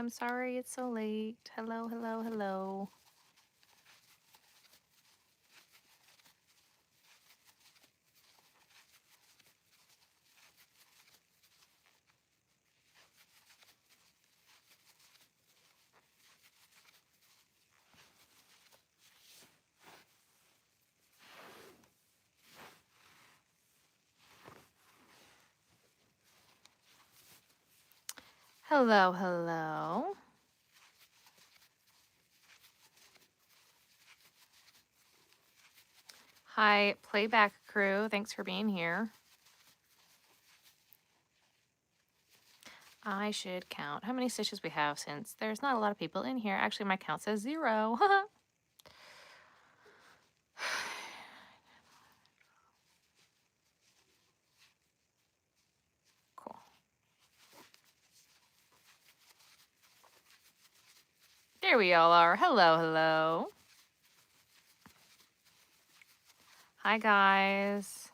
I'm sorry it's so late. Hello, hello, hello. Hello, hello. Hi, playback crew. Thanks for being here. I should count how many stitches we have since there's not a lot of people in here. Actually, my count says 0. Cool. There we all are. Hello, hello. Hi, guys.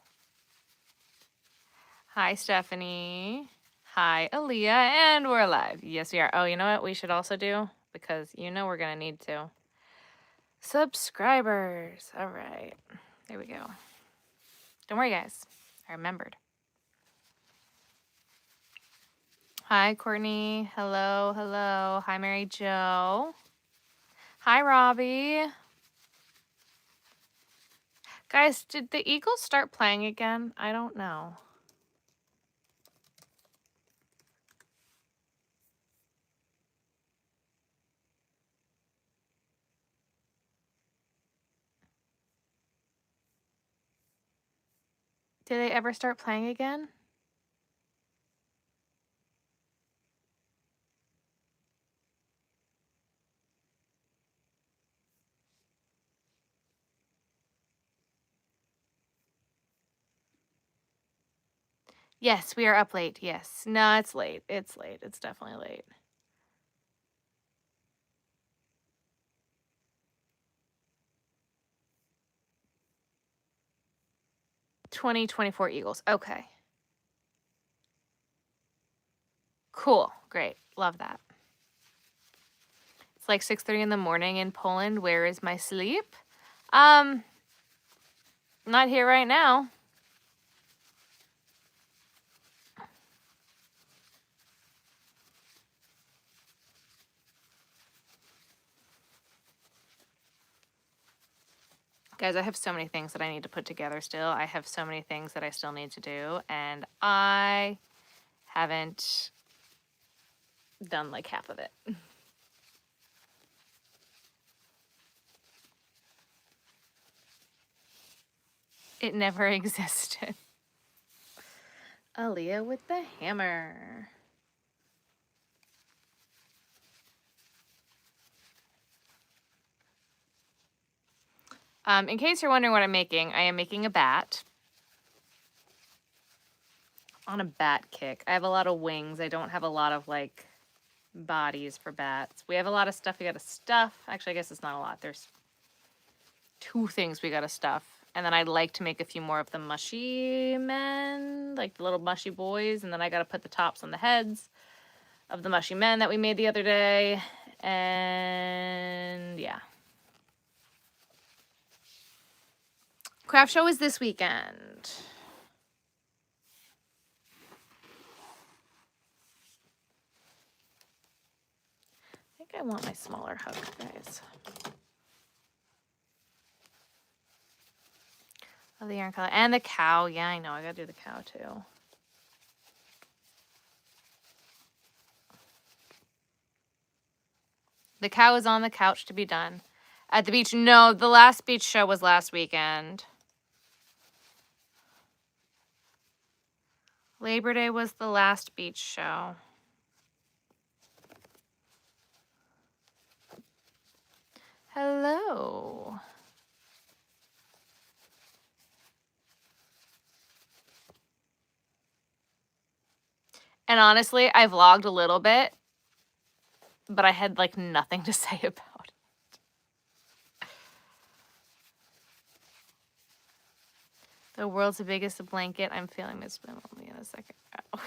Hi, Stephanie. Hi, Aaliyah. And we're live. Yes, we are. Oh, you know what we should also do? Because you know we're going to need to. Subscribers. All right. There we go. Don't worry, guys. I remembered. Hi, Courtney. Hello, hello. Hi, Mary Jo. Hi, Robbie. Guys, did the Eagles start playing again? I don't know. Did they ever start playing again? Yes, we are up late. Yes. No, it's late. It's late. It's definitely late. 2024 Eagles. Okay. Cool. Great. Love that. It's like 6:30 in the morning in Poland. Where is my sleep? Not here right now. Guys, I have so many things that I need to put together still. I have so many things that I still need to do, and I haven't done like half of it. It never existed. Aaliyah with the hammer. In case you're wondering what I'm making, I am making a bat. On a bat kick. I have a lot of wings. I don't have a lot of like bodies for bats. We have a lot of stuff we gotta stuff. Actually, I guess it's not a lot. There's 2 things we gotta stuff. And then I'd like to make a few more of the mushy men, like the little mushy boys. And then I gotta put the tops on the heads of the mushy men that we made the other day. And yeah. Craft show is this weekend. I think I want my smaller hook, guys. Oh, the yarn color. And the cow. Yeah, I know. I gotta do the cow too. The cow is on the couch to be done. At the beach. No, the last beach show was last weekend. Labor Day was the last beach show. Hello. And honestly, I vlogged a little bit, but I had like nothing to say about it. The world's the biggest blanket. I'm feeling Miss Bloom only in a second. Oh.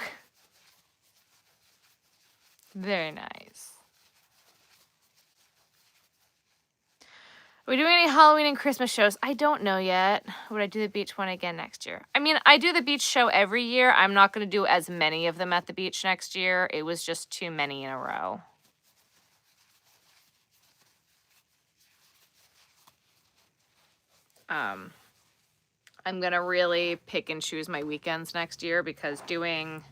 Very nice. Are we doing any Halloween and Christmas shows? I don't know yet. Would I do the beach one again next year? I mean, I do the beach show every year. I'm not going to do as many of them at the beach next year. It was just too many in a row. I'm going to really pick and choose my weekends next year because doing...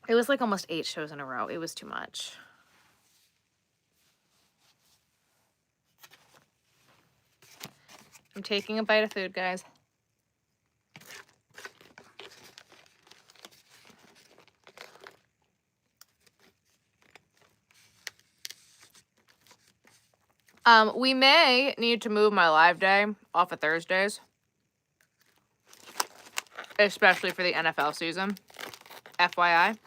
It was like almost 8 shows in a row. It was too much. I'm taking a bite of food, guys. We may need to move my live day off of Thursdays, especially for the NFL season. FYI.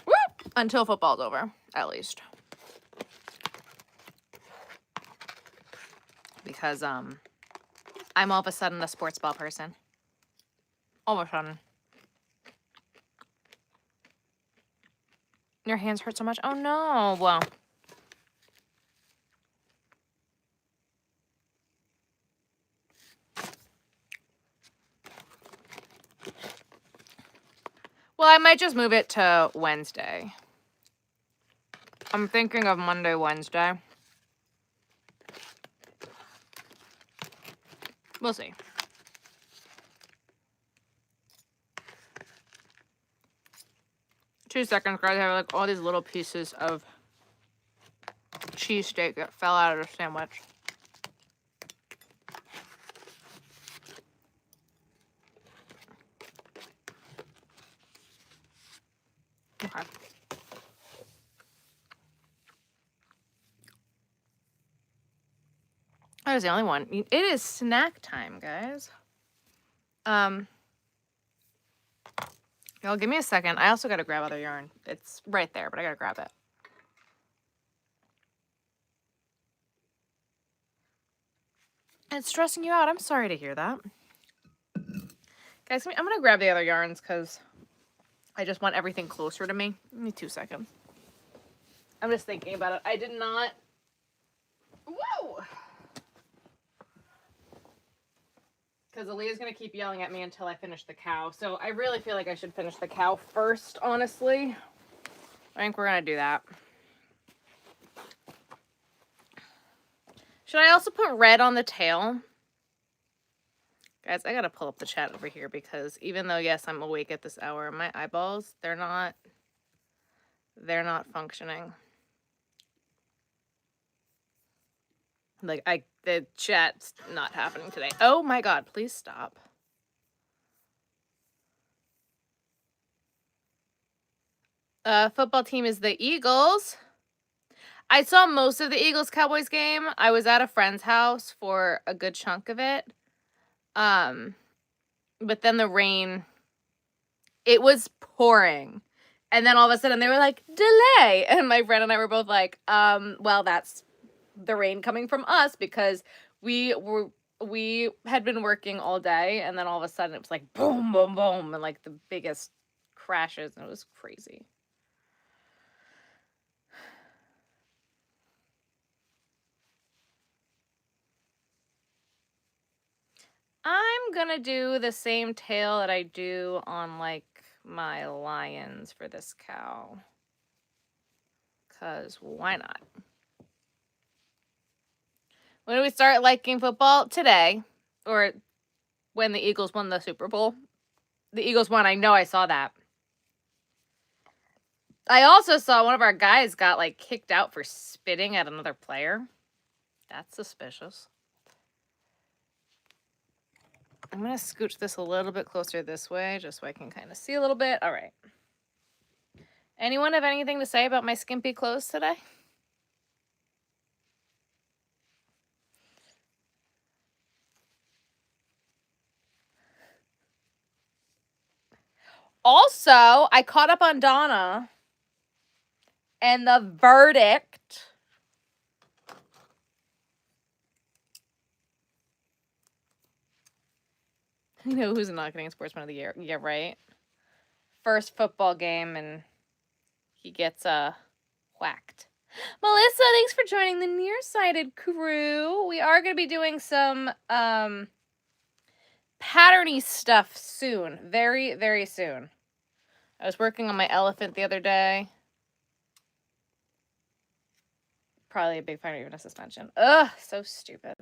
Woo! Until football's over, at least. Because I'm all of a sudden a sports ball person. All of a sudden. Your hands hurt so much? Oh no. Well. Well, I might just move it to Wednesday. I'm thinking of Monday, Wednesday. We'll see. Two seconds, guys. I have like all these little pieces of cheesesteak that fell out of the sandwich. Okay. That was the only one. It is snack time, guys. Y'all give me a second. I also gotta grab other yarn. It's right there, but I gotta grab it. It's stressing you out. I'm sorry to hear that. Guys, I'm gonna grab the other yarns because I just want everything closer to me. Give me 2 seconds. I'm just thinking about it. I did not... Whoa! Because Aaliyah's going to keep yelling at me until I finish the cow. So I really feel like I should finish the cow first, honestly. I think we're going to do that. Should I also put red on the tail? Guys, I got to pull up the chat over here because even though, yes, I'm awake at this hour, my eyeballs, they're not functioning. Like, the chat's not happening today. Oh my God, please stop. Football team is the Eagles. I saw most of the Eagles-Cowboys game. I was at a friend's house for a good chunk of it. But then the rain, it was pouring. And then all of a sudden they were like, delay. And my friend and I were both like, well, that's the rain coming from us because we had been working all day and then all of a sudden it was like boom, boom, boom, and like the biggest crashes, and it was crazy. I'm gonna do the same tail that I do on like my lions for this cow. 'Cause why not? When do we start liking football? Today. Or when the Eagles won the Super Bowl. The Eagles won. I know I saw that. I also saw one of our guys got, like, kicked out for spitting at another player. That's suspicious. I'm going to scooch this a little bit closer this way just so I can kind of see a little bit. All right. Anyone have anything to say about my skimpy clothes today? Also, I caught up on Donna and the verdict. You know who's not getting Sportsman of the Year? Yeah, right. First football game, and he gets whacked. Melissa, thanks for joining the nearsighted crew. We are going to be doing some patterny stuff soon. Very, very soon. I was working on my elephant the other day. Probably a big fan of even a suspension. Ugh, so stupid.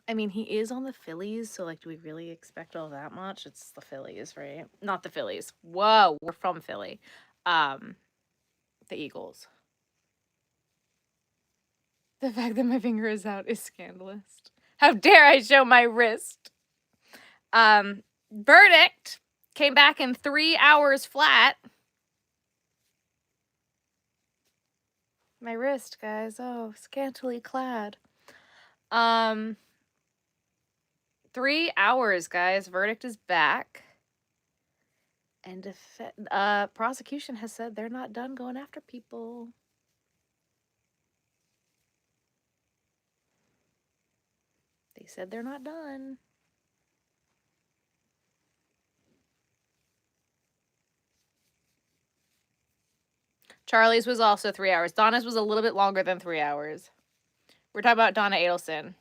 I mean, he is on the Phillies, so like, do we really expect all that much? It's the Phillies, right? Not the Phillies. Whoa, we're from Philly. The Eagles. The fact that my finger is out is scandalous. How dare I show my wrist? Verdict came back in 3 hours flat. My wrist, guys. Oh, scantily clad. 3 hours, guys. Verdict is back. And prosecution has said they're not done going after people. They said they're not done. Charlie's was also 3 hours. Donna's was a little bit longer than 3 hours. We're talking about Donna Adelson.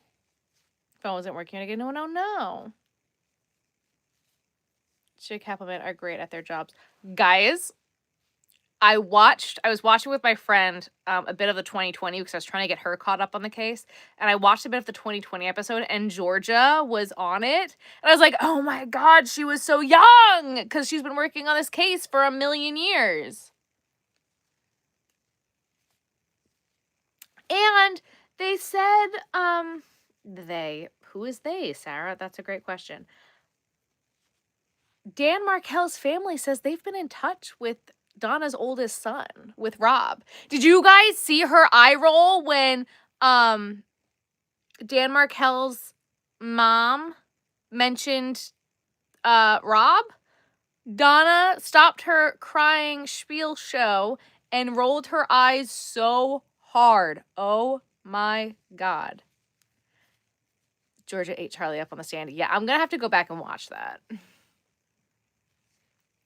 Phone wasn't working again. No. Chick Happelman are great at their jobs. Guys, I was watching with my friend a bit of the 2020 because I was trying to get her caught up on the case. And I watched a bit of the 2020 episode and Georgia was on it. And I was like, oh my God, she was so young because she's been working on this case for 1,000,000 years. And they said, who is they, Sarah? That's a great question. Dan Markel's family says they've been in touch with Donna's oldest son, with Rob. Did you guys see her eye roll when Dan Markel's mom mentioned Rob? Donna stopped her crying spiel show and rolled her eyes so hard. Oh my God. Georgia ate Charlie up on the stand. Yeah, I'm going to have to go back and watch that.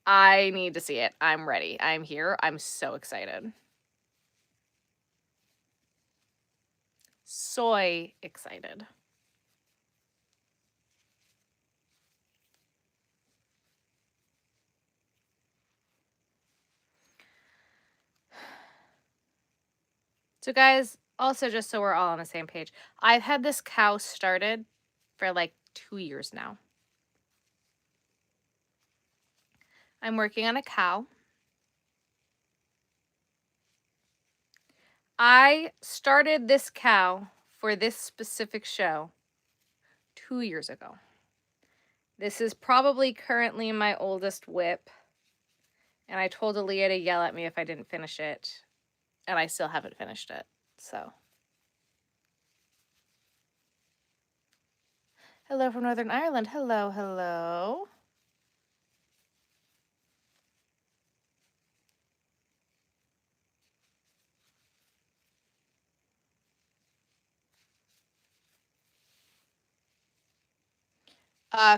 I need to see it. I'm ready. I'm here. I'm so excited. Soy excited. So guys, also just so we're all on the same page, I've had this cow started for like 2 years now. I'm working on a cow. I started this cow for this specific show 2 years ago. This is probably currently my oldest whip. And I told Aaliyah to yell at me if I didn't finish it. And I still haven't finished it. So. Hello from Northern Ireland. Hello, hello.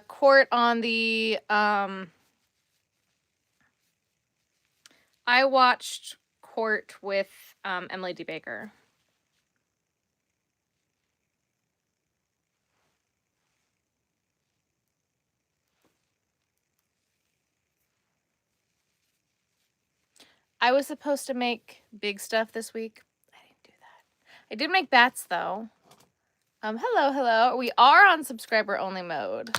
Court on the, I watched Court with Emily D. Baker. I was supposed to make big stuff this week. I didn't do that. I did make bats though. Hello, hello. We are on subscriber only mode.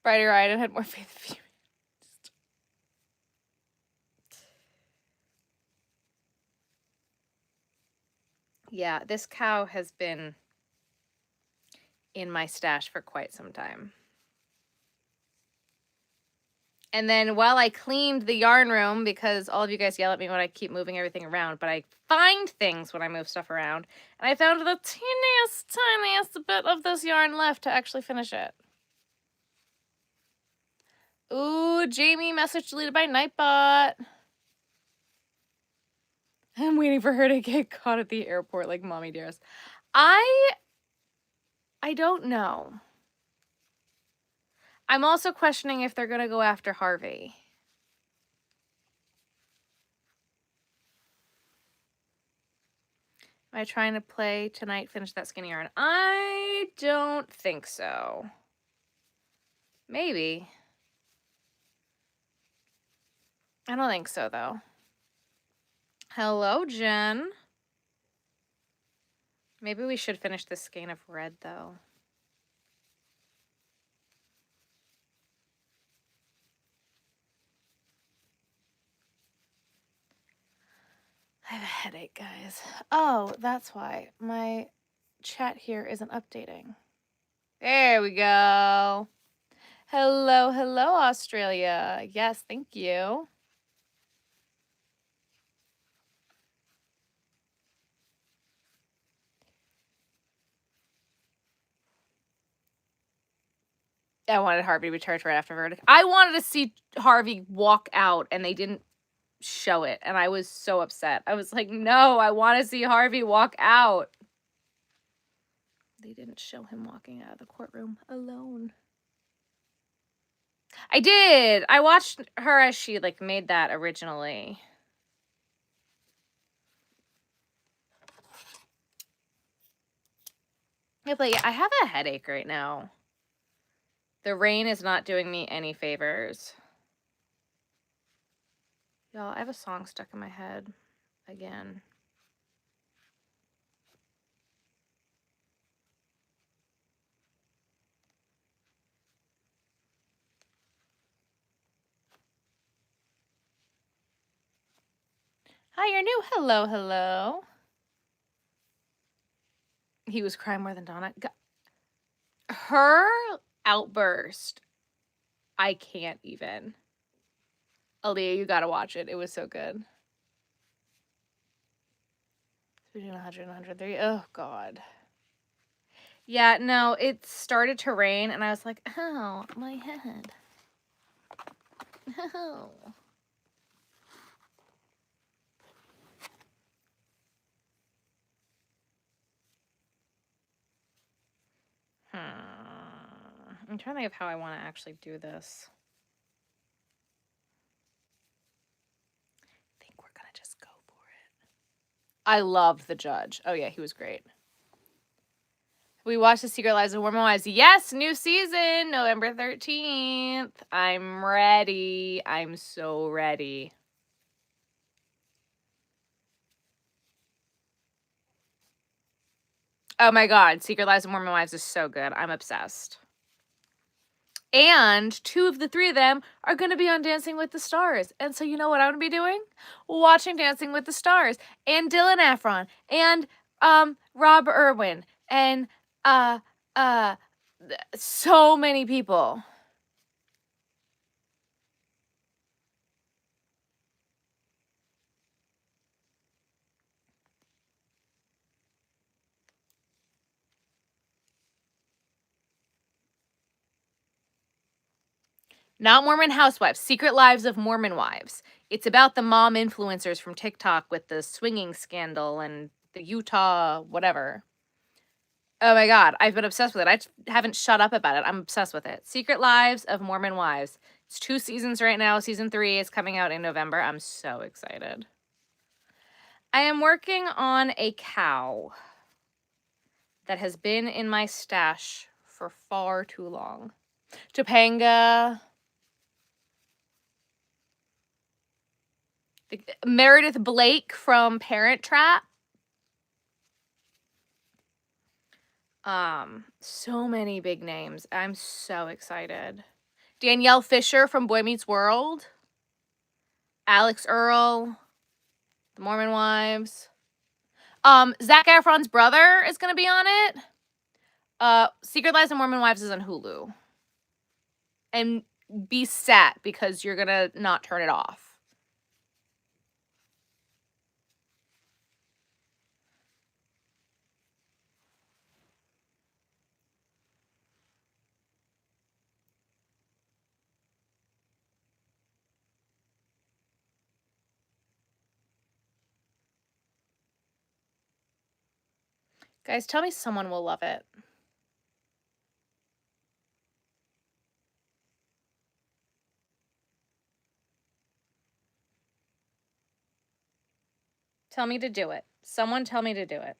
Brighter eyed and had more faith if you. Yeah, this cow has been in my stash for quite some time. And then while I cleaned the yarn room, because all of you guys yell at me when I keep moving everything around, but I find things when I move stuff around, and I found the tiniest bit of this yarn left to actually finish it. Ooh, Jamie, message deleted by Nightbot. I'm waiting for her to get caught at the airport like Mommy Dearest. I don't know. I'm also questioning if they're going to go after Harvey. Am I trying to play tonight, finish that skinny yarn? I don't think so. Maybe. I don't think so, though. Hello, Jen. Maybe we should finish this skein of red, though. I have a headache, guys. Oh, that's why. My chat here isn't updating. There we go. Hello, hello, Australia. Yes, thank you. I wanted Harvey to be charged right after verdict. I wanted to see Harvey walk out, and they didn't show it, and I was so upset. I was like, no, I want to see Harvey walk out. They didn't show him walking out of the courtroom alone. I did. I watched her as she like made that originally. Yeah, but yeah, I have a headache right now. The rain is not doing me any favors. Y'all, I have a song stuck in my head again. Hi, you're new. Hello, hello. He was crying more than Donna. Her outburst, I can't even. Aaliyah, you gotta watch it. It was so good. Between 100 and 103. Oh, God. Yeah, no, it started to rain, and I was like, oh, my head. Oh. I'm trying to think of how I want to actually do this. I think we're going to just go for it. I loved the judge. Oh, yeah, he was great. We watched The Secret Lives of Mormon Wives. Yes, new season, November 13th. I'm ready. I'm so ready. Oh my God, Secret Lives of Mormon Wives is so good. I'm obsessed. And 2 of the 3 of them are going to be on Dancing with the Stars. And so you know what I'm going to be doing? Watching Dancing with the Stars. And Dylan Efron. And Rob Irwin. And so many people. Not Mormon Housewives. Secret Lives of Mormon Wives. It's about the mom influencers from TikTok with the swinging scandal and the Utah whatever. Oh my God, I've been obsessed with it. I haven't shut up about it. I'm obsessed with it. Secret Lives of Mormon Wives. It's 2 seasons right now. Season 3 is coming out in November. I'm so excited. I am working on a cow that has been in my stash for far too long. Topanga. Meredith Blake from Parent Trap. So many big names. I'm so excited. Danielle Fisher from Boy Meets World. Alex Earl. The Mormon Wives. Zac Efron's brother is gonna be on it. Secret Lives of Mormon Wives is on Hulu. And be set because you're gonna not turn it off. Guys, tell me someone will love it. Tell me to do it. Someone tell me to do it.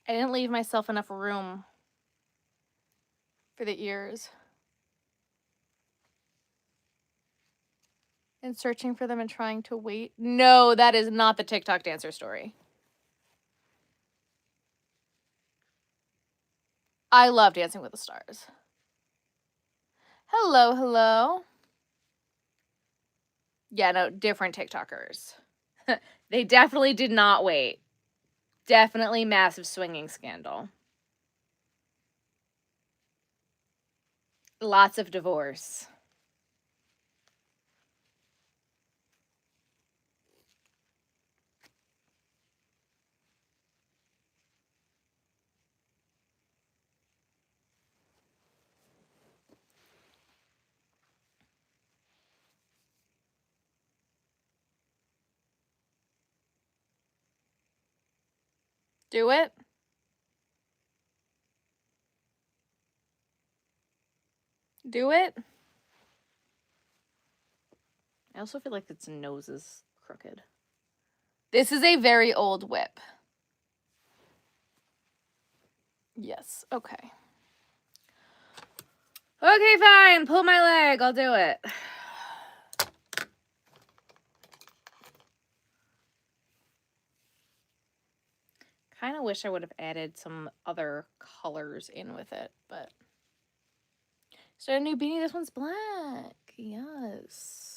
I didn't leave myself enough room for the ears. And searching for them and trying to wait. No, that is not the TikTok dancer story. I love Dancing with the Stars. Hello, hello. Yeah, no, different TikTokers. They definitely did not wait. Definitely massive swinging scandal. Lots of divorce. Do it. Do it. I also feel like its nose is crooked. This is a very old whip. Yes, okay. Okay, fine. Pull my leg. I'll do it. Kind of wish I would have added some other colors in with it, but... So a new beanie. This one's black. Yes.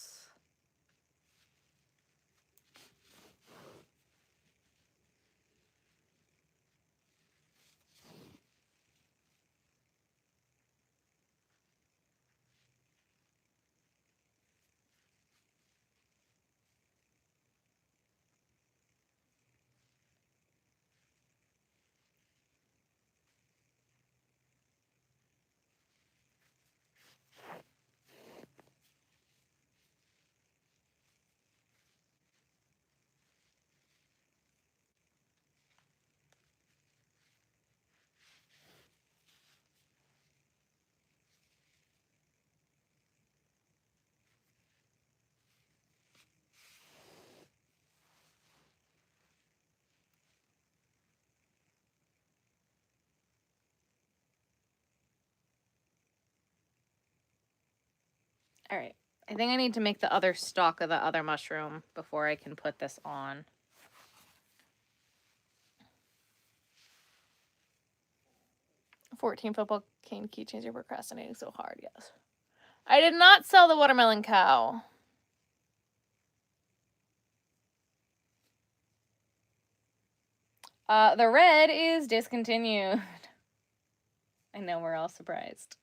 All right. I think I need to make the other stalk of the other mushroom before I can put this on. $14 football cane keychains. You're procrastinating so hard. Yes. I did not sell the watermelon cow. The red is discontinued. I know, we're all surprised.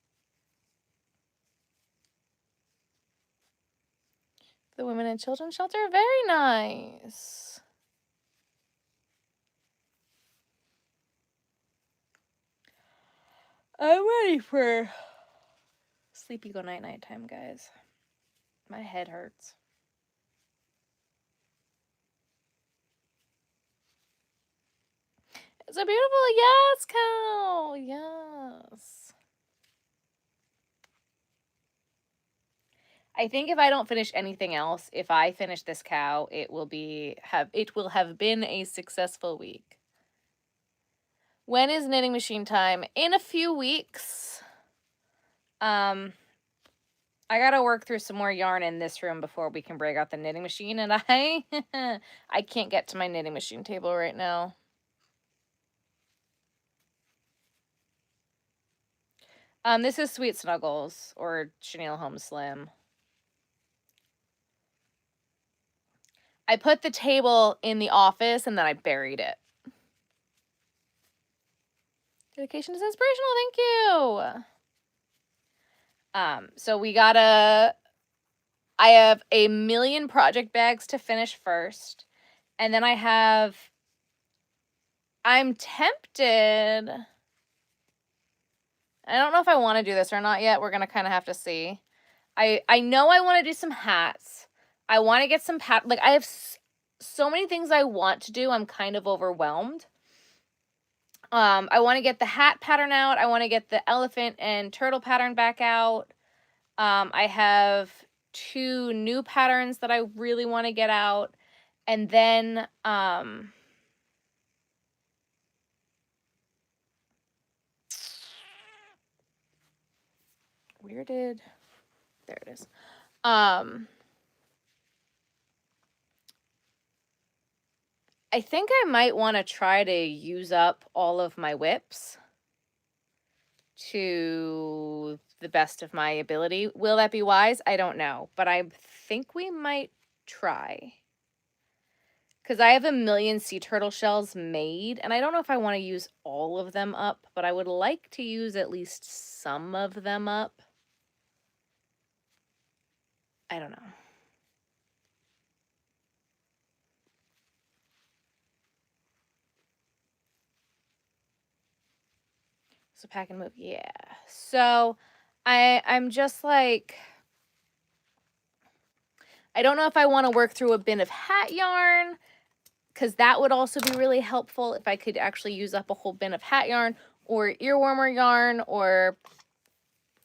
The Women and Children Shelter, very nice. I'm ready for sleepy go night time, guys. My head hurts. It's a beautiful, yes, cow. Yes. I think if I don't finish anything else, if I finish this cow, it will have been a successful week. When is knitting machine time? In a few weeks. I gotta work through some more yarn in this room before we can break out the knitting machine, and I can't get to my knitting machine table right now. This is Sweet Snuggles, or Chenille Home Slim. I put the table in the office, and then I buried it. Dedication is inspirational, thank you! So I have a million project bags to finish first, and then I'm tempted... I don't know if I want to do this or not yet. We're going to kind of have to see. I know I want to do some hats. I want to get some like, I have so many things I want to do. I'm kind of overwhelmed. I want to get the hat pattern out. I want to get the elephant and turtle pattern back out. I have 2 new patterns that I really want to get out. And then, there it is. I think I might want to try to use up all of my whips to the best of my ability. Will that be wise? I don't know, but I think we might try. Because I have a million sea turtle shells made, and I don't know if I want to use all of them up, but I would like to use at least some of them up. I don't know. So pack and move, yeah. So I'm just like, I don't know if I want to work through a bin of hat yarn, because that would also be really helpful if I could actually use up a whole bin of hat yarn or earwormer yarn, or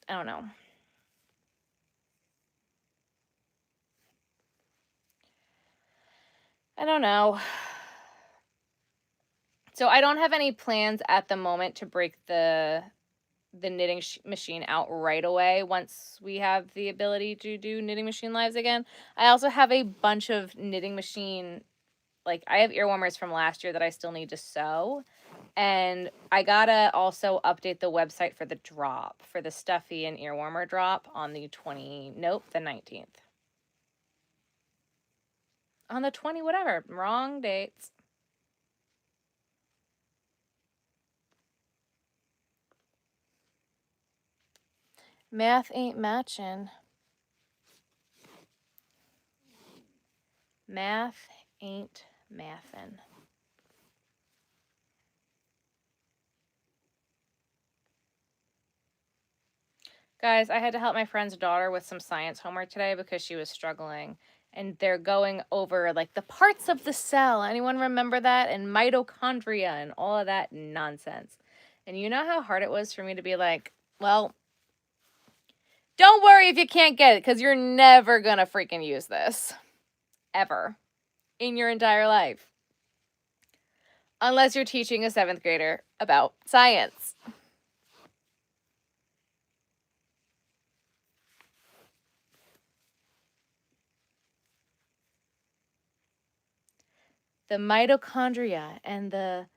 I don't know. I don't know. So I don't have any plans at the moment to break the knitting machine out right away once we have the ability to do knitting machine lives again. I also have a bunch of knitting machine, like I have earwarmers from last year that I still need to sew. And I gotta also update the website for the drop, for the stuffy and earwarmer drop on the 19th. On the 20, whatever, wrong dates. Math ain't matching. Math ain't mathin'. Guys, I had to help my friend's daughter with some science homework today because she was struggling. And they're going over, like, the parts of the cell. Anyone remember that? And mitochondria and all of that nonsense. And you know how hard it was for me to be like, well, don't worry if you can't get it, because you're never going to freaking use this. Ever. In your entire life. Unless you're teaching a 7th grader about science. The mitochondria and the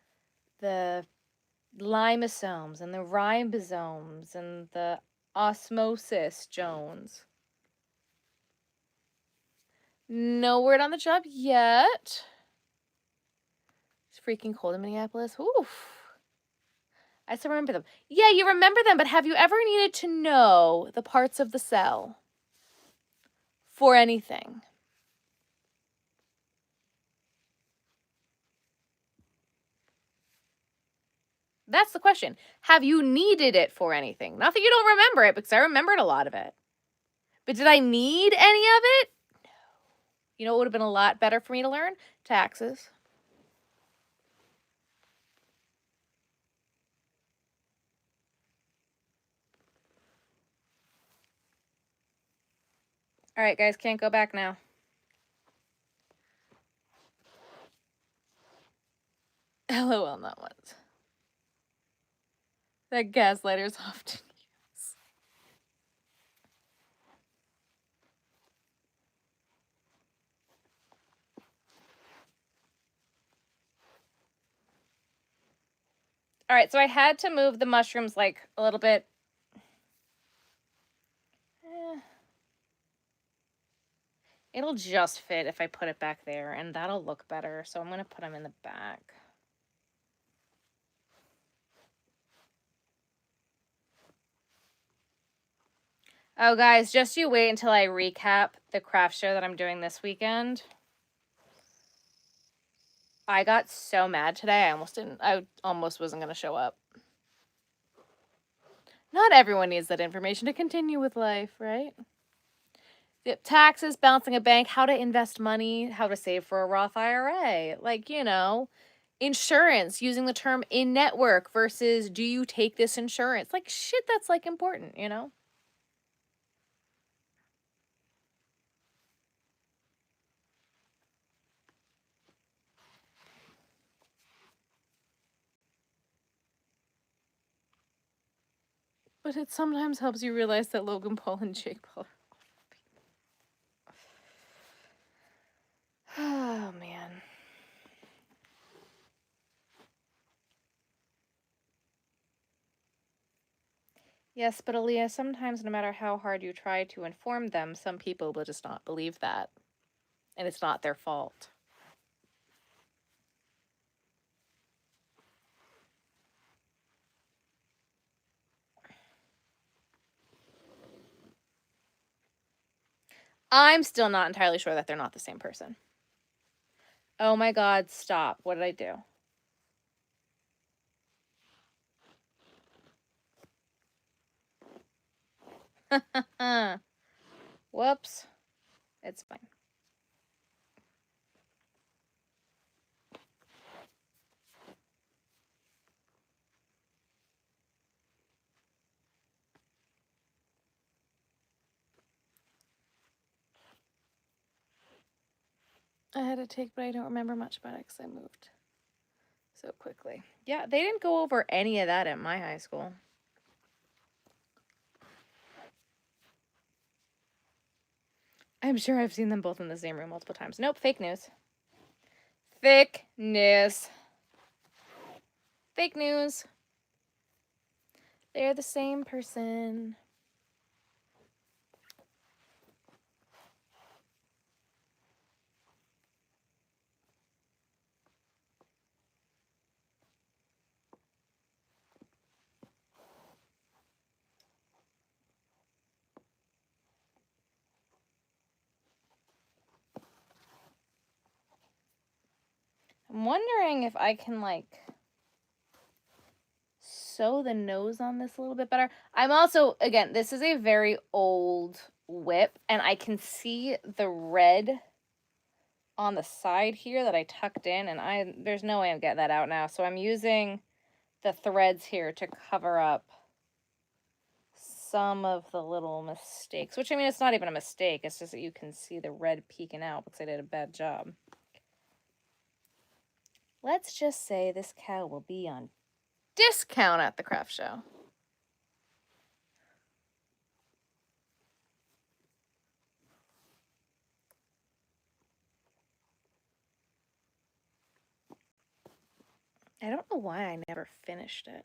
lisosomes and the ribosomes and the osmosis Jones. No word on the job yet. It's freaking cold in Minneapolis. Oof. I still remember them. Yeah, you remember them, but have you ever needed to know the parts of the cell for anything? That's the question. Have you needed it for anything? Not that you don't remember it, because I remembered a lot of it. But did I need any of it? No. You know what would have been a lot better for me to learn? Taxes. All right, guys, can't go back now. LOL, not once. That gaslighter's often used. All right, so I had to move the mushrooms like a little bit. It'll just fit if I put it back there, and that'll look better. So I'm going to put them in the back. Oh, guys, just you wait until I recap the craft show that I'm doing this weekend. I got so mad today, I almost wasn't going to show up. Not everyone needs that information to continue with life, right? Taxes, balancing a bank, how to invest money, how to save for a Roth IRA. Like, you know, insurance, using the term in network versus do you take this insurance? Like shit that's like important, you know? But it sometimes helps you realize that Logan Paul and Jake Paul. Oh, man. Yes, but Aaliyah, sometimes no matter how hard you try to inform them, some people will just not believe that. And it's not their fault. I'm still not entirely sure that they're not the same person. Oh my God, stop. What did I do? Whoops. It's fine. I had a take, but I don't remember much about it because I moved so quickly. Yeah, they didn't go over any of that at my high school. I'm sure I've seen them both in the same room multiple times. Nope, fake news. Fake news. Fake news. They're the same person. I'm wondering if I can, like, sew the nose on this a little bit better. I'm also, again, this is a very old whip, and I can see the red on the side here that I tucked in, and there's no way I'm getting that out now. So I'm using the threads here to cover up some of the little mistakes, which, I mean, it's not even a mistake. It's just that you can see the red peeking out because I did a bad job. Let's just say this cow will be on discount at the craft show. I don't know why I never finished it.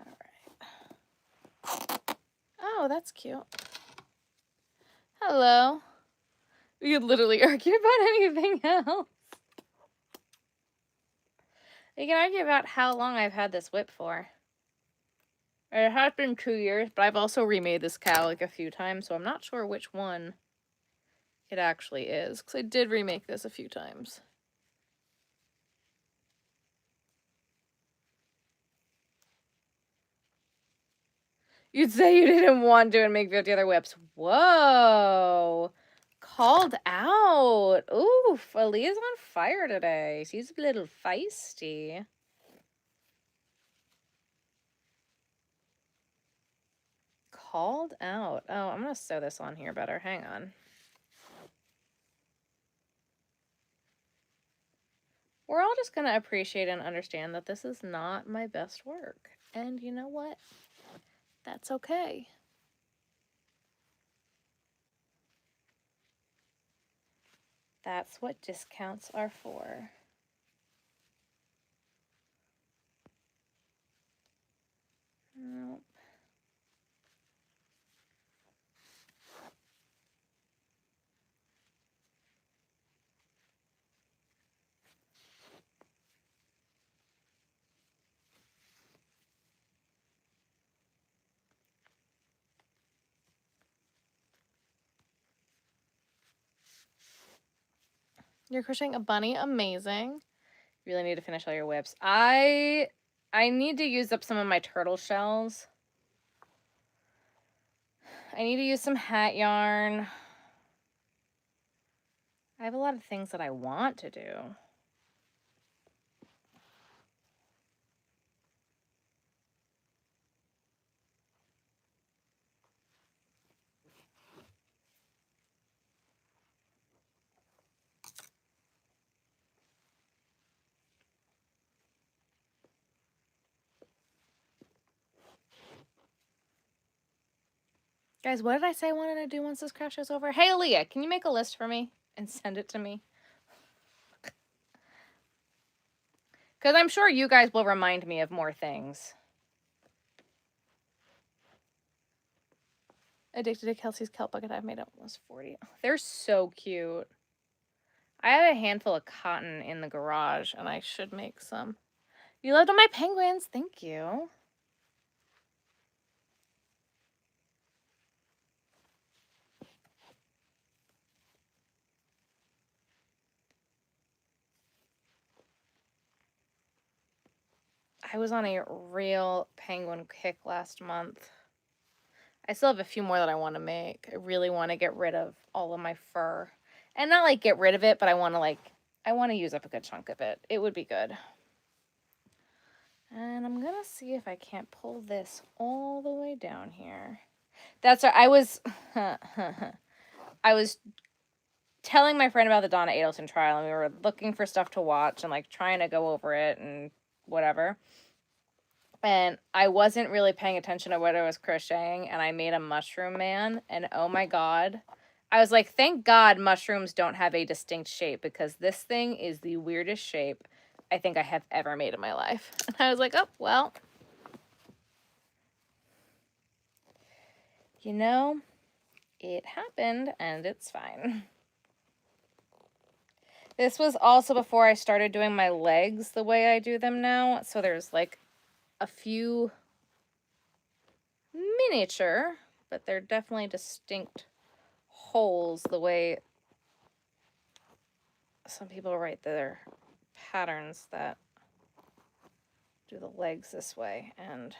All right. Oh, that's cute. Hello. We could literally argue about anything else. We can argue about how long I've had this whip for. It has been 2 years, but I've also remade this cow like a few times, so I'm not sure which one it actually is, because I did remake this a few times. You'd say you didn't want to and make 50 other whips. Whoa. Called out. Oof, Aaliyah's on fire today. She's a little feisty. Called out. Oh, I'm going to sew this on here better. Hang on. We're all just going to appreciate and understand that this is not my best work. And you know what? That's okay. That's what discounts are for. Nope. You're crocheting a bunny? Amazing. Really need to finish all your whips. I need to use up some of my turtle shells. I need to use some hat yarn. I have a lot of things that I want to do. Guys, what did I say I wanted to do once this craft show's over? Hey, Aaliyah, can you make a list for me and send it to me? Because I'm sure you guys will remind me of more things. Addicted to Kelsey's kelp bucket. I've made up almost 40. They're so cute. I have a handful of cotton in the garage, and I should make some. You loved all my penguins. Thank you. I was on a real penguin kick last month. I still have a few more that I want to make. I really want to get rid of all of my fur. And not like get rid of it, but I want to use up a good chunk of it. It would be good. And I'm going to see if I can't pull this all the way down here. That's right. I was telling my friend about the Donna Adelson trial, and we were looking for stuff to watch and like trying to go over it and whatever. And I wasn't really paying attention to what I was crocheting, and I made a mushroom man, and oh my god. I was like, thank God mushrooms don't have a distinct shape, because this thing is the weirdest shape I think I have ever made in my life. And I was like, oh, well. You know, it happened, and it's fine. This was also before I started doing my legs the way I do them now, so there's like a few miniature, but they're definitely distinct holes the way some people write their patterns that do the legs this way, and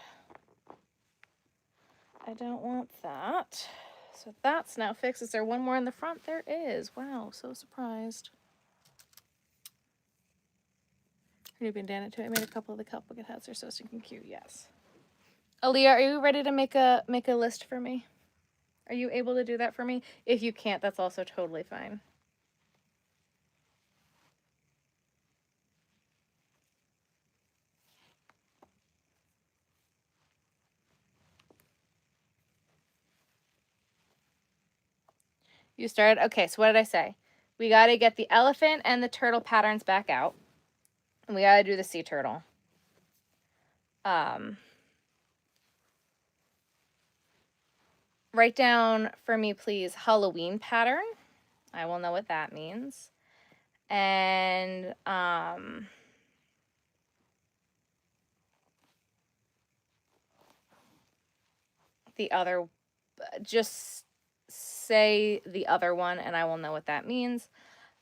I don't want that. So that's now fixed. Is there one more in the front? There is. Wow, so surprised. Ruby and Dana too. I made a couple of the kelp bucket hats. They're so stinking cute. Yes. Aaliyah, are you ready to make a list for me? Are you able to do that for me? If you can't, that's also totally fine. You started? Okay, so what did I say? We got to get the elephant and the turtle patterns back out. And we got to do the sea turtle. Write down for me, please, Halloween pattern. I will know what that means. And the other, just say the other one and I will know what that means.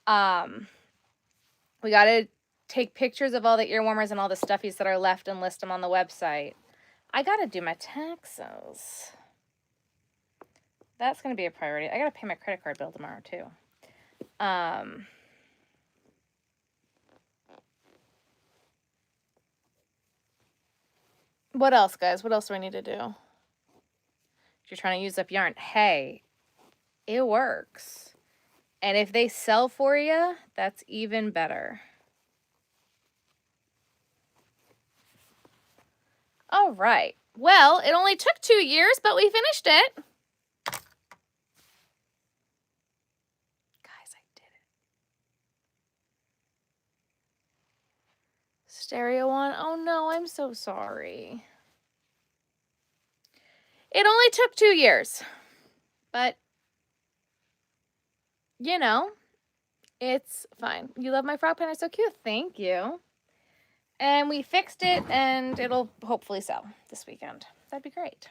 We got to take pictures of all the earwarmers and all the stuffies that are left and list them on the website. I got to do my taxes. That's going to be a priority. I got to pay my credit card bill tomorrow too. What else, guys? What else do I need to do? If you're trying to use up yarn, hey, it works. And if they sell for you, that's even better. All right. Well, it only took 2 years, but we finished it. Guys, I did it. Stereo on. Oh no, I'm so sorry. It only took 2 years, but you know, it's fine. You love my frog pen. It's so cute. Thank you. And we fixed it, and it'll hopefully sell this weekend. That'd be great.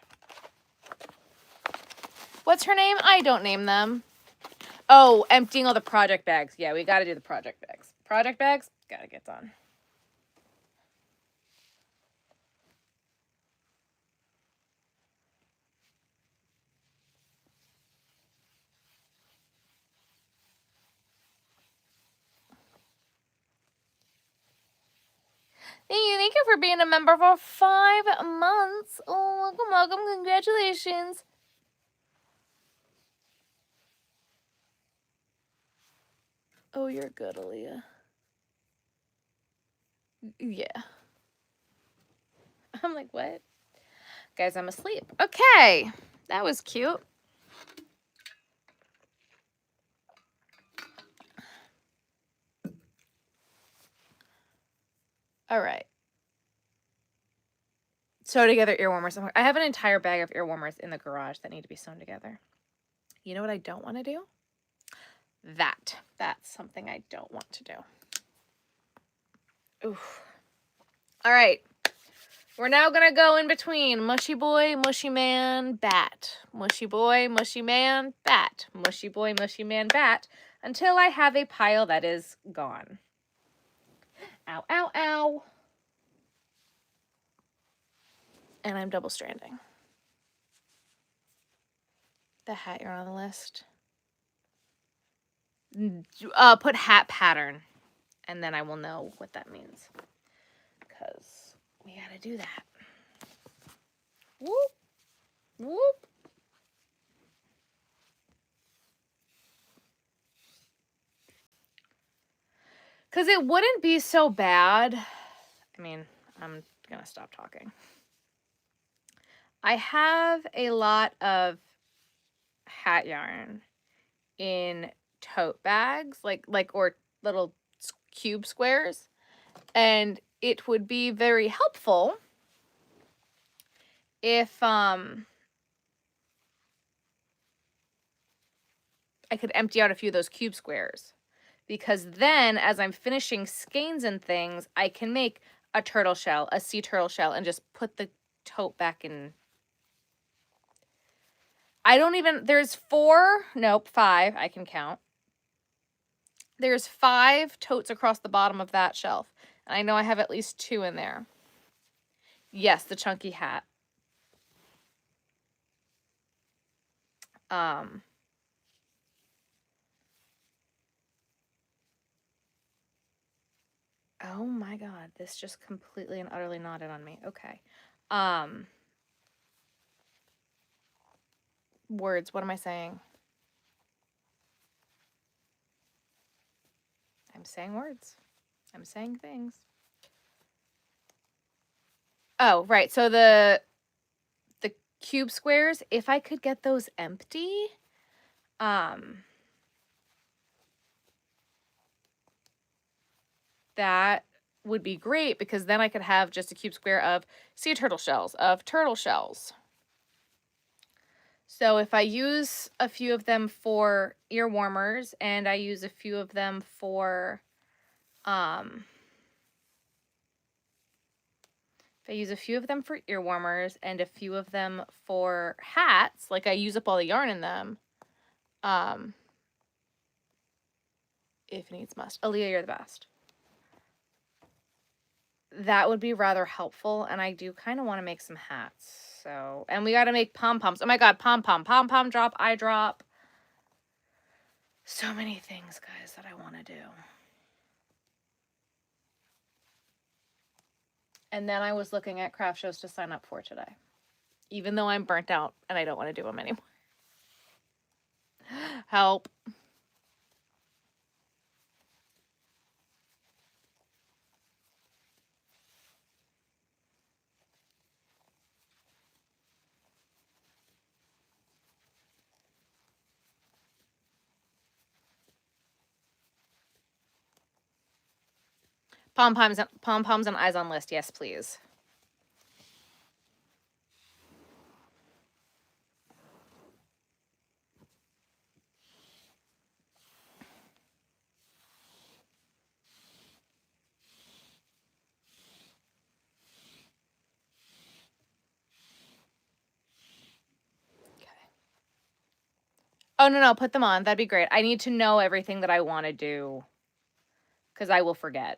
What's her name? I don't name them. Oh, emptying all the project bags. Yeah, we got to do the project bags. Project bags, got to get done. for being a member for 5 months. Oh, welcome, welcome. Congratulations. Oh, you're good, Aaliyah. Yeah. I'm like, what? Guys, I'm asleep. Okay. That was cute. All right. Sew together ear warmers. I have an entire bag of ear warmers in the garage that need to be sewn together. You know what I don't want to do? That. That's something I don't want to do. Oof. All right. We're now going to go in between mushy boy, mushy man, bat. Mushy boy, mushy man, bat. Mushy boy, mushy man, bat. Until I have a pile that is gone. Ow, ow, ow. And I'm double stranding. The hat you're on the list. Put hat pattern. And then I will know what that means. Because we got to do that. Whoop. Whoop. Because it wouldn't be so bad. I mean, I'm going to stop talking. I have a lot of hat yarn in tote bags, or little cube squares. And it would be very helpful if I could empty out a few of those cube squares. Because then, as I'm finishing skeins and things, I can make a turtle shell, a sea turtle shell, and just put the tote back in. There's 5, I can count. There's 5 totes across the bottom of that shelf. And I know I have at least 2 in there. Yes, the chunky hat. Oh my God, this just completely and utterly nodded on me. Okay. Words, what am I saying? I'm saying words. I'm saying things. Oh, right. So the cube squares, if I could get those empty, that would be great, because then I could have just a cube square of sea turtle shells, of turtle shells. So if I use a few of them for ear warmers, and I use a few of them for, if I use a few of them for ear warmers and a few of them for hats, like I use up all the yarn in them, if needs must. Aaliyah, you're the best. That would be rather helpful, and I do kind of want to make some hats. So, and we got to make pom-poms. Oh my God, pom-pom drop, eye drop. So many things, guys, that I want to do. And then I was looking at craft shows to sign up for today, even though I'm burnt out and I don't want to do them anymore. Help. Pom-poms and eyes on list. Yes, please. Okay. Oh, no, put them on. That'd be great. I need to know everything that I want to do, because I will forget.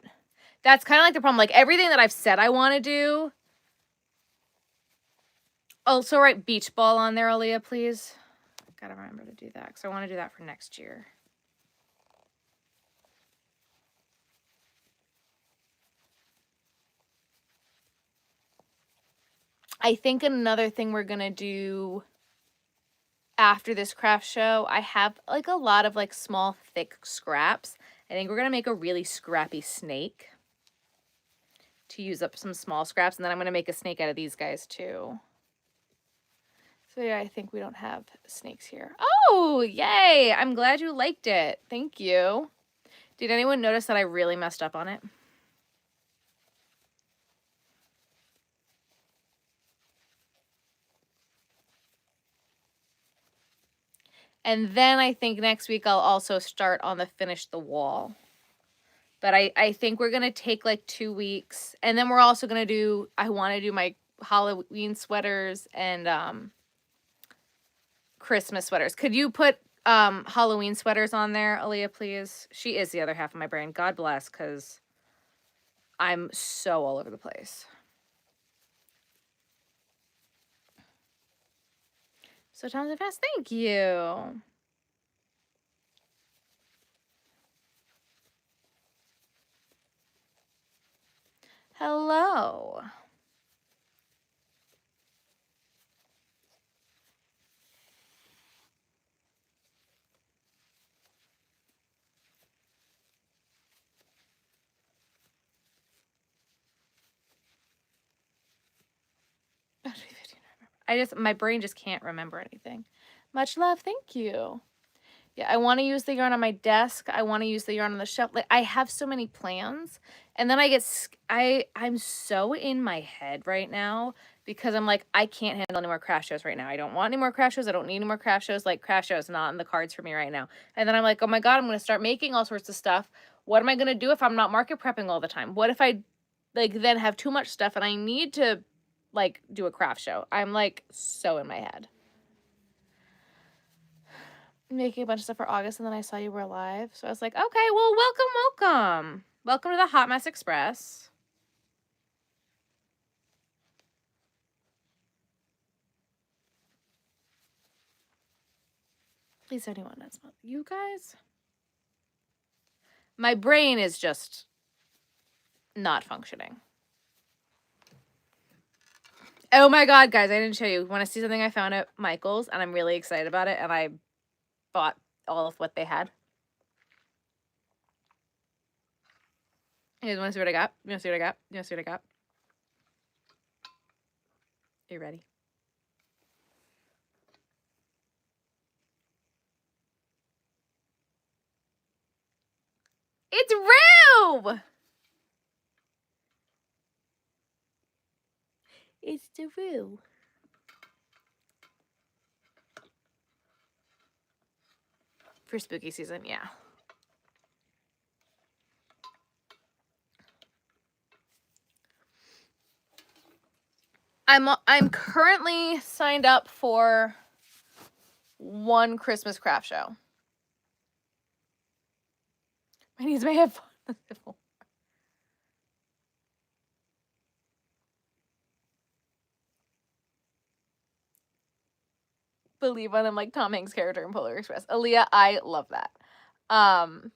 That's kind of like the problem. Like, everything that I've said I want to do. Also, write beach ball on there, Aaliyah, please. Gotta remember to do that, because I want to do that for next year. I think another thing we're going to do after this craft show, I have like a lot of like small thick scraps. I think we're going to make a really scrappy snake to use up some small scraps, and then I'm going to make a snake out of these guys too. So yeah, I think we don't have snakes here. Oh, yay! I'm glad you liked it. Thank you. Did anyone notice that I really messed up on it? And then I think next week I'll also start on the finish the wall. But I think we're going to take like 2 weeks. And then we're also going to do, I want to do my Halloween sweaters and Christmas sweaters. Could you put Halloween sweaters on there, Aaliyah, please? She is the other half of my brain. God bless, because I'm so all over the place. So times are fast. Thank you. Hello. My brain just can't remember anything. Much love. Thank you. Yeah, I want to use the yarn on my desk. I want to use the yarn on the shelf. Like, I have so many plans, and then I'm so in my head right now because I'm like, I can't handle any more craft shows right now. I don't want any more craft shows. I don't need any more craft shows. Like, craft shows not in the cards for me right now. And then I'm like, oh my God, I'm going to start making all sorts of stuff. What am I going to do if I'm not market prepping all the time? What if I like then have too much stuff and I need to like do a craft show? I'm like so in my head. Making a bunch of stuff for August, and then I saw you were live. So I was like, okay, well, welcome. Welcome to the Hot Mess Express. Please, anyone, that's not you guys. My brain is just not functioning. Oh my God, guys, I didn't show you. Want to see something I found at Michael's, and I'm really excited about it, and I bought all of what they had. You guys want to see what I got? You want to see what I got? You want to see what I got? Are you ready? It's Rue! It's the Rue. For spooky season, yeah. I'm currently signed up for one Christmas craft show. My knees may have believe on him like Tom Hanks' character in Polar Express. Aaliyah, I love that. Oh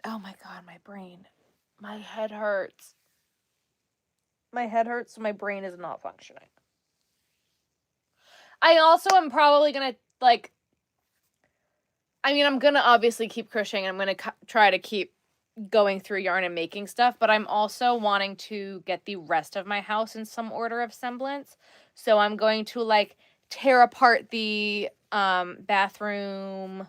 my God, my brain. My head hurts. My head hurts, so my brain is not functioning. I also am probably going to, like, I mean, I'm going to obviously keep crocheting. I'm going to try to keep going through yarn and making stuff, but I'm also wanting to get the rest of my house in some order of semblance. So I'm going to, like, tear apart the bathroom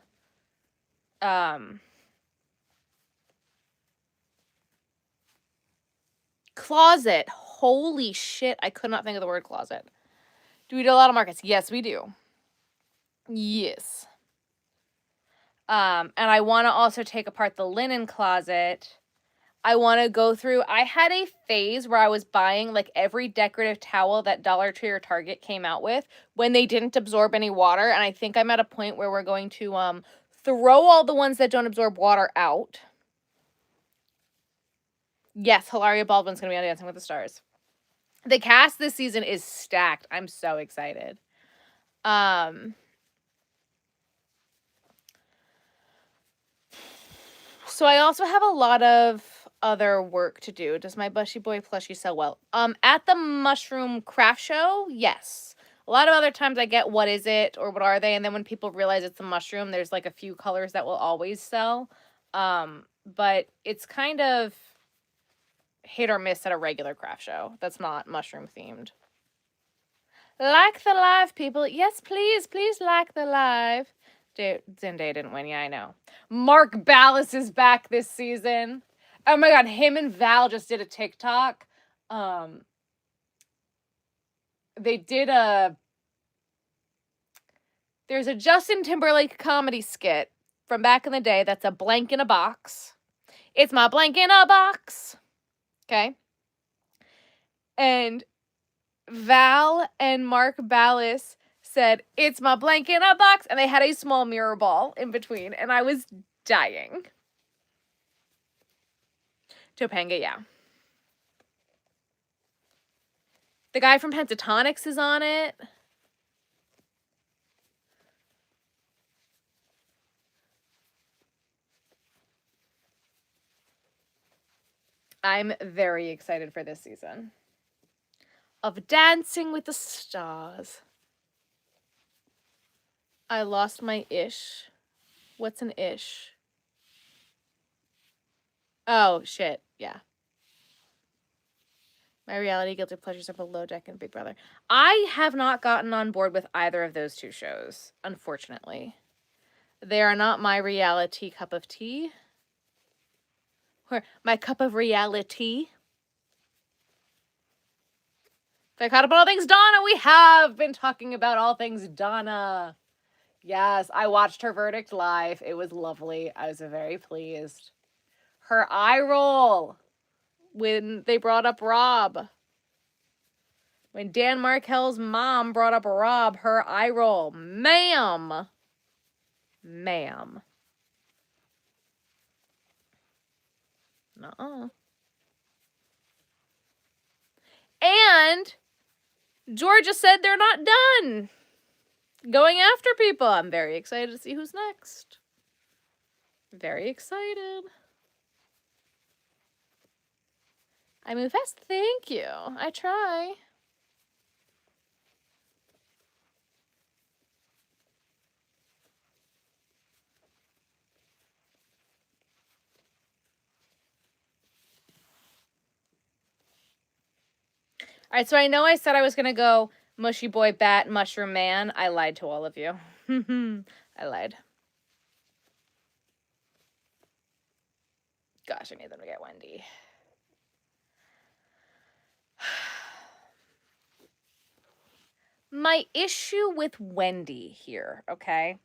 closet. Holy shit, I could not think of the word closet. Do we do a lot of markets? Yes, we do. Yes. And I want to also take apart the linen closet. I want to go through, I had a phase where I was buying like every decorative towel that Dollar Tree or Target came out with when they didn't absorb any water. And I think I'm at a point where we're going to throw all the ones that don't absorb water out. Yes, Hilaria Baldwin's going to be on Dancing with the Stars. The cast this season is stacked. I'm so excited. So I also have a lot of other work to do. Does my Bushy Boy plushie sell well? At the mushroom craft show, yes. A lot of other times I get what is it or what are they, and then when people realize it's a mushroom, there's like a few colors that will always sell. But it's kind of hit or miss at a regular craft show that's not mushroom themed. Like the live, people. Yes, please like the live. Dude, Zendaya didn't win. Yeah, I know. Mark Ballas is back this season. Oh my god, him and Val just did a TikTok. They did there's a Justin Timberlake comedy skit from back in the day that's a blank in a box. It's my blank in a box. Okay? And Val and Mark Ballas said, it's my blank in a box. And they had a small mirror ball in between. And I was dying. Topanga, yeah. The guy from Pentatonics is on it. I'm very excited for this season of Dancing with the Stars. I lost my ish. What's an ish? Oh, shit. Yeah. My reality guilty pleasures are Below Deck and Big Brother. I have not gotten on board with either of those two shows, unfortunately. They are not my reality cup of tea. Or my cup of reality. If I caught up on all things Donna, we have been talking about all things Donna. Yes, I watched her verdict live. It was lovely. I was very pleased. Her eye roll when they brought up Rob. When Dan Markel's mom brought up Rob, her eye roll. Ma'am. Ma'am. Nuh-uh. And Georgia said they're not done going after people. I'm very excited to see who's next. Very excited. I move fast. Thank you. I try. All right, so I know I said I was going to go Mushy Boy, Bat, Mushroom Man. I lied to all of you. I lied. Gosh, I need them to get Wendy. My issue with Wendy here, okay?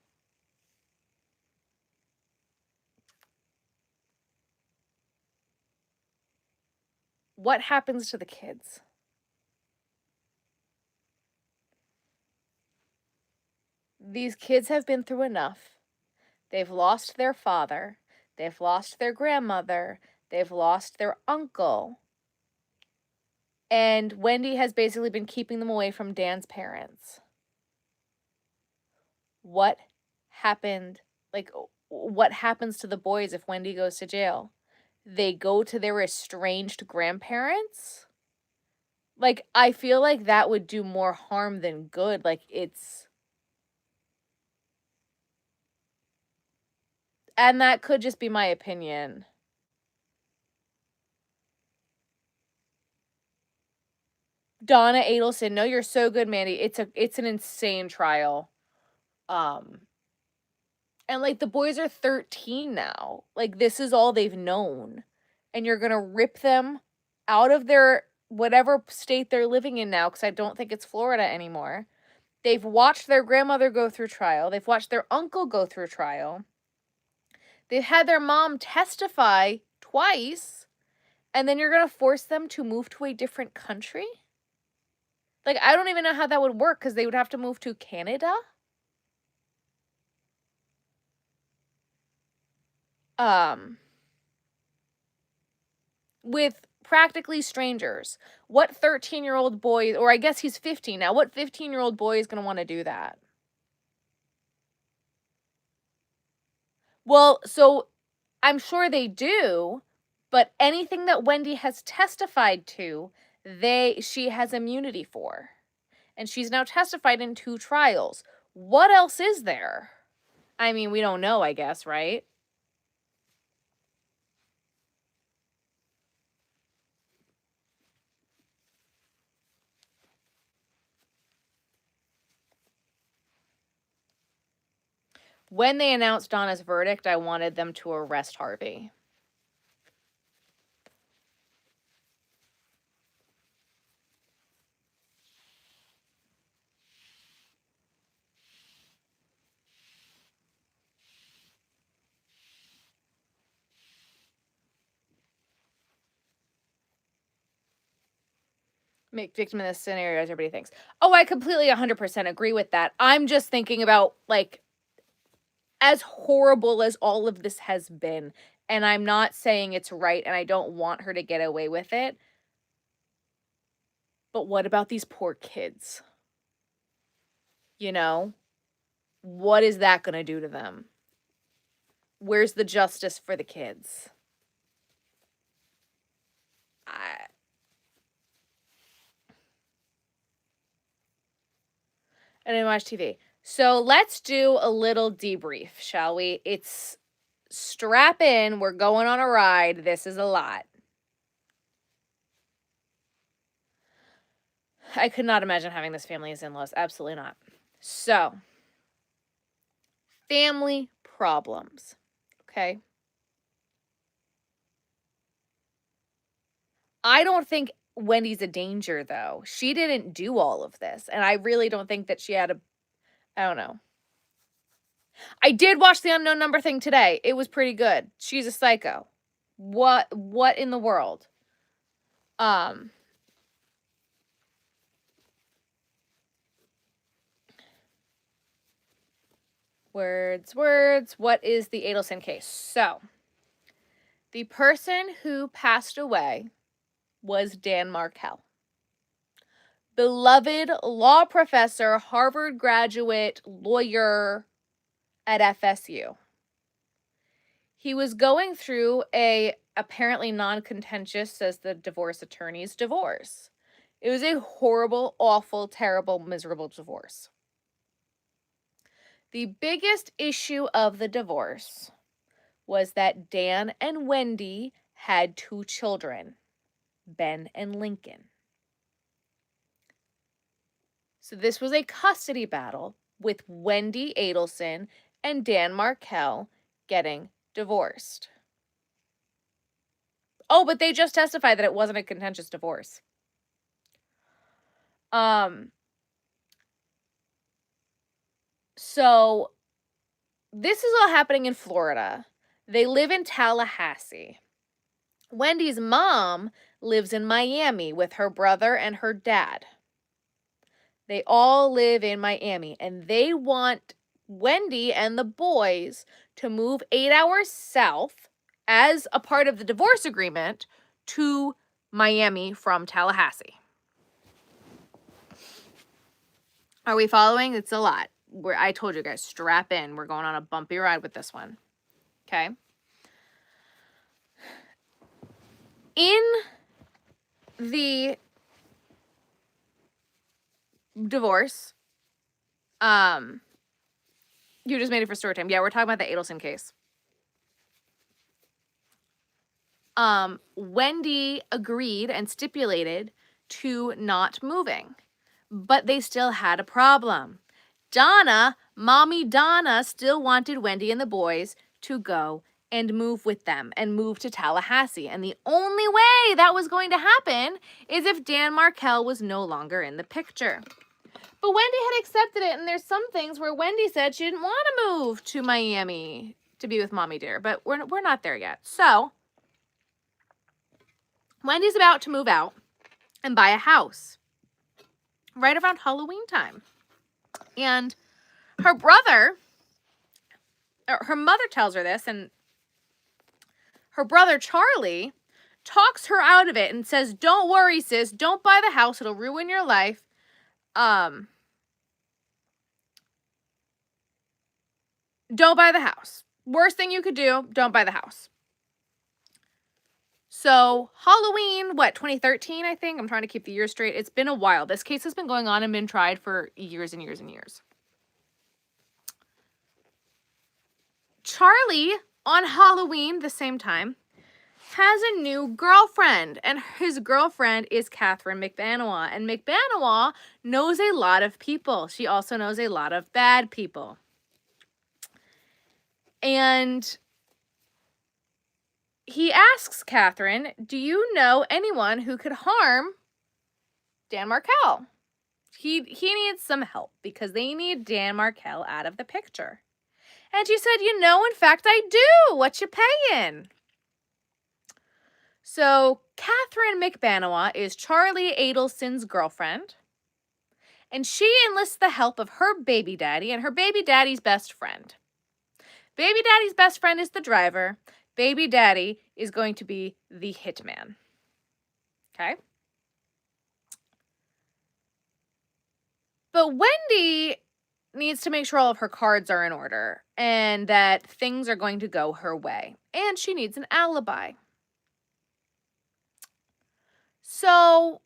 What happens to the kids? These kids have been through enough. They've lost their father. They've lost their grandmother. They've lost their uncle. And Wendy has basically been keeping them away from Dan's parents. What happened? Like, what happens to the boys if Wendy goes to jail? They go to their estranged grandparents? Like, I feel like that would do more harm than good. Like, it's... And that could just be my opinion. Donna Adelson, no, you're so good, Mandy. It's an insane trial. And like the boys are 13 now. Like this is all they've known. And you're gonna rip them out of their whatever state they're living in now, because I don't think it's Florida anymore. They've watched their grandmother go through trial. They've watched their uncle go through trial. They've had their mom testify twice. And then you're gonna force them to move to a different country? Like, I don't even know how that would work, because they would have to move to Canada? With practically strangers. What 13-year-old boy, or I guess he's 15 now, what 15-year-old boy is going to want to do that? Well, so I'm sure they do, But anything that Wendy has testified to, she has immunity for. And she's now testified in 2 trials. What else is there? I mean, we don't know, I guess, right? When they announced Donna's verdict, I wanted them to arrest Harvey. Make victim in this scenario, as everybody thinks. Oh, I completely 100% agree with that. I'm just thinking about, like, as horrible as all of this has been, and I'm not saying it's right, and I don't want her to get away with it, but what about these poor kids? You know? What is that going to do to them? Where's the justice for the kids? I didn't watch TV. So let's do a little debrief, shall we? It's strap in. We're going on a ride. This is a lot. I could not imagine having this family as in-laws. Absolutely not. So, family problems. Okay. I don't think Wendy's a danger, though. She didn't do all of this. And I really don't think that she had I don't know. I did watch the unknown number thing today. It was pretty good. She's a psycho. What in the world? Words. What is the Adelson case? So, the person who passed away was Dan Markel. Beloved law professor, Harvard graduate, lawyer at FSU. He was going through a apparently non-contentious, says the divorce attorneys, divorce. It was a horrible, awful, terrible, miserable divorce. The biggest issue of the divorce was that Dan and Wendy had 2 children, Ben and Lincoln. So this was a custody battle with Wendy Adelson and Dan Markel getting divorced. Oh, but they just testified that it wasn't a contentious divorce. So this is all happening in Florida. They live in Tallahassee. Wendy's mom lives in Miami with her brother and her dad. They all live in Miami, and they want Wendy and the boys to move 8 hours south as a part of the divorce agreement to Miami from Tallahassee. Are we following? It's a lot. I told you guys, strap in. We're going on a bumpy ride with this one. Okay. In the divorce, you just made it for story time. Yeah, we're talking about the Adelson case. Wendy agreed and stipulated to not moving, but they still had a problem. Mommy Donna still wanted Wendy and the boys to go and move with them and move to Tallahassee. And the only way that was going to happen is if Dan Markel was no longer in the picture. But Wendy had accepted it, and there's some things where Wendy said she didn't want to move to Miami to be with Mommy Dear, but we're not there yet. So, Wendy's about to move out and buy a house right around Halloween time. And her mother tells her this, and her brother Charlie talks her out of it and says, "Don't worry, sis, don't buy the house. It'll ruin your life. Don't buy the house. Worst thing you could do, don't buy the house." So Halloween, what, 2013, I think? I'm trying to keep the year straight. It's been a while. This case has been going on and been tried for years and years and years. Charlie, on Halloween, the same time, has a new girlfriend, and his girlfriend is Catherine McBanawa, and McBanawa knows a lot of people. She also knows a lot of bad people. And he asks Catherine, do you know anyone who could harm Dan Markel? He needs some help because they need Dan Markel out of the picture. And she said, you know, in fact, I do. What you paying? So Catherine McBanawa is Charlie Adelson's girlfriend. And she enlists the help of her baby daddy and her baby daddy's best friend. Baby daddy's best friend is the driver. Baby daddy is going to be the hitman. Okay? But Wendy needs to make sure all of her cards are in order and that things are going to go her way. And she needs an alibi. So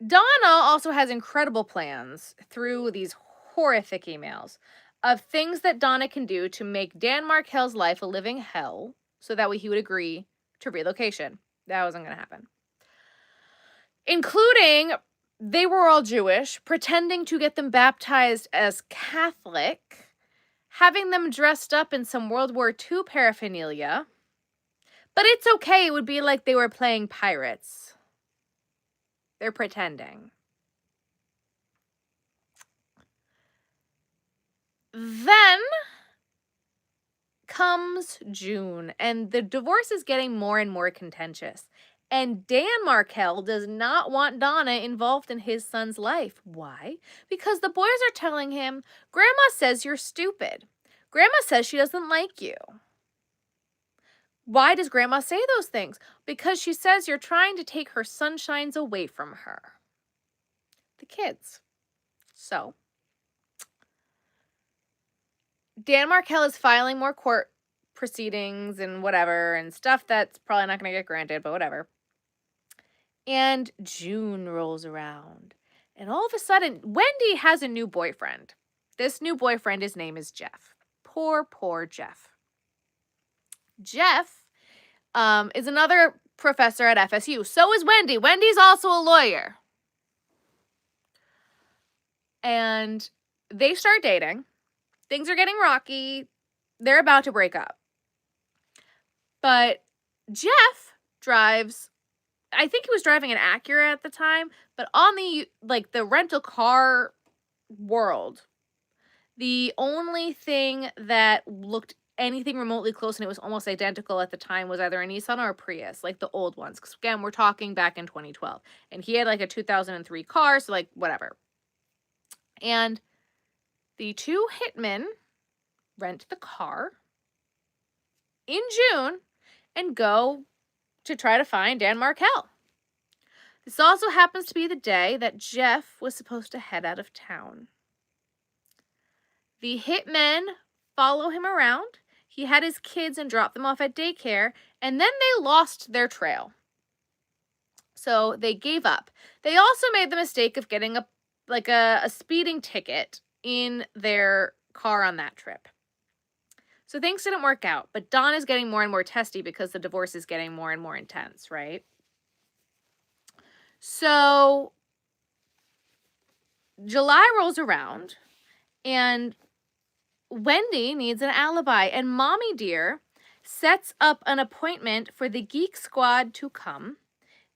Donna also has incredible plans through these horrific emails of things that Donna can do to make Dan Markel's life a living hell so that way he would agree to relocation. That wasn't going to happen. Including, they were all Jewish, pretending to get them baptized as Catholic, having them dressed up in some World War II paraphernalia. But it's okay, it would be like they were playing pirates. They're pretending. Then comes June, and the divorce is getting more and more contentious. And Dan Markel does not want Donna involved in his son's life. Why? Because the boys are telling him, Grandma says you're stupid. Grandma says she doesn't like you. Why does Grandma say those things? Because she says you're trying to take her sunshines away from her. The kids. So Dan Markel is filing more court proceedings and whatever and stuff that's probably not going to get granted, but whatever. And June rolls around. And all of a sudden, Wendy has a new boyfriend. This new boyfriend, his name is Jeff. Poor, poor Jeff. Jeff is another professor at FSU. So is Wendy. Wendy's also a lawyer. And they start dating. Things are getting rocky. They're about to break up. But Jeff drives, I think he was driving an Acura at the time, but on the rental car world, the only thing that looked anything remotely close and it was almost identical at the time was either a Nissan or a Prius, like the old ones. Because again, we're talking back in 2012. And he had like a 2003 car, so like whatever. And the two hitmen rent the car in June and go to try to find Dan Markel. This also happens to be the day that Jeff was supposed to head out of town. The hitmen follow him around. He had his kids and dropped them off at daycare, and then they lost their trail. So they gave up. They also made the mistake of getting a speeding ticket in their car on that trip. So things didn't work out, but Dawn is getting more and more testy because the divorce is getting more and more intense, right? So July rolls around and Wendy needs an alibi, and Mommy Dear sets up an appointment for the Geek Squad to come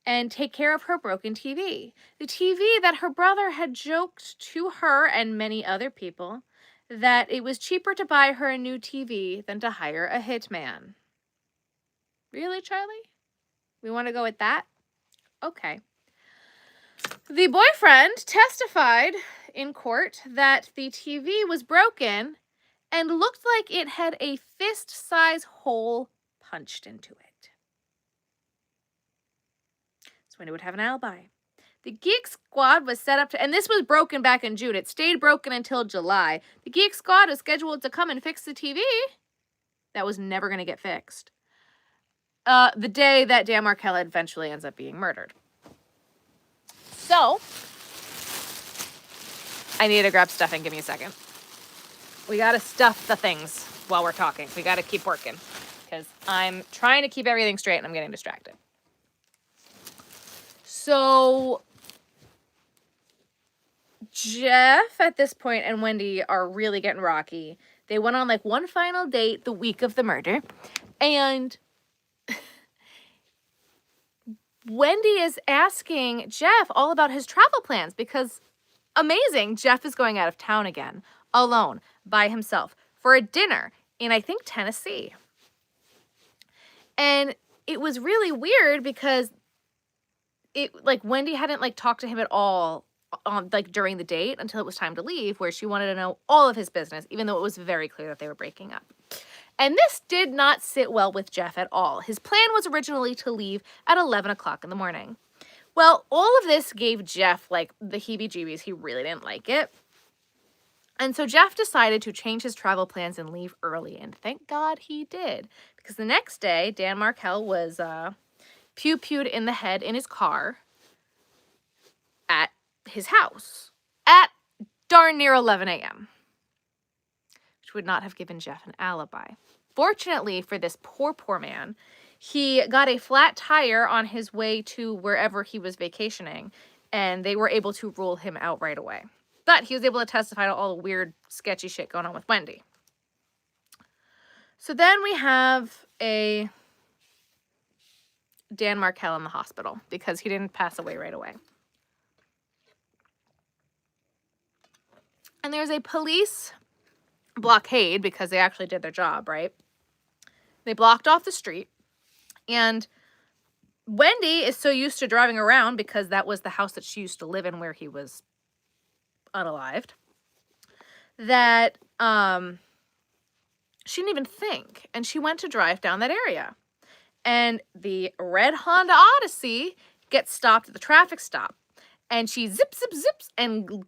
and take care of her broken TV. The TV that her brother had joked to her and many other people that it was cheaper to buy her a new TV than to hire a hitman. Really, Charlie? We want to go with that? Okay. The boyfriend testified in court that the TV was broken and looked like it had a fist-size hole punched into it. So Wendy would have an alibi. The Geek Squad was set up to, and this was broken back in June. It stayed broken until July. The Geek Squad was scheduled to come and fix the TV. That was never going to get fixed. the day that Dan Markell eventually ends up being murdered. So, I need to grab stuffing. Give me a second. We got to stuff the things while we're talking. We got to keep working because I'm trying to keep everything straight and I'm getting distracted. So, Jeff at this point and Wendy are really getting rocky. They went on like one final date the week of the murder, and Wendy is asking Jeff all about his travel plans because, amazing, Jeff is going out of town again, alone, by himself, for a dinner in, I think, Tennessee. And it was really weird because Wendy hadn't talked to him at all during the date until it was time to leave, where she wanted to know all of his business, even though it was very clear that they were breaking up. And this did not sit well with Jeff at all. His plan was originally to leave at 11 o'clock in the morning. Well, all of this gave Jeff the heebie-jeebies. He really didn't like it. And so Jeff decided to change his travel plans and leave early. And thank God he did. Because the next day, Dan Markell was pew-pewed in the head in his car at his house at darn near 11 a.m., which would not have given Jeff an alibi. Fortunately for this poor man, he got a flat tire on his way to wherever he was vacationing, and they were able to rule him out right away. But he was able to testify to all the weird, sketchy shit going on with Wendy. So then we have a Dan Markell in the hospital because he didn't pass away right away. And there's a police blockade because they actually did their job, right? They blocked off the street. And Wendy is so used to driving around because that was the house that she used to live in where he was unalived, that she didn't even think. And she went to drive down that area. And the red Honda Odyssey gets stopped at the traffic stop. And she zips and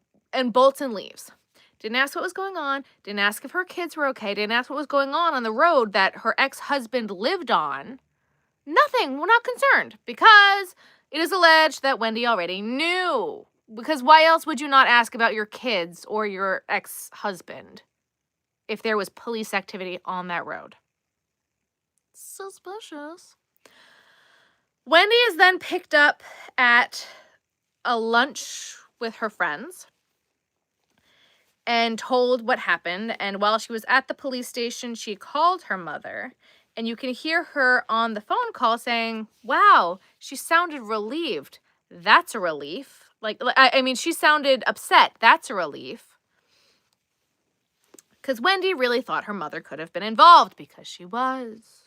bolts and leaves. Didn't ask what was going on. Didn't ask if her kids were okay. Didn't ask what was going on the road that her ex-husband lived on. Nothing. We're not concerned because it is alleged that Wendy already knew. Because why else would you not ask about your kids or your ex-husband if there was police activity on that road? Suspicious. Wendy is then picked up at a lunch with her friends and told what happened. And while she was at the police station, she called her mother. And you can hear her on the phone call saying, wow, she sounded relieved. That's a relief. She sounded upset. That's a relief. Because Wendy really thought her mother could have been involved because she was.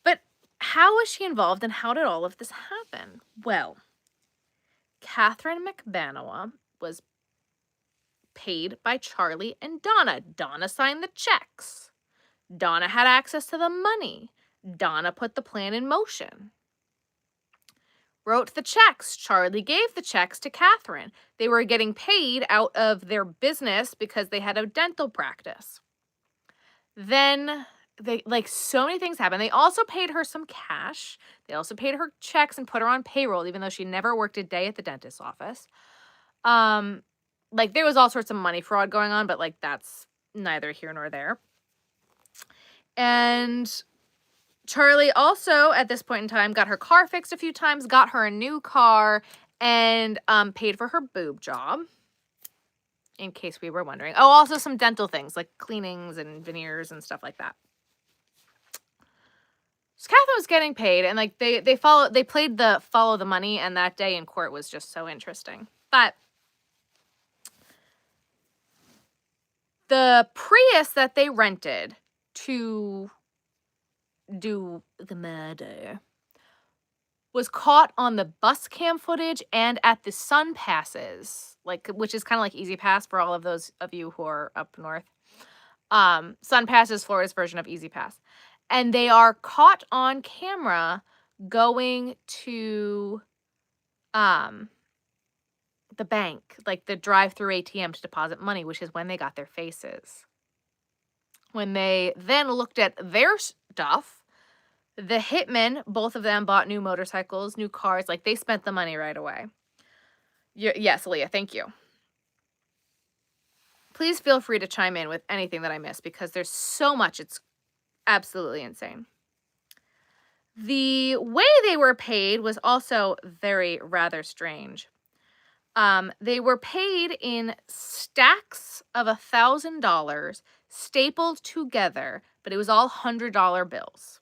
But how was she involved and how did all of this happen? Well, Catherine McBanoa was paid by Charlie and Donna. Donna signed the checks. Donna had access to the money. Donna put the plan in motion. Wrote the checks. Charlie gave the checks to Catherine. They were getting paid out of their business because they had a dental practice. Then so many things happened. They also paid her some cash. They also paid her checks and put her on payroll, even though she never worked a day at the dentist's office. There was all sorts of money fraud going on, but that's neither here nor there. And Charlie also, at this point in time, got her car fixed a few times, got her a new car, and paid for her boob job, in case we were wondering. Oh, also some dental things, like cleanings and veneers and stuff like that. So Catherine was getting paid, and they played the follow the money, and that day in court was just so interesting. But the Prius that they rented to do the murder was caught on the bus cam footage and at the Sun Passes, which is kind of like Easy Pass for all of those of you who are up north. Sun Pass is Florida's version of Easy Pass. And they are caught on camera going to the bank, the drive-through ATM to deposit money, which is when they got their faces. When they then looked at their stuff, The hitmen, both of them bought new motorcycles, new cars. Like, they spent the money right away. Yes, Leah, thank you. Please feel free to chime in with anything that I missed because there's so much. It's absolutely insane. The way they were paid was also very rather strange. They were paid in stacks of $1,000 stapled together, but it was all $100 bills.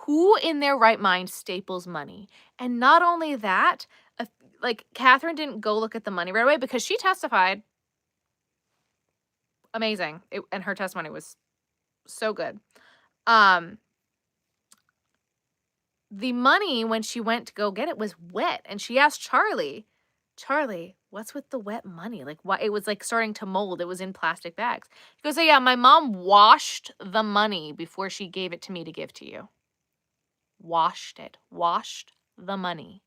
Who in their right mind staples money? And not only that, like, Catherine didn't go look at the money right away because she testified. Amazing. And her testimony was so good. The money, when she went to go get it, was wet. And she asked Charlie, what's with the wet money? Like, why? It was like starting to mold. It was in plastic bags. He goes, oh, yeah, my mom washed the money before she gave it to me to give to you. Washed the money.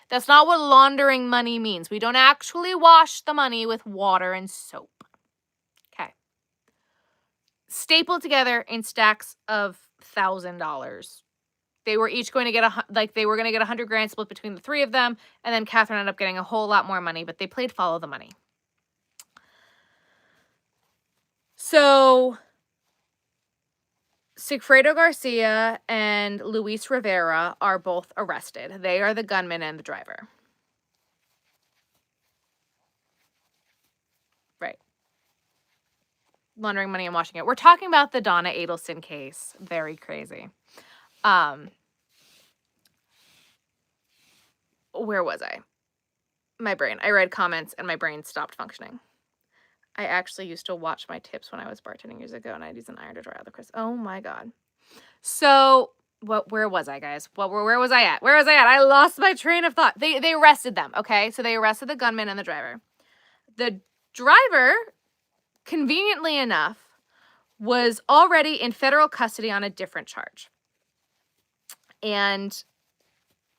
That's not what laundering money means. We don't actually wash the money with water and soap. Okay. Stapled together in stacks of $1,000. They were each going to get they were going to get $100,000 split between the three of them, and then Catherine ended up getting a whole lot more money, but they played follow the money. So Sigfredo Garcia and Luis Rivera are both arrested. They are the gunman and the driver. Right. Laundering money and washing it. We're talking about the Donna Adelson case. Very crazy. Where was I? My brain. I read comments and my brain stopped functioning. I actually used to watch my tips when I was bartending years ago, and I'd use an iron to dry out the crisp. Oh my God. So, where was I, guys? Where was I at? I lost my train of thought. They arrested them, okay? So they arrested the gunman and the driver. The driver, conveniently enough, was already in federal custody on a different charge. And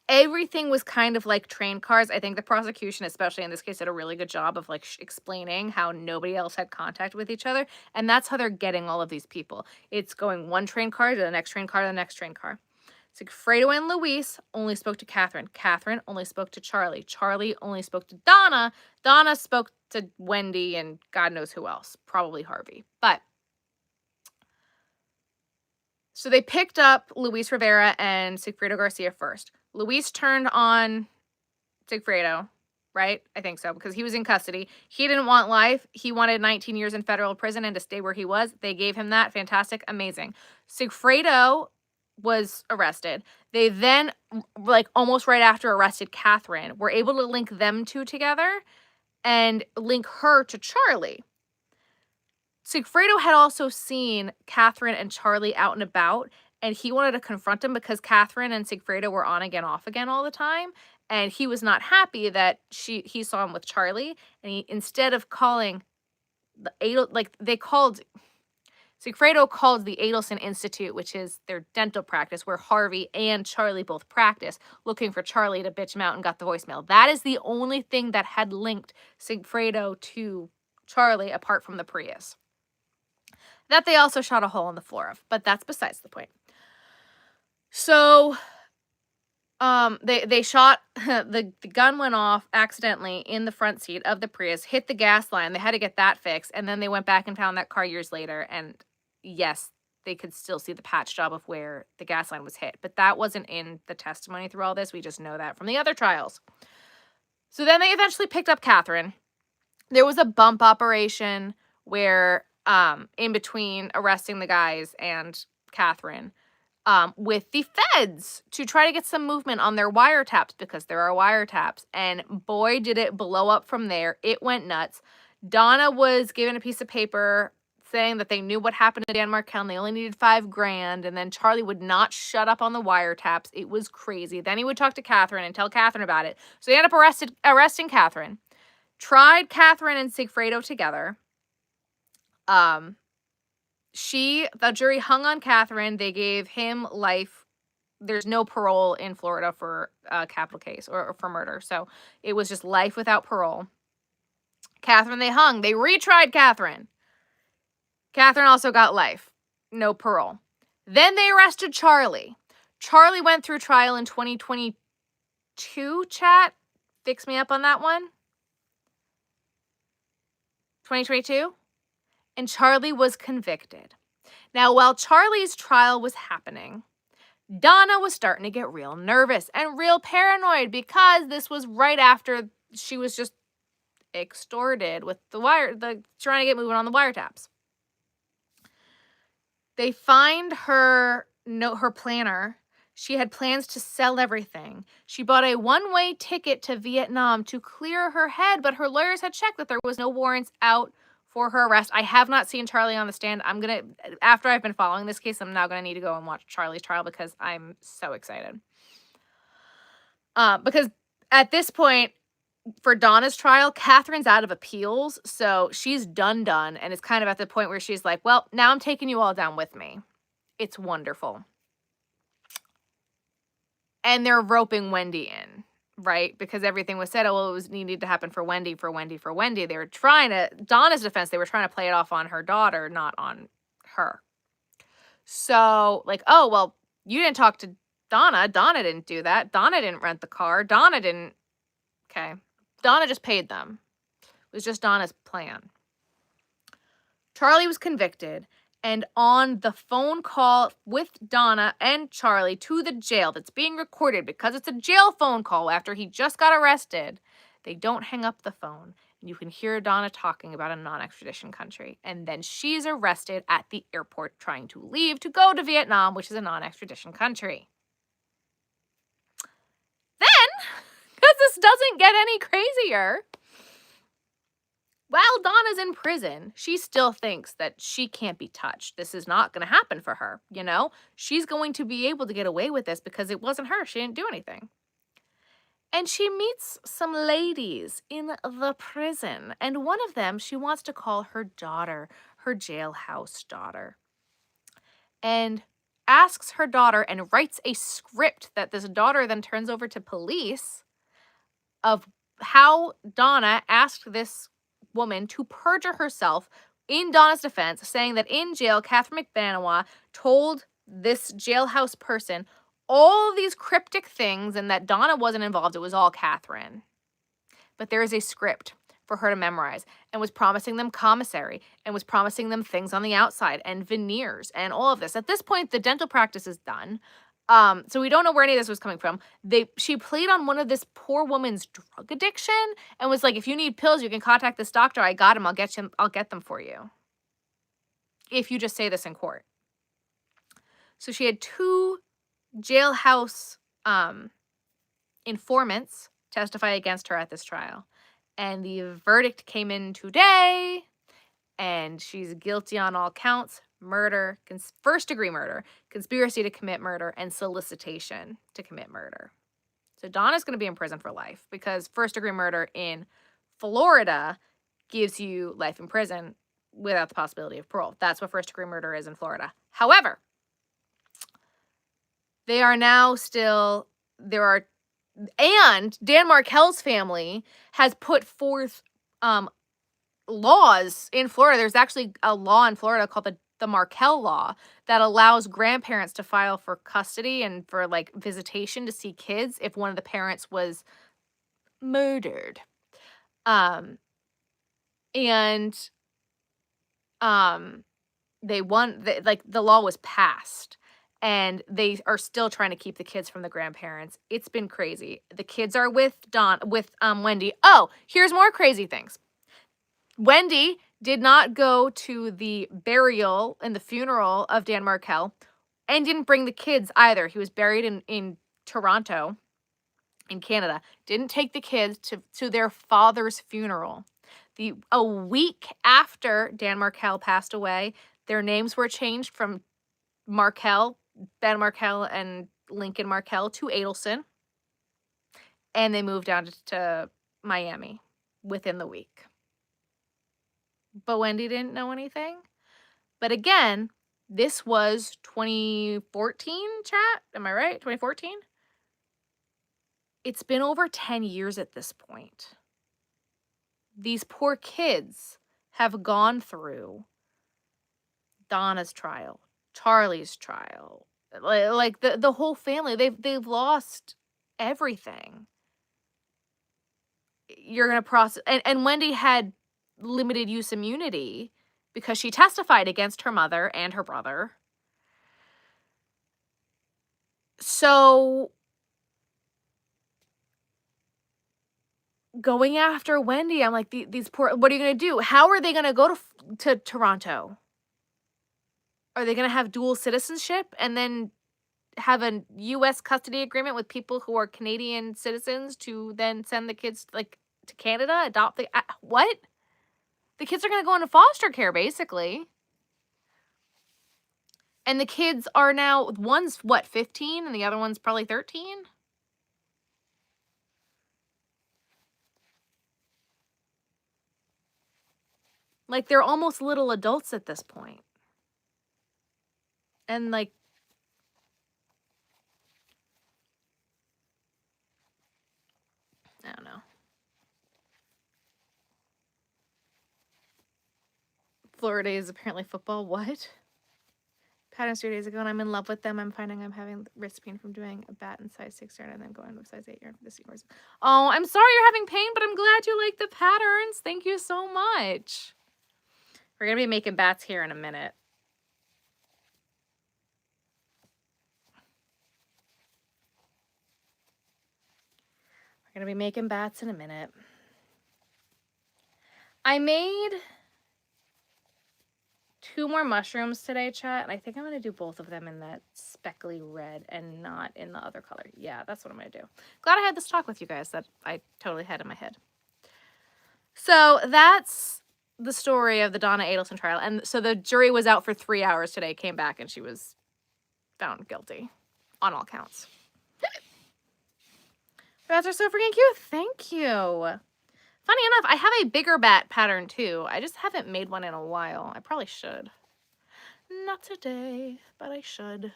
everything was kind of like train cars. I think the prosecution, especially in this case, did a really good job of like explaining how nobody else had contact with each other. And that's how they're getting all of these people. It's going one train car to the next train car to the next train car. Sigfredo and Luis only spoke to Catherine. Catherine only spoke to Charlie. Charlie only spoke to Donna. Donna spoke to Wendy and God knows who else. Probably Harvey. But so they picked up Luis Rivera and Sigfredo Garcia first. Luis turned on Sigfredo, right? I think so, because he was in custody. He didn't want life. He wanted 19 years in federal prison and to stay where he was. They gave him that. Fantastic. Amazing. Sigfredo was arrested. They then, like almost right after arrested Catherine, were able to link them two together and link her to Charlie. Sigfredo had also seen Catherine and Charlie out and about, and he wanted to confront him because Catherine and Sigfredo were on again, off again all the time, and he was not happy that he saw him with Charlie, and he, instead of calling Sigfredo called the Adelson Institute, which is their dental practice, where Harvey and Charlie both practice, looking for Charlie to bitch him out, and got the voicemail. That is the only thing that had linked Sigfredo to Charlie apart from the Prius. That they also shot a hole in the floor of, but that's besides the point. So, they shot, the gun went off accidentally in the front seat of the Prius, hit the gas line. They had to get that fixed, and then they went back and found that car years later, and yes, they could still see the patch job of where the gas line was hit, but that wasn't in the testimony through all this. We just know that from the other trials. So then they eventually picked up Catherine. There was a bump operation where, in between arresting the guys and Catherine, with the feds to try to get some movement on their wiretaps, because there are wiretaps, and boy, did it blow up from there. It went nuts. Donna was given a piece of paper saying that they knew what happened to Dan Markel and they only needed $5,000, and then Charlie would not shut up on the wiretaps. It was crazy. Then he would talk to Catherine and tell Catherine about it. So they ended up arresting Catherine, tried Catherine and Sigfredo together. The jury hung on Catherine. They gave him life. There's no parole in Florida for a capital case or for murder. So it was just life without parole. Catherine, they hung. They retried Catherine. Catherine also got life. No parole. Then they arrested Charlie. Charlie went through trial in 2022, chat. Fix me up on that one. 2022. And Charlie was convicted. Now, while Charlie's trial was happening, Donna was starting to get real nervous and real paranoid because this was right after she was just extorted with trying to get moving on the wiretaps. They find her planner. She had plans to sell everything. She bought a one-way ticket to Vietnam to clear her head, but her lawyers had checked that there was no warrants out for her arrest. I have not seen Charlie on the stand. After I've been following this case, I'm now going to need to go and watch Charlie's trial because I'm so excited. Because at this point, for Donna's trial, Catherine's out of appeals, so she's done, and it's kind of at the point where she's like, well, now I'm taking you all down with me. It's wonderful. And they're roping Wendy in, right? Because everything was said, it needed to happen for Wendy. They were trying to, Donna's defense, they were trying to play it off on her daughter, not on her. So, like, oh, well, you didn't talk to Donna. Donna didn't do that. Donna didn't rent the car. Donna didn't. Okay. Donna just paid them. It was just Donna's plan. Charlie was convicted, and on the phone call with Donna and Charlie to the jail that's being recorded because it's a jail phone call after he just got arrested, they don't hang up the phone. And you can hear Donna talking about a non-extradition country. And then she's arrested at the airport trying to leave to go to Vietnam, which is a non-extradition country. Then, because this doesn't get any crazier, while Donna's in prison, she still thinks that she can't be touched. This is not going to happen for her, you know? She's going to be able to get away with this because it wasn't her. She didn't do anything. And she meets some ladies in the prison. And one of them, she wants to call her daughter, her jailhouse daughter. And asks her daughter and writes a script that this daughter then turns over to police of how Donna asked this woman to perjure herself in Donna's defense, saying that in jail, Catherine McBanawa told this jailhouse person all of these cryptic things and that Donna wasn't involved. It was all Catherine. But there is a script for her to memorize and was promising them commissary and was promising them things on the outside and veneers and all of this. At this point, the dental practice is done. So we don't know where any of this was coming from. She played on one of this poor woman's drug addiction and was like, if you need pills, you can contact this doctor. I got him. I'll get them for you. If you just say this in court. So she had 2 jailhouse informants testify against her at this trial. And the verdict came in today, and she's guilty on all counts: murder, first-degree murder, conspiracy to commit murder, and solicitation to commit murder. So Donna's going to be in prison for life because first-degree murder in Florida gives you life in prison without the possibility of parole. That's what first-degree murder is in Florida. However, and Dan Markel's family has put forth laws in Florida. There's actually a law in Florida called the Markel law that allows grandparents to file for custody and for like visitation to see kids if one of the parents was murdered. The law was passed. And they are still trying to keep the kids from the grandparents. It's been crazy. The kids are with Wendy. Oh, here's more crazy things. Wendy did not go to the burial and the funeral of Dan Markel and didn't bring the kids either. He was buried in Toronto, in Canada. Didn't take the kids to their father's funeral. A week after Dan Markel passed away, their names were changed from Markel, Ben Markel and Lincoln Markel, to Adelson. And they moved down to Miami within the week. But Wendy didn't know anything. But again, this was 2014, chat? Am I right? 2014? It's been over 10 years at this point. These poor kids have gone through Donna's trial, Charlie's trial. Like the whole family, they've lost everything. You're going to process, and Wendy had limited use immunity because she testified against her mother and her brother. So going after Wendy, I'm like, these poor, what are you going to do? How are they going to go to Toronto? Are they going to have dual citizenship and then have a U.S. custody agreement with people who are Canadian citizens to then send the kids like to Canada, adopt the, what? The kids are going to go into foster care, basically. And the kids are now, one's what, 15? And the other one's probably 13? Like, they're almost little adults at this point. And, like, I don't know. Florida is apparently football. What? Patterns 3 days ago, and I'm in love with them. I'm finding I'm having wrist pain from doing a bat in size 6 yarn and then going to size 8 yarn for the sequence. Oh, I'm sorry you're having pain, but I'm glad you like the patterns. Thank you so much. We're going to be making bats here in a minute. We're going to be making bats in a minute. I made 2 more mushrooms today, chat, and I think I'm going to do both of them in that speckly red and not in the other color. Yeah, that's what I'm going to do. Glad I had this talk with you guys that I totally had in my head. So that's the story of the Donna Adelson trial. And so the jury was out for 3 hours today, came back, and she was found guilty on all counts. Bats are so freaking cute. Thank you. Funny enough, I have a bigger bat pattern too. I just haven't made one in a while. I probably should. Not today, but I should.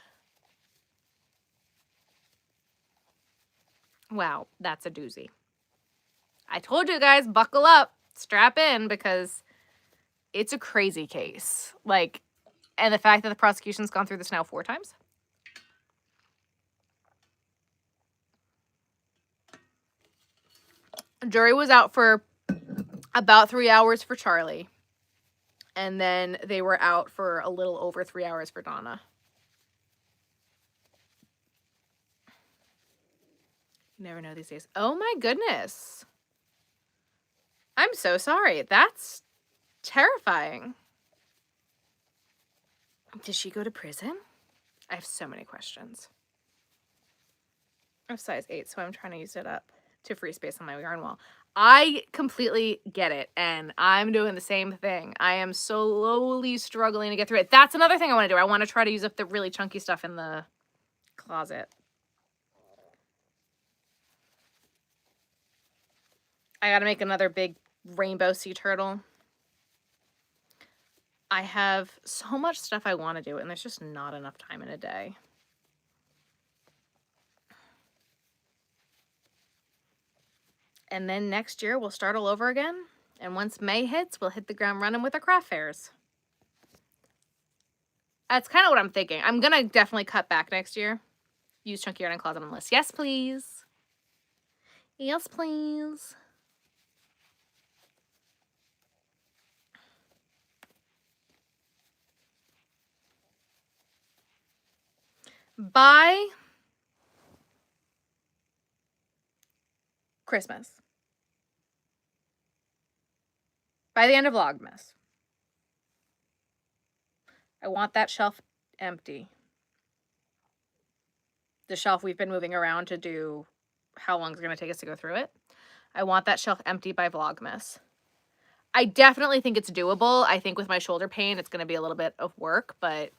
Wow, that's a doozy. I told you guys, buckle up, strap in, because it's a crazy case. Like, and the fact that the prosecution's gone through this now 4 times. Jury was out for about 3 hours for Charlie. And then they were out for a little over 3 hours for Donna. You never know these days. Oh my goodness. I'm so sorry. That's terrifying. Did she go to prison? I have so many questions. I have size 8, so I'm trying to use it up to free space on my yarn wall. I completely get it, and I'm doing the same thing. I am slowly struggling to get through it. That's another thing I want to do. I want to try to use up the really chunky stuff in the closet. I got to make another big rainbow sea turtle. I have so much stuff I want to do, and there's just not enough time in a day. And then next year, we'll start all over again. And once May hits, we'll hit the ground running with our craft fairs. That's kind of what I'm thinking. I'm going to definitely cut back next year. Use chunky yarn and closet on the list. Yes, please. Yes, please. By Christmas. By the end of Vlogmas. I want that shelf empty. The shelf we've been moving around to do how long it's going to take us to go through it. I want that shelf empty by Vlogmas. I definitely think it's doable. I think with my shoulder pain, it's going to be a little bit of work, but...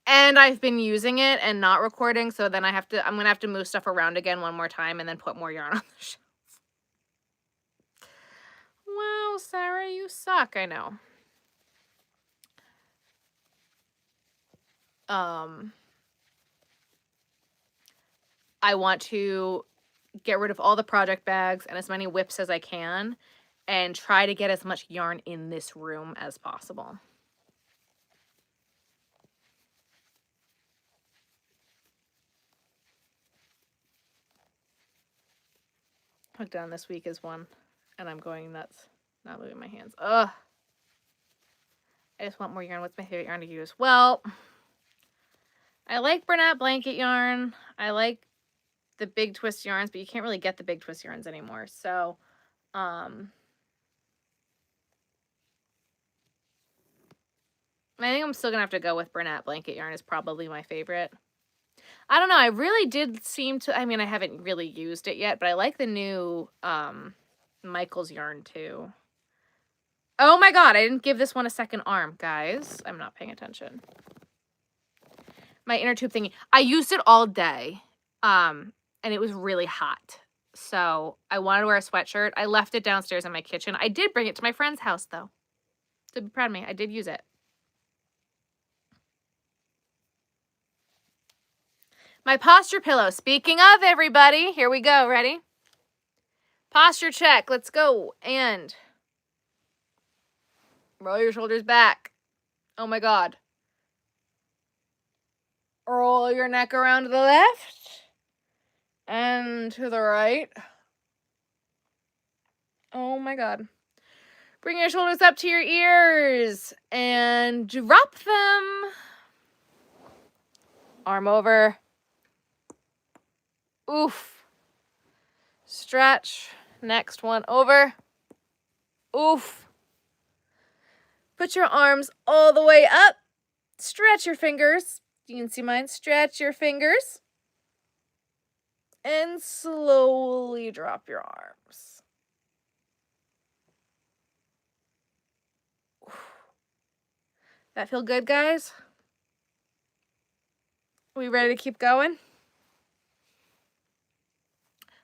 And I've been using it and not recording, so then I'm going to have to move stuff around again one more time and then put more yarn on the shelf. Wow, Sarah, you suck. I know. I want to get rid of all the project bags and as many whips as I can and try to get as much yarn in this room as possible. Hooked down this week is one, and I'm going nuts. Not moving my hands. Ugh. I just want more yarn. What's my favorite yarn to use? Well, I like Bernat blanket yarn. I like the big twist yarns, but you can't really get the big twist yarns anymore. So, I think I'm still gonna have to go with Bernat blanket yarn is probably my favorite. I don't know. I really did seem to, I mean, I haven't really used it yet, but I like the new Michael's yarn too. Oh my God, I didn't give this one a second arm, guys. I'm not paying attention. My inner tube thingy. I used it all day, and it was really hot. So I wanted to wear a sweatshirt. I left it downstairs in my kitchen. I did bring it to my friend's house, though. So be proud of me. I did use it. My posture pillow. Speaking of, everybody, here we go. Ready? Posture check. Let's go. And roll your shoulders back. Oh my God. Roll your neck around to the left and to the right. Oh my God. Bring your shoulders up to your ears and drop them. Arm over. Oof. Stretch. Next one over. Oof. Put your arms all the way up. Stretch your fingers. You can see mine. Stretch your fingers. And slowly drop your arms. That feel good, guys? We ready to keep going?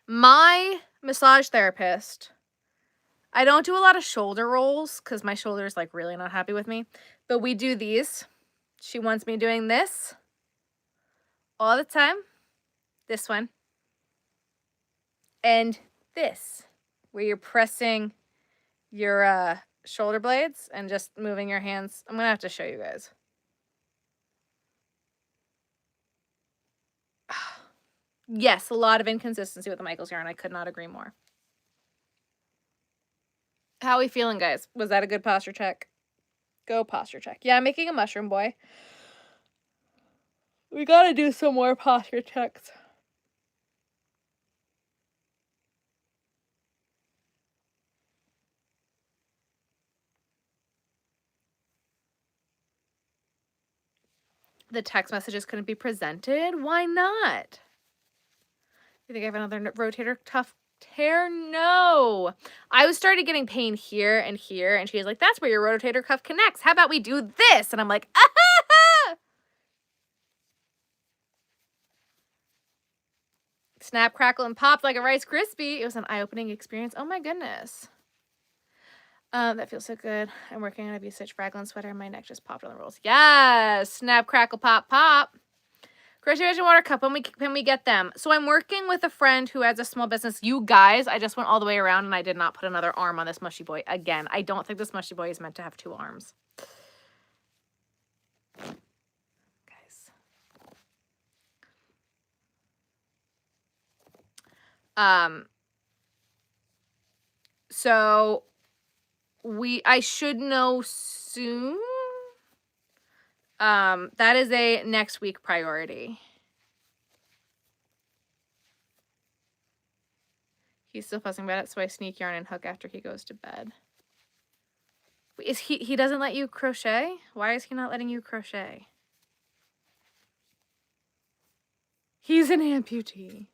My massage therapist, I don't do a lot of shoulder rolls because my shoulder is like really not happy with me, but we do these. She wants me doing this all the time. This one. And this, where you're pressing your shoulder blades and just moving your hands. I'm going to have to show you guys. Yes, a lot of inconsistency with the Michael's yarn. I could not agree more. How are we feeling, guys? Was that a good posture check? Go posture check. Yeah, I'm making a mushroom boy. We got to do some more posture checks. The text messages couldn't be presented. Why not? You think I have another rotator cuff tear? No. I was started getting pain here, and she was like, that's where your rotator cuff connects. How about we do this? And I'm like, ah! Snap, crackle, and pop like a Rice Krispie. It was an eye-opening experience. Oh my goodness. That feels so good. I'm working on a V-stitch raglan sweater and my neck just popped on the rolls. Yes! Snap, crackle, pop, pop. Crochet Vision water cup, when we get them. So I'm working with a friend who has a small business. You guys, I just went all the way around and I did not put another arm on this mushy boy. Again, I don't think this mushy boy is meant to have 2 arms. Guys. So I should know soon. That is a next week priority. He's still fussing about it, so I sneak yarn and hook after he goes to bed. Is he doesn't let you crochet? Why is he not letting you crochet? He's an amputee.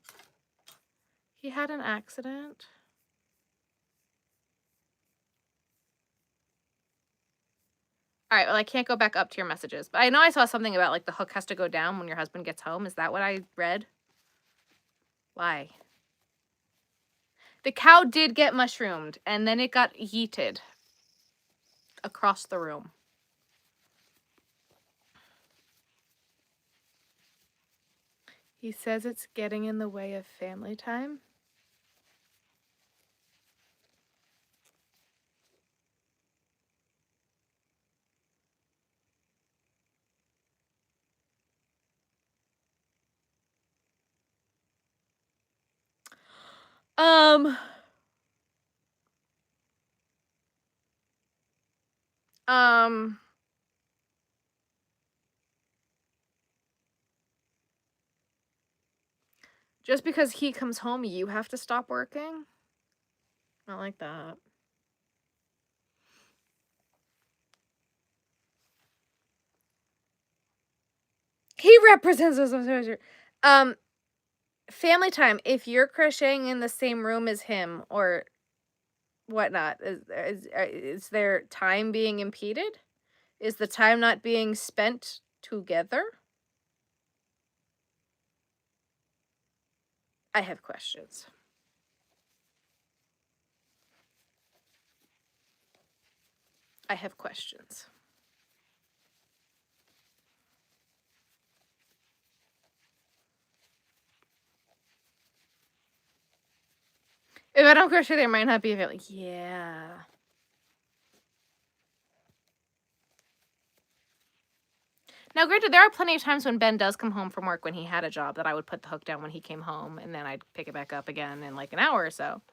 He had an accident. All right, well, I can't go back up to your messages. But I know I saw something about, like, the hook has to go down when your husband gets home. Is that what I read? Why? The cow did get mushroomed, and then it got yeeted across the room. He says it's getting in the way of family time. Um, um, just because he comes home, you have to stop working? Not like that. He represents us. Family time. If you're crocheting in the same room as him or whatnot, is there time being impeded? Is the time not being spent together? I have questions. I have questions. If I don't crochet, there might not be a feeling. Yeah. Now, granted, there are plenty of times when Ben does come home from work when he had a job that I would put the hook down when he came home, and then I'd pick it back up again in like an hour or so.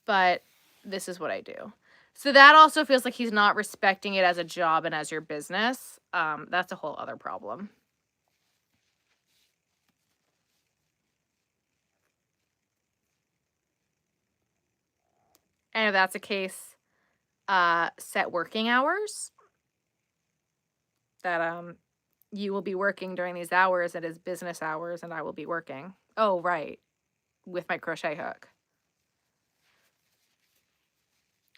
But this is what I do. So that also feels like he's not respecting it as a job and as your business. That's a whole other problem. And if that's the case, set working hours. That you will be working during these hours. It is business hours, and I will be working. Oh, right. With my crochet hook.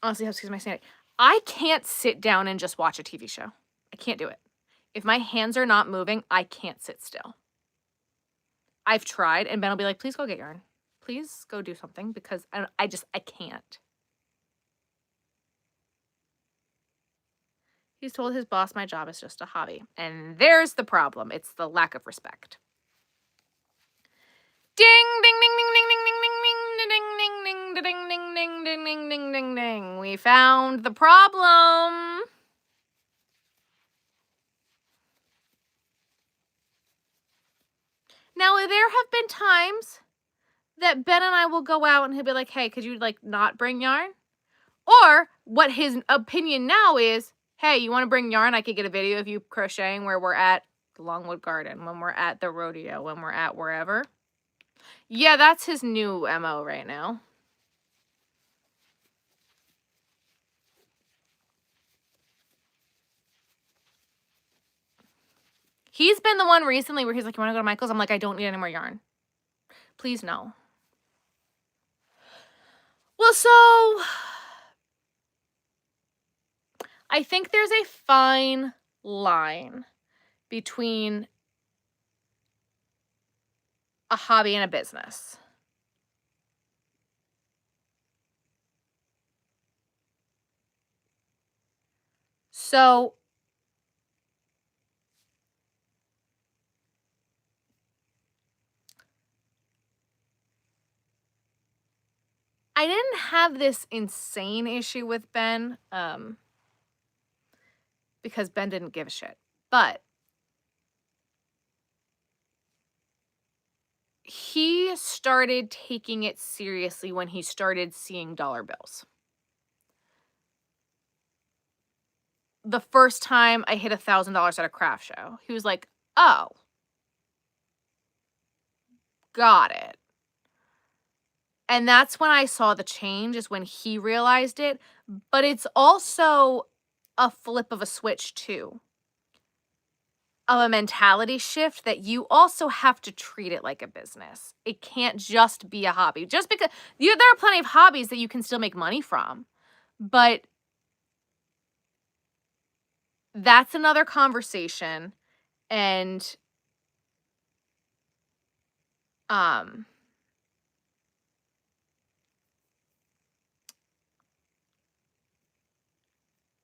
Honestly, excuse my sanity. I can't sit down and just watch a TV show. I can't do it. If my hands are not moving, I can't sit still. I've tried, and Ben will be like, please go get yarn. Please go do something, because I can't. He's told his boss my job is just a hobby. And there's the problem. It's the lack of respect. Ding, ding, ding, ding, ding, ding, ding, ding, ding, ding, ding, ding, ding, ding, ding, ding, ding, ding, ding. We found the problem. Now, there have been times that Ben and I will go out and he'll be like, hey, could you like not bring yarn? Or what his opinion now is, hey, you want to bring yarn? I could get a video of you crocheting where we're at the Longwood Garden, when we're at the rodeo, when we're at wherever. Yeah, that's his new MO right now. He's been the one recently where he's like, you want to go to Michael's? I'm like, I don't need any more yarn. Please, no. Well, so I think there's a fine line between a hobby and a business. So I didn't have this insane issue with Ben, because Ben didn't give a shit. But he started taking it seriously when he started seeing dollar bills. The first time I hit $1,000 at a craft show, he was like, oh, got it. And that's when I saw the change, is when he realized it. But it's also a flip of a switch too, of a mentality shift, that you also have to treat it like a business. It can't just be a hobby. Just because there are plenty of hobbies that you can still make money from, but that's another conversation. And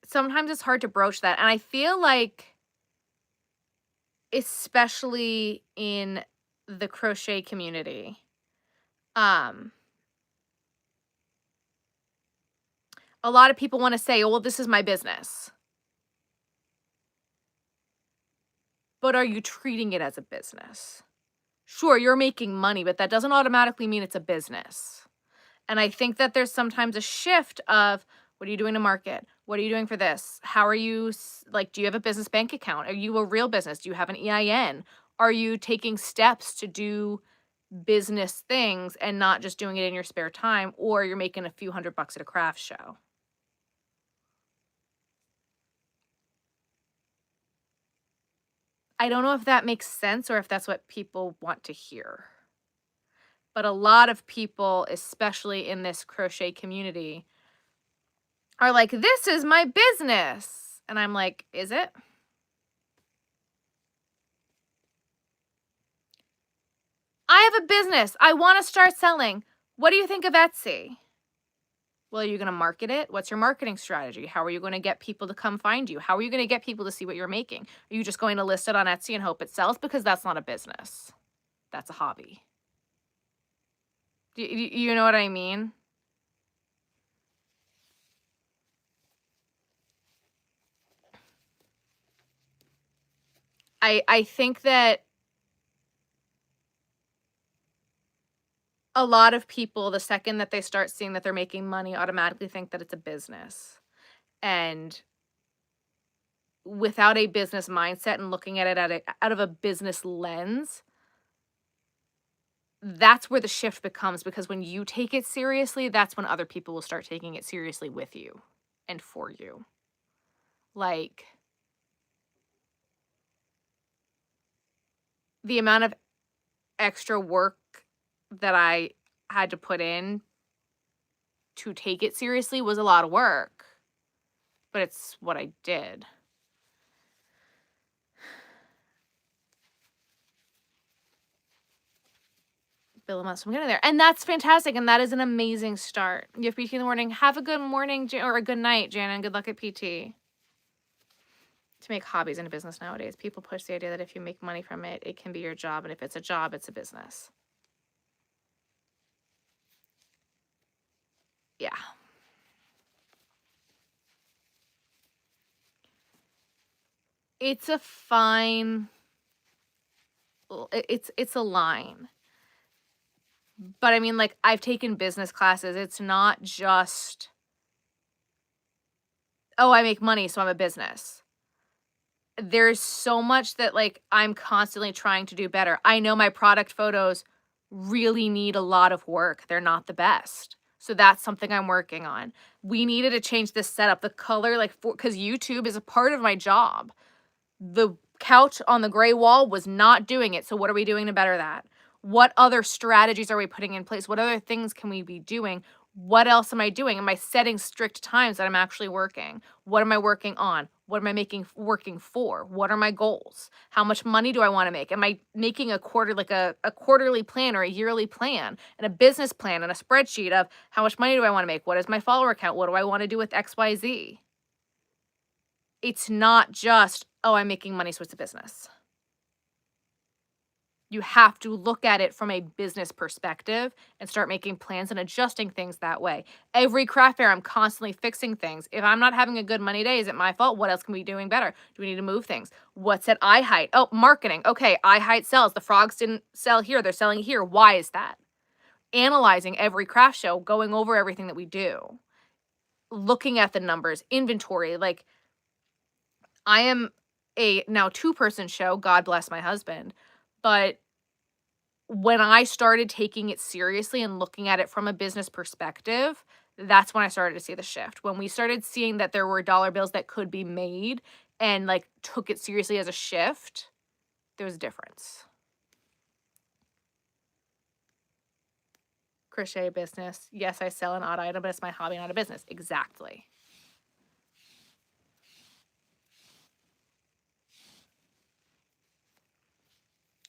sometimes it's hard to broach that. And I feel like, especially in the crochet community, a lot of people want to say, oh, well, this is my business. But are you treating it as a business? Sure, you're making money, but that doesn't automatically mean it's a business. And I think that there's sometimes a shift of, what are you doing to market? What are you doing for this? How are you, like, do you have a business bank account? Are you a real business? Do you have an EIN? Are you taking steps to do business things and not just doing it in your spare time, or you're making a few $100 at a craft show? I don't know if that makes sense or if that's what people want to hear. But a lot of people, especially in this crochet community, are like, this is my business. And I'm like, is it? I have a business. I want to start selling. What do you think of Etsy? Well, are you going to market it? What's your marketing strategy? How are you going to get people to come find you? How are you going to get people to see what you're making? Are you just going to list it on Etsy and hope it sells? Because that's not a business. That's a hobby. Do you know what I mean? I think that a lot of people, the second that they start seeing that they're making money, automatically think that it's a business. And without a business mindset and looking at it out of a business lens, that's where the shift becomes, because when you take it seriously, that's when other people will start taking it seriously with you and for you. Like, the amount of extra work that I had to put in to take it seriously was a lot of work, but it's what I did. Bill and I'm getting there. And that's fantastic. And that is an amazing start. You have PT in the morning. Have a good morning or a good night, Jana, and good luck at PT. To make hobbies into business nowadays, people push the idea that if you make money from it, it can be your job. And if it's a job, it's a business. Yeah. It's a fine, it's a line. But I mean, like, I've taken business classes. It's not just, oh, I make money, so I'm a business. There's so much that, like, I'm constantly trying to do better. I know my product photos really need a lot of work. They're not the best. So that's something I'm working on. We needed to change this setup. The color, like, because YouTube is a part of my job. The couch on the gray wall was not doing it. So what are we doing to better that? What other strategies are we putting in place? What other things can we be doing? What else am I doing? Am I setting strict times that I'm actually working? What am I working on? What am I working for? What are my goals? How much money do I want to make? Am I making a quarterly plan or a yearly plan and a business plan and a spreadsheet of how much money do I want to make? What is my follower count? What do I want to do with XYZ? It's not just, oh, I'm making money, so it's a business. You have to look at it from a business perspective and start making plans and adjusting things that way. Every craft fair, I'm constantly fixing things. If I'm not having a good money day, is it my fault? What else can we be doing better? Do we need to move things? What's at eye height? Oh, marketing. Okay, eye height sells. The frogs didn't sell here. They're selling here. Why is that? Analyzing every craft show, going over everything that we do, looking at the numbers, inventory. Like, I am a now 2-person show. God bless my husband. But when I started taking it seriously and looking at it from a business perspective, that's when I started to see the shift. When we started seeing that there were dollar bills that could be made and, like, took it seriously as a shift, there was a difference. Crochet business. Yes, I sell an odd item, but it's my hobby, not a business. Exactly.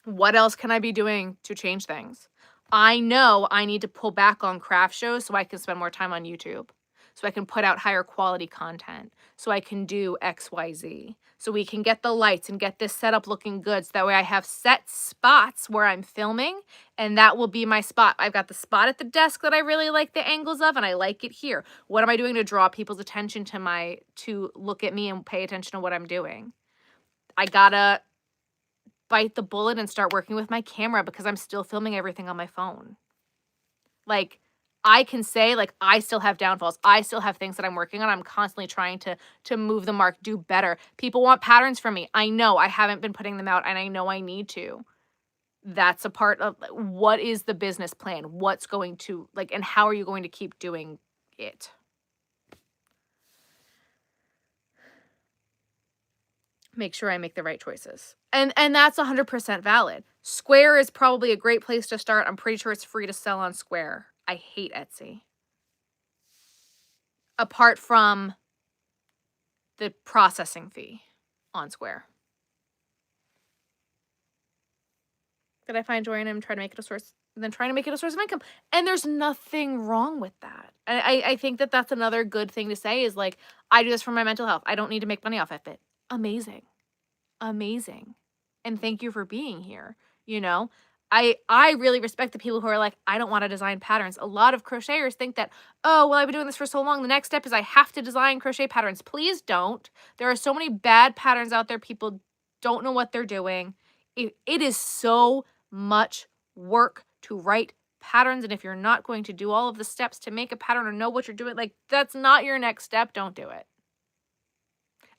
What else can I be doing to change things? I know I need to pull back on craft shows so I can spend more time on YouTube, so I can put out higher quality content, so I can do XYZ, so we can get the lights and get this setup looking good, so that way I have set spots where I'm filming, and that will be my spot. I've got the spot at the desk that I really like the angles of, and I like it here. What am I doing to draw people's attention to look at me and pay attention to what I'm doing? I gotta bite the bullet and start working with my camera because I'm still filming everything on my phone. Like, I can say, like, I still have downfalls. I still have things that I'm working on. I'm constantly trying to move the mark, do better. People want patterns from me. I know I haven't been putting them out, and I know I need to. That's a part of, like, what is the business plan? What's going to, like, and how are you going to keep doing it? Make sure I make the right choices. And that's 100% valid. Square is probably a great place to start. I'm pretty sure it's free to sell on Square. I hate Etsy. Apart from the processing fee on Square. Did I find joy in him trying to make it a source, then trying to make it a source of income? And there's nothing wrong with that. I think that that's another good thing to say is, like, I do this for my mental health. I don't need to make money off of it. Amazing. Amazing. And thank you for being here. You know, I really respect the people who are like, I don't want to design patterns. A lot of crocheters think that, oh, well, I've been doing this for so long. The next step is I have to design crochet patterns. Please don't. There are so many bad patterns out there. People don't know what they're doing. It is so much work to write patterns. And if you're not going to do all of the steps to make a pattern or know what you're doing, like, that's not your next step. Don't do it.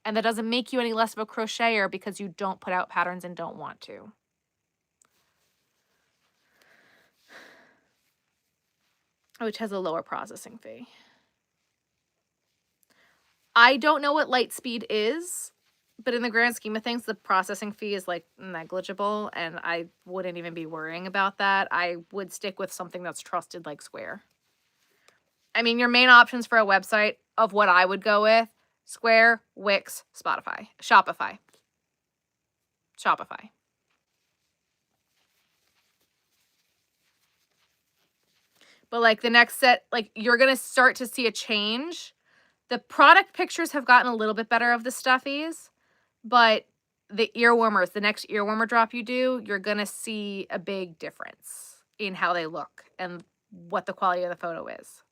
And that doesn't make you any less of a crocheter because you don't put out patterns and don't want to. Which has a lower processing fee. I don't know what Lightspeed is, but in the grand scheme of things, the processing fee is, like, negligible, and I wouldn't even be worrying about that. I would stick with something that's trusted like Square. I mean, your main options for a website of what I would go with: Square, Wix, Shopify. But, like, the next set, like, you're going to start to see a change. The product pictures have gotten a little bit better of the stuffies, but the earwarmers, the next earwarmer drop you do, you're going to see a big difference in how they look and what the quality of the photo is.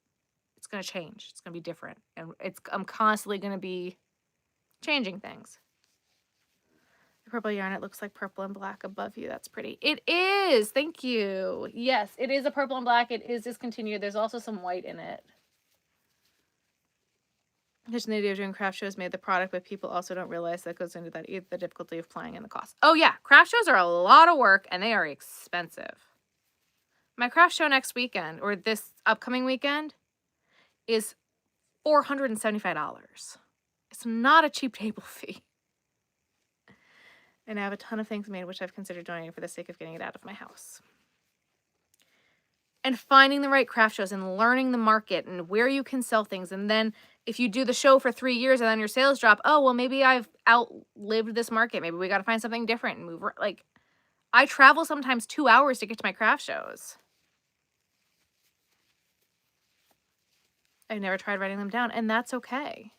It's going to change. It's going to be different. And I'm constantly going to be changing things. The purple yarn, it looks like purple and black above you. That's pretty. It is. Thank you. Yes, it is a purple and black. It is discontinued. There's also some white in it. Because the idea of doing craft shows made the product, but people also don't realize that goes into that, the difficulty of planning and the cost. Oh yeah, craft shows are a lot of work and they are expensive. My craft show next weekend, or this upcoming weekend, is $475. It's not a cheap table fee. And I have a ton of things made, which I've considered donating for the sake of getting it out of my house. And finding the right craft shows and learning the market and where you can sell things. And then if you do the show for 3 years and then your sales drop, oh, well, maybe I've outlived this market. Maybe we got to find something different and move. Like, I travel sometimes 2 hours to get to my craft shows. I've never tried writing them down, and that's okay.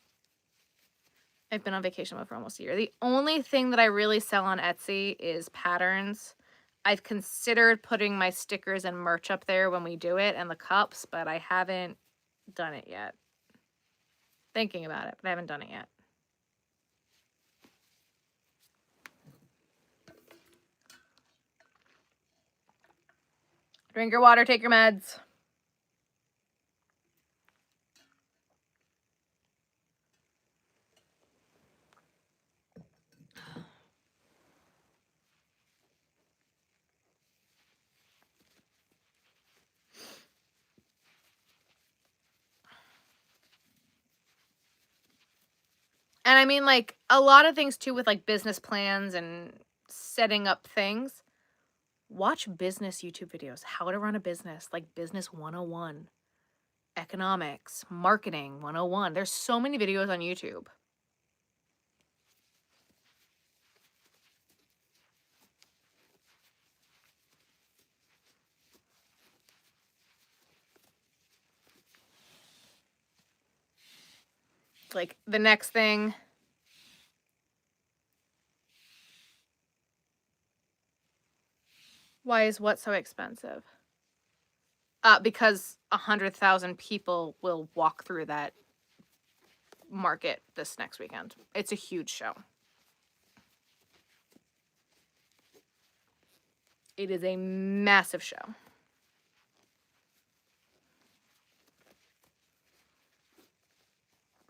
I've been on vacation mode for almost a year. The only thing that I really sell on Etsy is patterns. I've considered putting my stickers and merch up there when we do it and the cups, but I haven't done it yet. Thinking about it, but I haven't done it yet. Drink your water, take your meds. And I mean, like, a lot of things too with, like, business plans and setting up things. Watch business YouTube videos. How to run a business, like Business 101, economics, marketing 101. There's so many videos on YouTube. Like, the next thing. Why is what so expensive? Because 100,000 people will walk through that market this next weekend. It's a huge show. It is a massive show.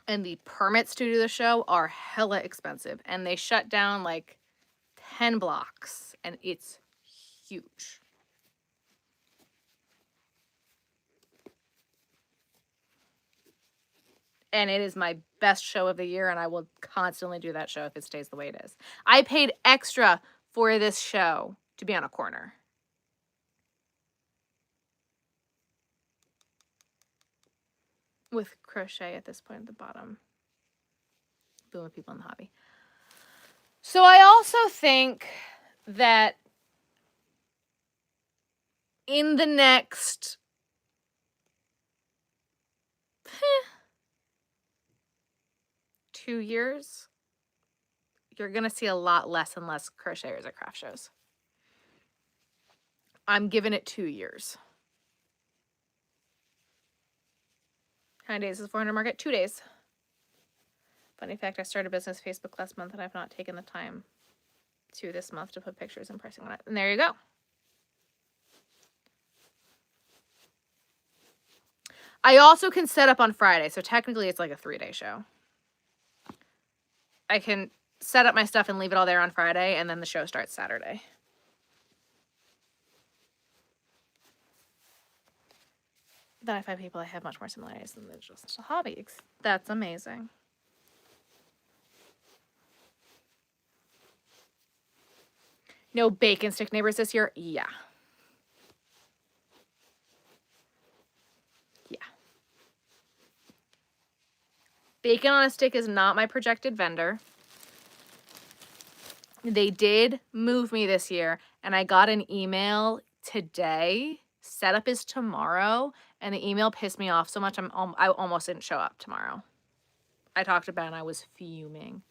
And the permits to do the show are hella expensive. And they shut down like 10 blocks. And it's huge. And it is my best show of the year. And I will constantly do that show if it stays the way it is. I paid extra for this show to be on a corner. With crochet at this point at the bottom. Booming people in the hobby. So I also think that in the next 2 years, you're going to see a lot less and less crocheters at craft shows. I'm giving it 2 years. How many days is 400 market? 2 days. Funny fact, I started business Facebook last month and I've not taken the time to this month to put pictures and pricing on it. And there you go. I also can set up on Friday, so technically it's like a 3-day show. I can set up my stuff and leave it all there on Friday, and then the show starts Saturday. Then I find people I have much more similarities than just hobbies. That's amazing. No bacon stick neighbors this year? Yeah. Yeah. Bacon on a Stick is not my projected vendor. They did move me this year, and I got an email today. Setup is tomorrow, and the email pissed me off so much I almost didn't show up tomorrow. I talked to Ben, I was fuming.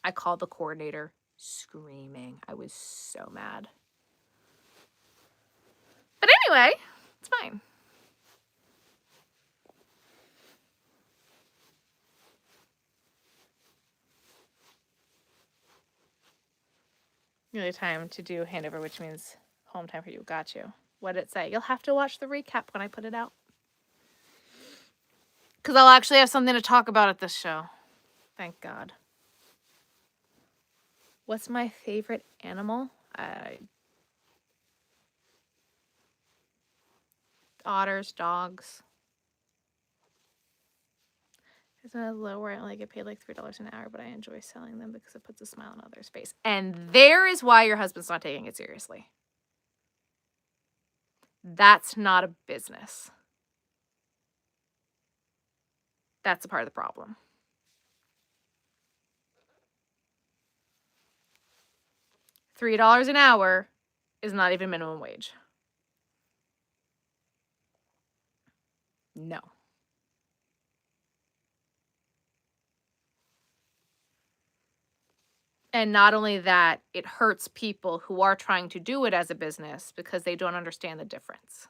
I called the coordinator screaming. I was so mad. But anyway, it's fine. Really time to do handover, which means home time for you. Got you. What did it say? You'll have to watch the recap when I put it out. Because I'll actually have something to talk about at this show. Thank God. What's my favorite animal? Otters, dogs. Isn't it low where I only get paid like $3 an hour, but I enjoy selling them because it puts a smile on others' face. And there is why your husband's not taking it seriously. That's not a business. That's a part of the problem. $3 an hour is not even minimum wage. No. And not only that, it hurts people who are trying to do it as a business because they don't understand the difference.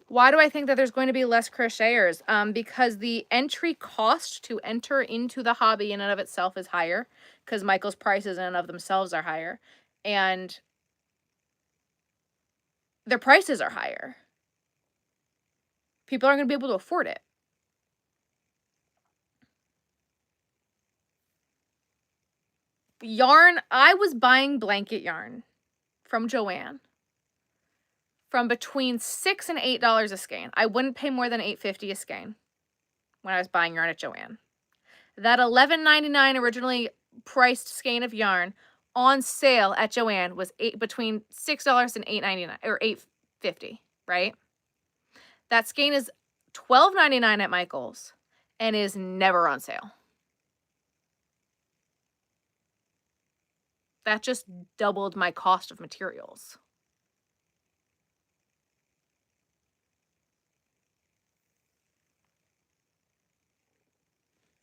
Why do I think that there's going to be less crocheters? Because the entry cost to enter into the hobby in and of itself is higher, because Michael's prices in and of themselves are higher, and their prices are higher. People aren't going to be able to afford it. Yarn, I was buying blanket yarn from Joann from between $6 and $8 a skein. I wouldn't pay more than $8.50 a skein when I was buying yarn at Joann. That $11.99 originally priced skein of yarn on sale at Joann was between $6 and $8.99 or $8.50, right? That skein is $12.99 at Michael's and is never on sale. That just doubled my cost of materials.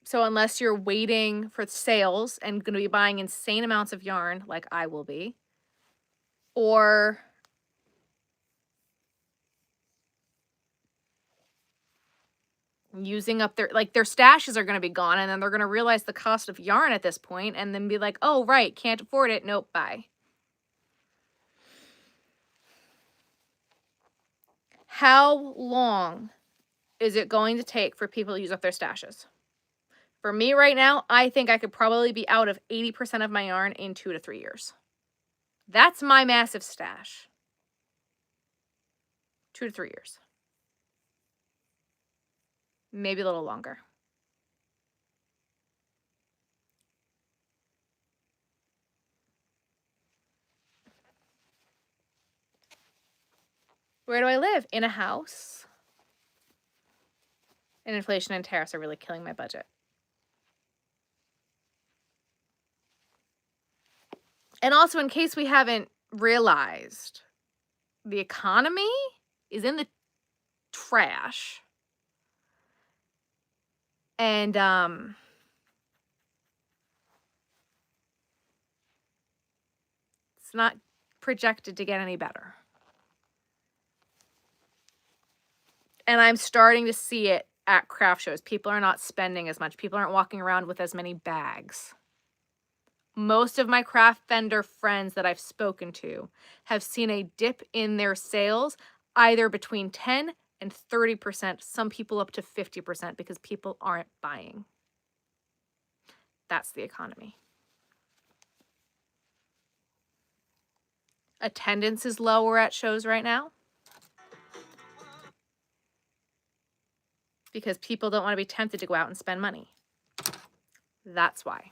So unless you're waiting for sales and going to be buying insane amounts of yarn, like I will be, or using up their stashes are going to be gone, and then they're going to realize the cost of yarn at this point and then be like, oh, right, can't afford it. Nope, bye. How long is it going to take for people to use up their stashes? For me right now, I think I could probably be out of 80% of my yarn in 2 to 3 years. That's my massive stash. 2 to 3 years. Maybe a little longer. Where do I live? In a house. And inflation and tariffs are really killing my budget. And also, in case we haven't realized, the economy is in the trash. And it's not projected to get any better. And I'm starting to see it at craft shows. People are not spending as much. People aren't walking around with as many bags. Most of my craft vendor friends that I've spoken to have seen a dip in their sales, either between 10 and 30%, some people up to 50%, because people aren't buying. That's the economy. Attendance is lower at shows right now because people don't want to be tempted to go out and spend money. That's why.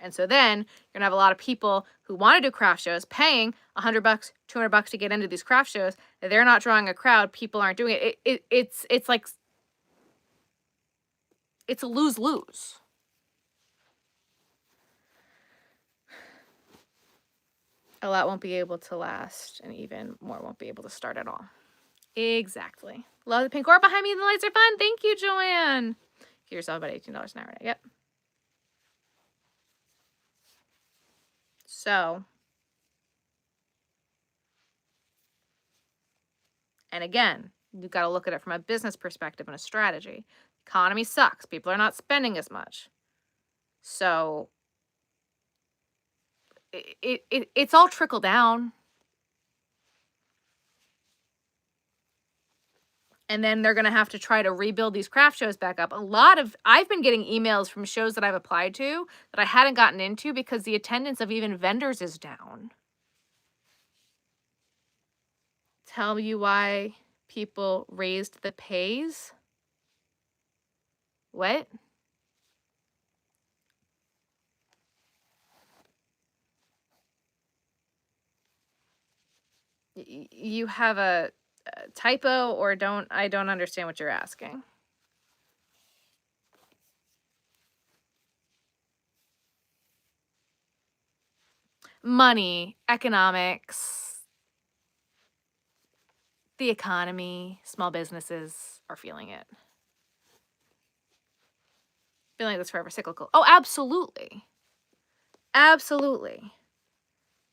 And so then you're going to have a lot of people who want to do craft shows paying $100, $200 to get into these craft shows. They're not drawing a crowd. People aren't doing it. It's like, it's a lose-lose. A lot won't be able to last, and even more won't be able to start at all. Exactly. Love the pink aura behind me. The lights are fun. Thank you, Joanne. Give yourself about $18 an hour. Right? Yep. So, and again, you've got to look at it from a business perspective and a strategy. Economy sucks. People are not spending as much. So, it's all trickle down. And then they're going to have to try to rebuild these craft shows back up. I've been getting emails from shows that I've applied to that I hadn't gotten into because the attendance of even vendors is down. Tell you why people raised the pays? What? You have a typo, or I don't understand what you're asking. Money, economics, the economy, small businesses are feeling it. Feeling like this forever cyclical. Oh, absolutely. Absolutely.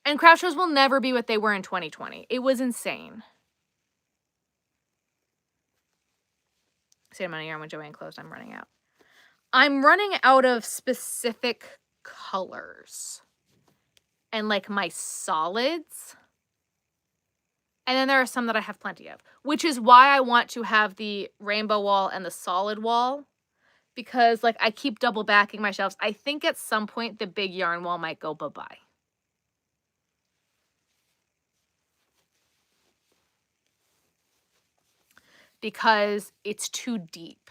And craft shows will never be what they were in 2020. It was insane. Same amount of yarn when Joanne closed, I'm running out. I'm running out of specific colors. And like my solids. And then there are some that I have plenty of. Which is why I want to have the rainbow wall and the solid wall. Because like I keep double backing my shelves. I think at some point the big yarn wall might go bye-bye. Because it's too deep.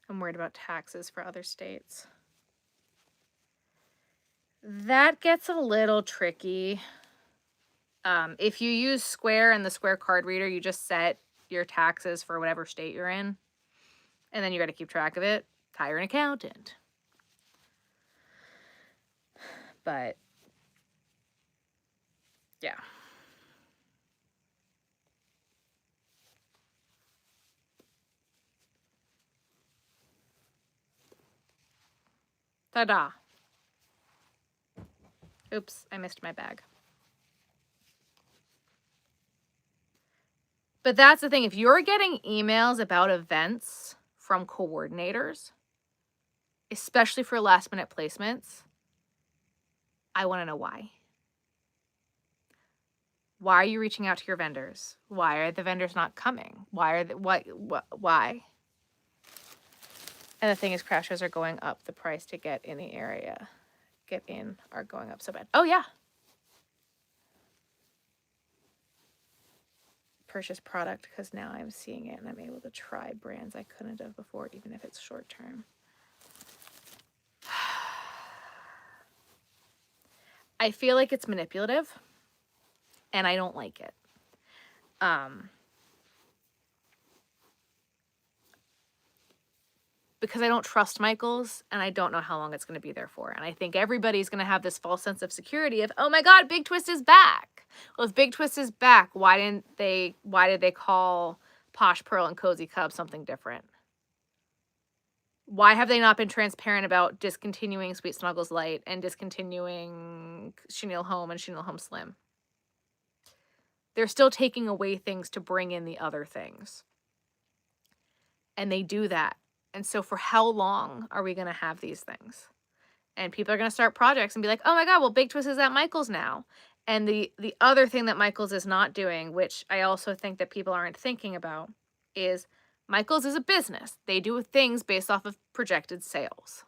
I'm worried about taxes for other states. That gets a little tricky. If you use Square and the Square card reader, you just set your taxes for whatever state you're in. And then you got to keep track of it. Hire an accountant. But, yeah. Ta-da. Oops, I missed my bag. But that's the thing. If you're getting emails about events from coordinators, especially for last minute placements, I want to know why. Why are you reaching out to your vendors? Why are the vendors not coming? Why are why? And the thing is, craft shows are going up. The price to get in the area, get in, are going up so bad. Oh yeah. Purchase product because now I'm seeing it and I'm able to try brands I couldn't have before, even if it's short term. I feel like it's manipulative and I don't like it. Because I don't trust Michaels and I don't know how long it's going to be there for. And I think everybody's going to have this false sense of security of, oh my God, Big Twist is back. Well, if Big Twist is back, why did they call Posh Pearl and Cozy Cub something different? Why have they not been transparent about discontinuing Sweet Snuggles Light and discontinuing Chenille Home and Chenille Home Slim? They're still taking away things to bring in the other things. And they do that. And so for how long are we going to have these things? And people are going to start projects and be like, oh my God, well, Big Twist is at Michael's now. And the other thing that Michael's is not doing, which I also think that people aren't thinking about, is Michael's is a business. They do things based off of projected sales.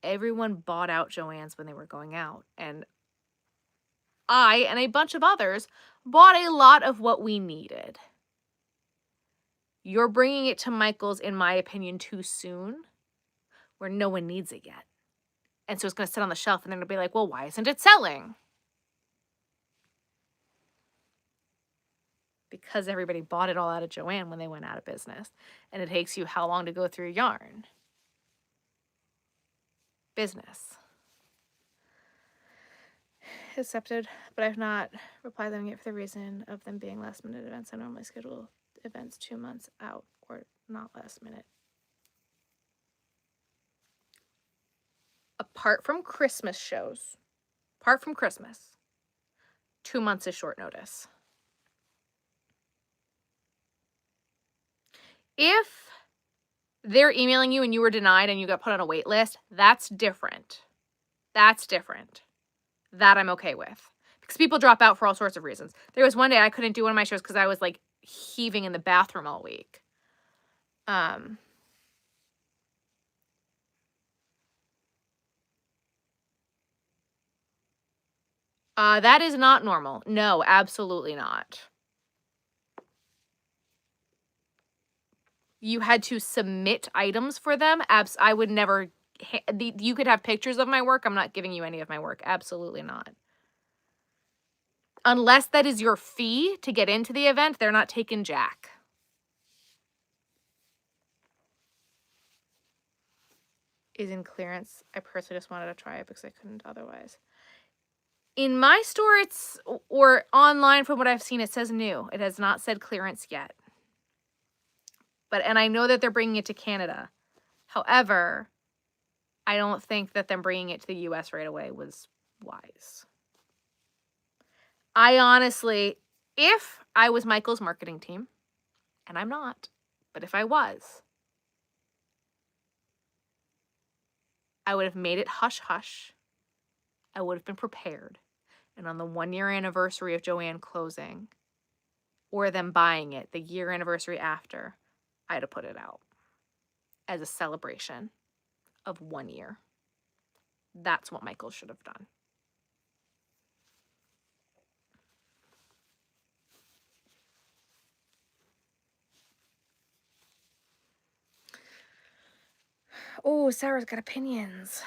Everyone bought out Joann's when they were going out. And I and a bunch of others bought a lot of what we needed. You're bringing it to Michael's, in my opinion, too soon, where no one needs it yet. And so it's going to sit on the shelf, and they're going to be like, well, why isn't it selling? Because everybody bought it all out of Joann when they went out of business. And it takes you how long to go through yarn? Business. Accepted, but I've not replied them yet for the reason of them being last minute events. I normally schedule events 2 months out or not last minute. Apart from Christmas shows, 2 months is short notice. If they're emailing you and you were denied and you got put on a wait list, that's different. That's different. That I'm okay with. Because people drop out for all sorts of reasons. There was one day I couldn't do one of my shows because I was like heaving in the bathroom all week. That is not normal. No, absolutely not. You had to submit items for them. I would never. You could have pictures of my work. I'm not giving you any of my work. Absolutely not. Unless that is your fee to get into the event, they're not taking jack. Is in clearance. I personally just wanted to try it because I couldn't otherwise. In my store, it's, or online from what I've seen, it says new. It has not said clearance yet. And I know that they're bringing it to Canada. However, I don't think that them bringing it to the US right away was wise. I honestly, if I was Michael's marketing team, and I'm not, but if I was, I would have made it hush-hush. I would have been prepared. And on the 1-year anniversary of Joann closing, or them buying it, the year anniversary after, I'd have put it out as a celebration of 1 year. That's what Michael should have done. Oh, Sarah's got opinions.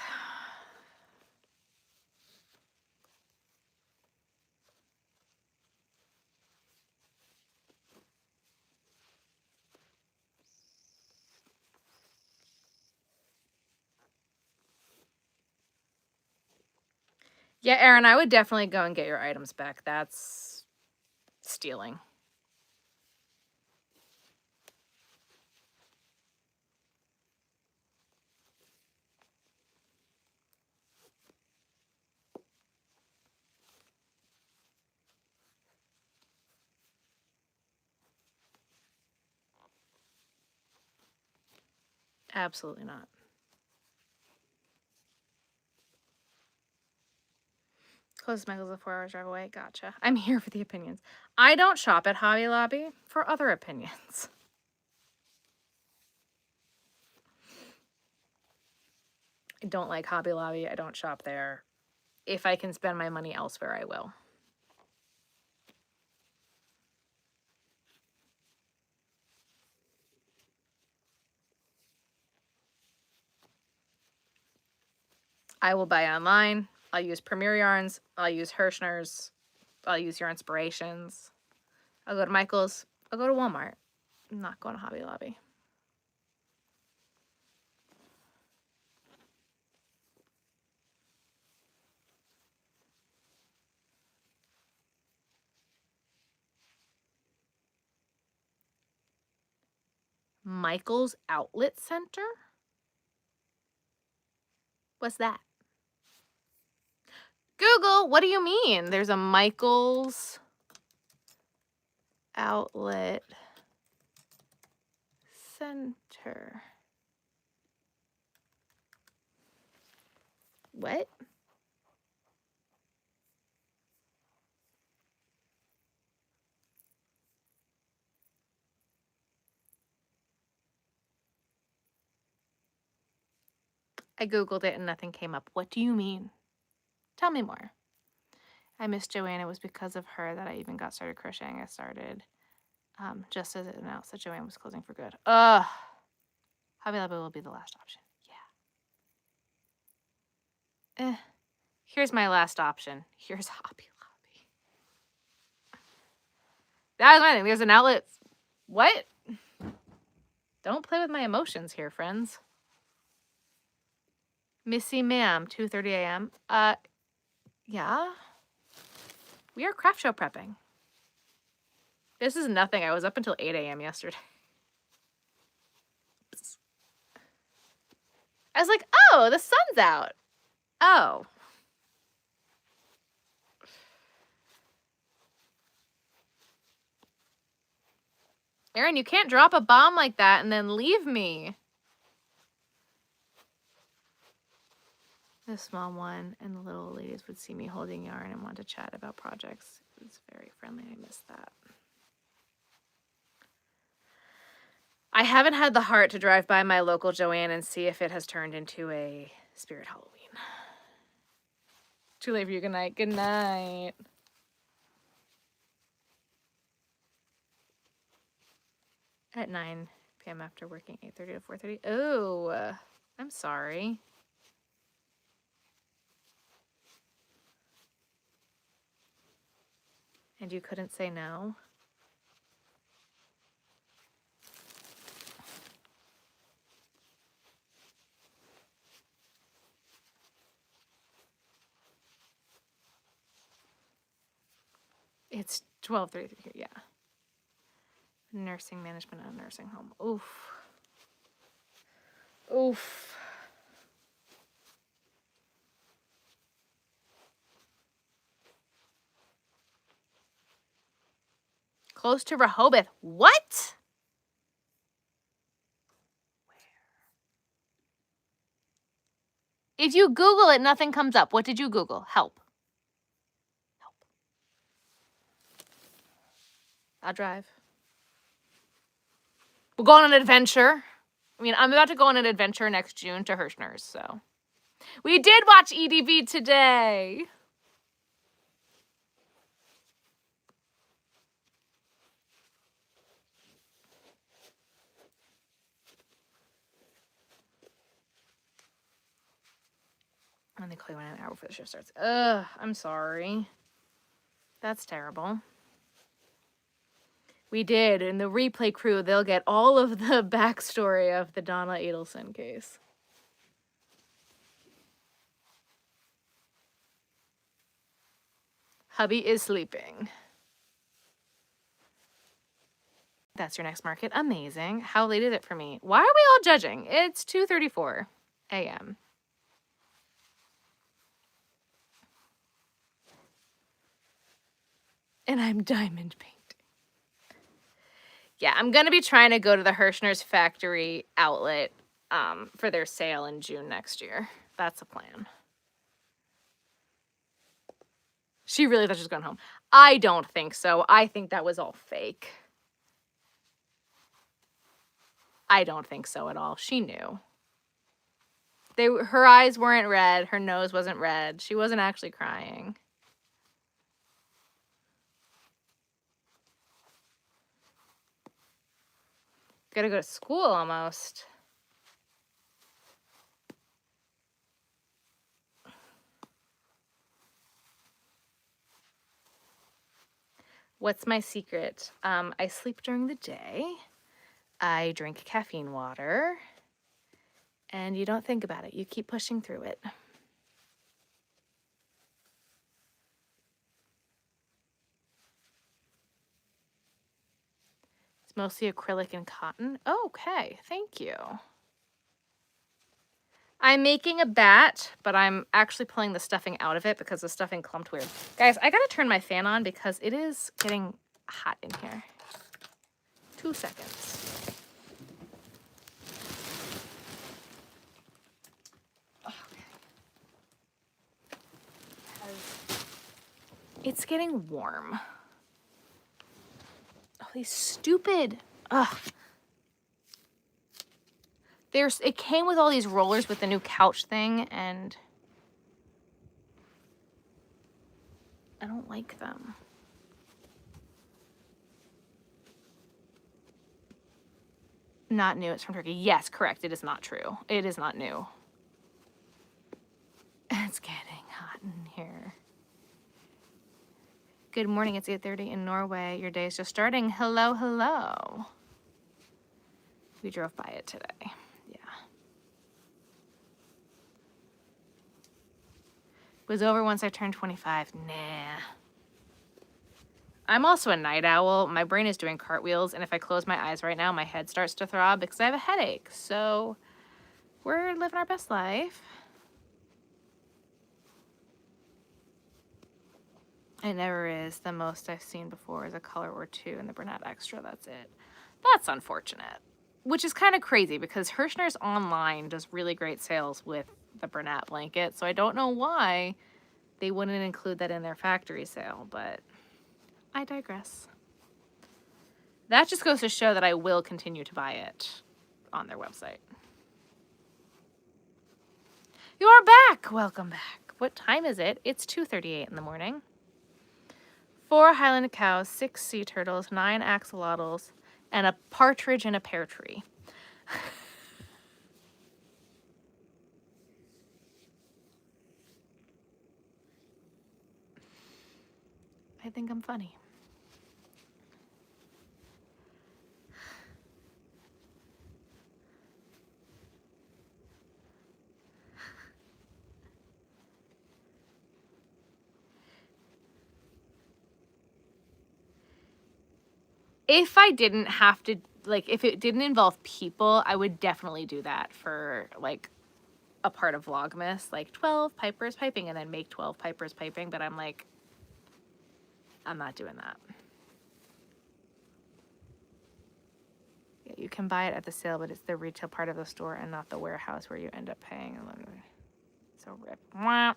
Yeah, Erin, I would definitely go and get your items back. That's stealing. Absolutely not. Closest Michael's a 4-hour drive away. Gotcha. I'm here for the opinions. I don't shop at Hobby Lobby for other opinions. I don't like Hobby Lobby. I don't shop there. If I can spend my money elsewhere, I will. I will buy online. I'll use Premier Yarns. I'll use Hirschner's. I'll use Your Inspirations. I'll go to Michael's. I'll go to Walmart. I'm not going to Hobby Lobby. Michael's Outlet Center? What's that? Google, what do you mean? There's a Michael's Outlet Center. What? I Googled it and nothing came up. What do you mean? Tell me more. I miss Joanne. It was because of her that I even got started crocheting. I started just as it announced that Joanne was closing for good. Ugh. Hobby Lobby will be the last option. Yeah. Here's my last option. Here's Hobby Lobby. That was my thing. There's an outlet. What? Don't play with my emotions here, friends. Missy Ma'am, 2:30 a.m. Yeah. We are craft show prepping. This is nothing. I was up until 8 a.m. yesterday. I was like, oh, the sun's out. Oh. Erin, you can't drop a bomb like that and then leave me. The small one and the little ladies would see me holding yarn and want to chat about projects. It was very friendly. I missed that. I haven't had the heart to drive by my local Joanne and see if it has turned into a Spirit Halloween. Too late for you. Good night. Good night. At 9 p.m. after working 8:30 to 4:30. Oh, I'm sorry. And you couldn't say no? It's 12:33 here, yeah. Nursing management at a nursing home. Oof. Oof. Close to Rehoboth. What? Where? If you Google it, nothing comes up. What did you Google? Help. Help. I'll drive. We'll go on an adventure. I mean, I'm about to go on an adventure next June to Hirschner's, so. We did watch EDV today. And they call you an hour before the shift starts. Ugh, I'm sorry. That's terrible. We did. In the replay crew, they'll get all of the backstory of the Donna Adelson case. Hubby is sleeping. That's your next market. Amazing. How late is it for me? Why are we all judging? It's 2:34 a.m. And I'm diamond painting. Yeah, I'm going to be trying to go to the Hirschner's factory outlet for their sale in June next year. That's the plan. She really thought she was going home. I don't think so. I think that was all fake. I don't think so at all. She knew. Her eyes weren't red. Her nose wasn't red. She wasn't actually crying. Gotta go to school almost. What's my secret? I sleep during the day. I drink caffeine water. And you don't think about it. You keep pushing through it. It's mostly acrylic and cotton. Oh, okay, thank you. I'm making a bat, but I'm actually pulling the stuffing out of it because the stuffing clumped weird. Guys, I gotta turn my fan on because it is getting hot in here. 2 seconds. It's getting warm. Oh, these stupid. Ugh. It came with all these rollers with the new couch thing, and I don't like them. Not new. It's from Turkey. Yes, correct. It is not true. It is not new. It's getting hot in here. Good morning. It's 8:30 in Norway. Your day is just starting. Hello, hello. We drove by it today. Yeah. It was over once I turned 25. Nah. I'm also a night owl. My brain is doing cartwheels, and if I close my eyes right now, my head starts to throb because I have a headache. So we're living our best life. It never is. The most I've seen before is a color or two in the Bernat Extra. That's it. That's unfortunate. Which is kind of crazy because Hirschner's online does really great sales with the Bernat blanket. So I don't know why they wouldn't include that in their factory sale, but I digress. That just goes to show that I will continue to buy it on their website. You're back. Welcome back. What time is it? It's 2:38 in the morning. 4 Highland cows, 6 sea turtles, 9 axolotls, and a partridge in a pear tree. I think I'm funny. If I didn't have to, like, if it didn't involve people, I would definitely do that for, like, a part of Vlogmas. Like, 12 pipers piping and then make 12 pipers piping. But I'm like, I'm not doing that. Yeah, you can buy it at the sale, but it's the retail part of the store and not the warehouse where you end up paying. So rip. Mwah.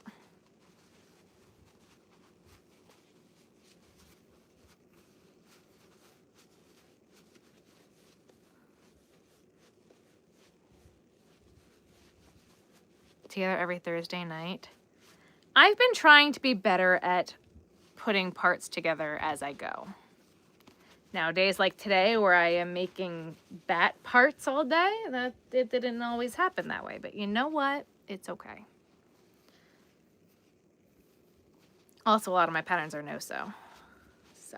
Together every Thursday night. I've been trying to be better at putting parts together as I go. Now, days like today where I am making bat parts all day, it didn't always happen that way. But you know what? It's okay. Also, a lot of my patterns are no-sew. So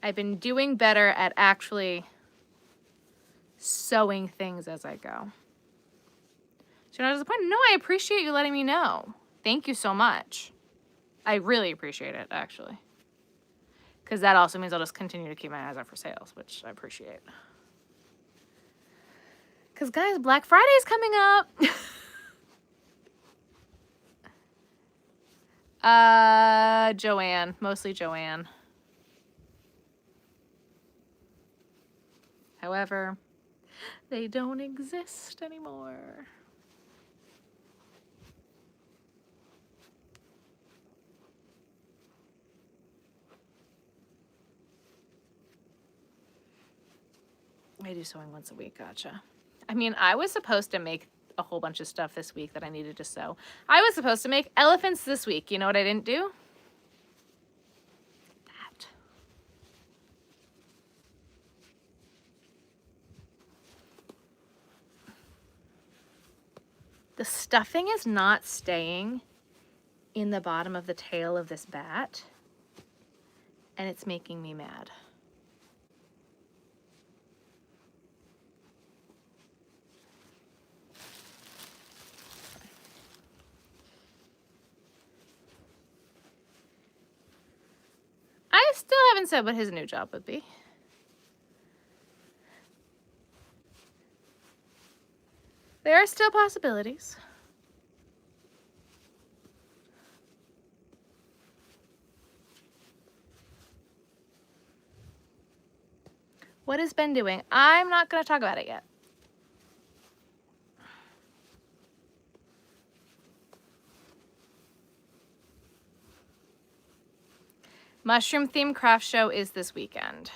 I've been doing better at actually sewing things as I go. So you're not disappointed? No, I appreciate you letting me know. Thank you so much. I really appreciate it, actually. Because that also means I'll just continue to keep my eyes out for sales, which I appreciate. Because, guys, Black Friday is coming up. Joanne. Mostly Joanne. However, They don't exist anymore. I do sewing once a week, gotcha. I mean, I was supposed to make a whole bunch of stuff this week that I needed to sew. I was supposed to make elephants this week. You know what I didn't do? That. The stuffing is not staying in the bottom of the tail of this bat, and it's making me mad. I still haven't said what his new job would be. There are still possibilities. What has Ben doing? I'm not going to talk about it yet. Mushroom themed craft show is this weekend.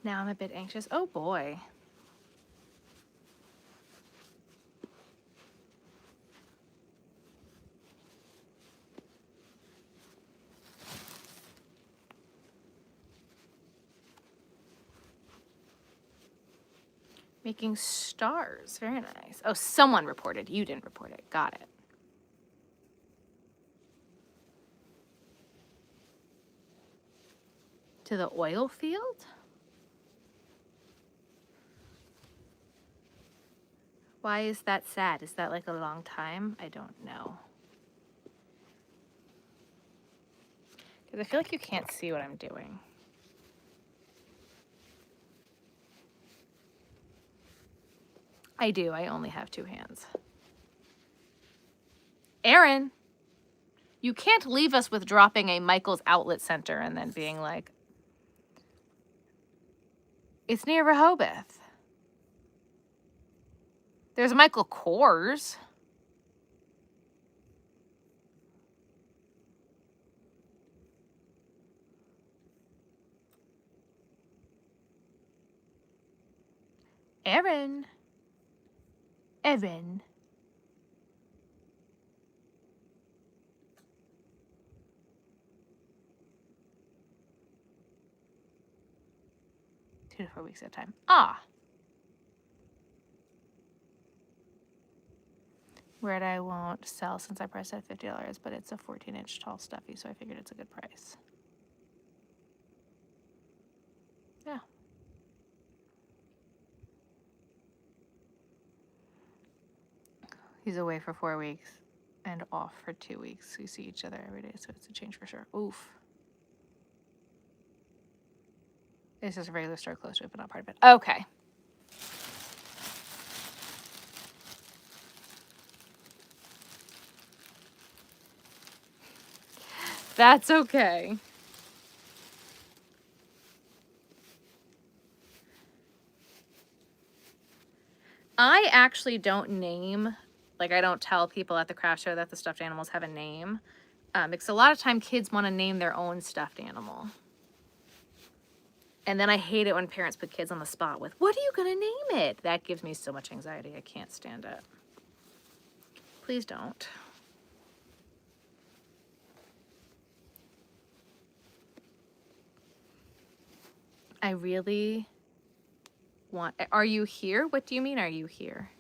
Now I'm a bit anxious. Oh boy. Making stars. Very nice. Oh, someone reported. You didn't report it. Got it. To the oil field? Why is that sad? Is that like a long time? I don't know. Because I feel like you can't see what I'm doing. I do. I only have two hands. Aaron, you can't leave us with dropping a Michael's Outlet Center and then being like, it's near Rehoboth. There's Michael Kors. Erin. Evan. Two to 4 weeks at a time. Ah. Word I won't sell since I priced at $50, but it's a 14-inch tall stuffy, so I figured it's a good price. Yeah. He's away for 4 weeks and off for 2 weeks. We see each other every day, so it's a change for sure. Oof. It's just a regular store close to it, but not part of it. Okay. That's okay. I actually don't name, like I don't tell people at the craft show that the stuffed animals have a name. Because a lot of time kids want to name their own stuffed animal. And then I hate it when parents put kids on the spot with, what are you going to name it? That gives me so much anxiety. I can't stand it. Please don't. I really want, are you here? What do you mean, are you here?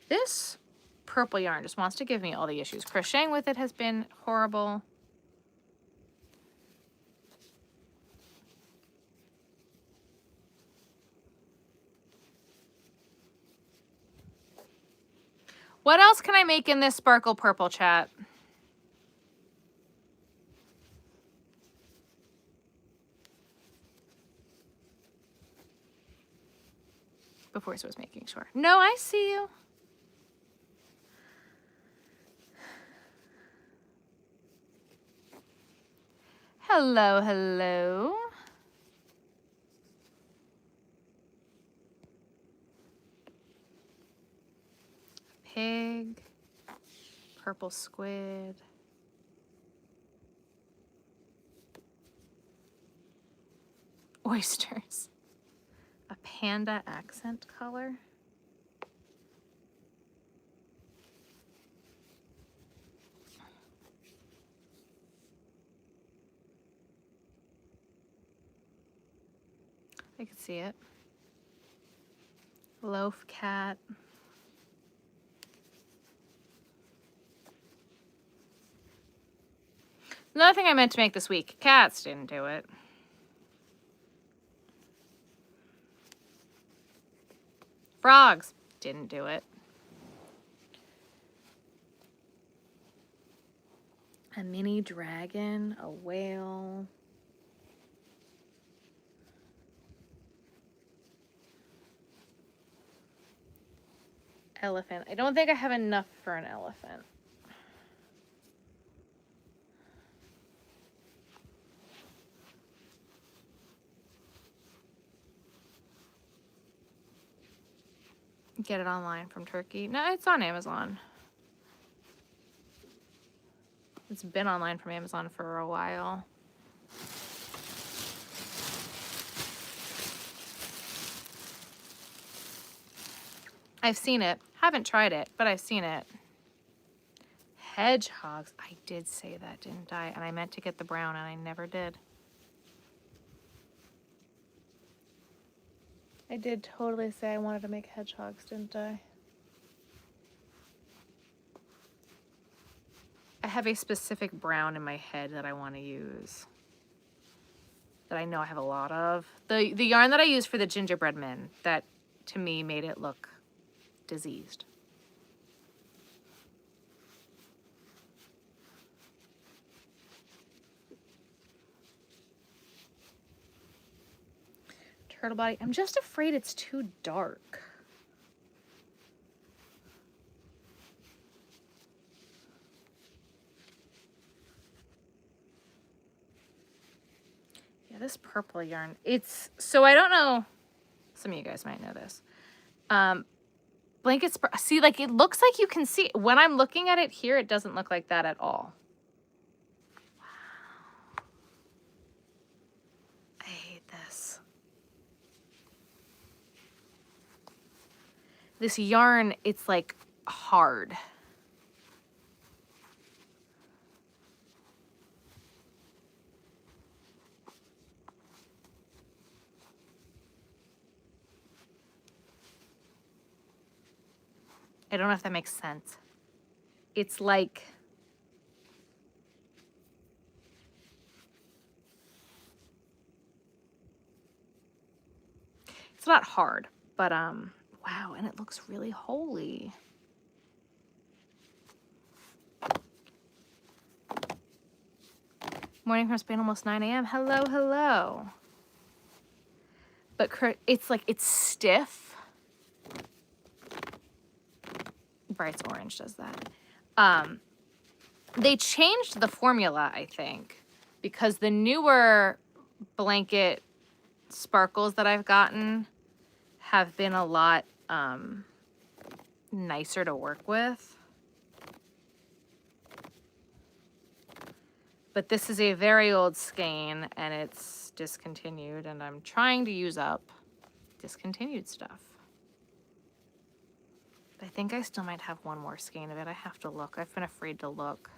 This purple yarn just wants to give me all the issues. Crocheting with it has been horrible. What else can I make in this sparkle purple, chat? Before so I was making sure. No, I see you. Hello, hello. Pig. Purple squid. Oysters. A panda accent color. I could see it. Loaf cat. Another thing I meant to make this week. Cats didn't do it. Frogs didn't do it. A mini dragon, a whale. Elephant. I don't think I have enough for an elephant. Get it online from Turkey. No, it's on Amazon. It's been online from Amazon for a while. I've seen it. Haven't tried it, but I've seen it. Hedgehogs. I did say that, didn't I? And I meant to get the brown and I never did. I did totally say I wanted to make hedgehogs, didn't I? I have a specific brown in my head that I want to use. That I know I have a lot of. The yarn that I used for the gingerbread men, that to me made it look diseased. Turtle body. I'm just afraid it's too dark. Yeah, this purple yarn. It's, so I don't know. Some of you guys might know this. Blankets, see, like it looks like you can see, when I'm looking at it here, it doesn't look like that at all. Wow. I hate this. This yarn, it's like hard. I don't know if that makes sense. It's like, it's not hard, but wow, and it looks really holy. Morning from Spain, almost 9 a.m. Hello, hello. But it's like, it's stiff. Brights Orange does that. They changed the formula, I think, because the newer blanket sparkles that I've gotten have been a lot nicer to work with. But this is a very old skein and it's discontinued, and I'm trying to use up discontinued stuff. I think I still might have one more skein of it. I have to look. I've been afraid to look.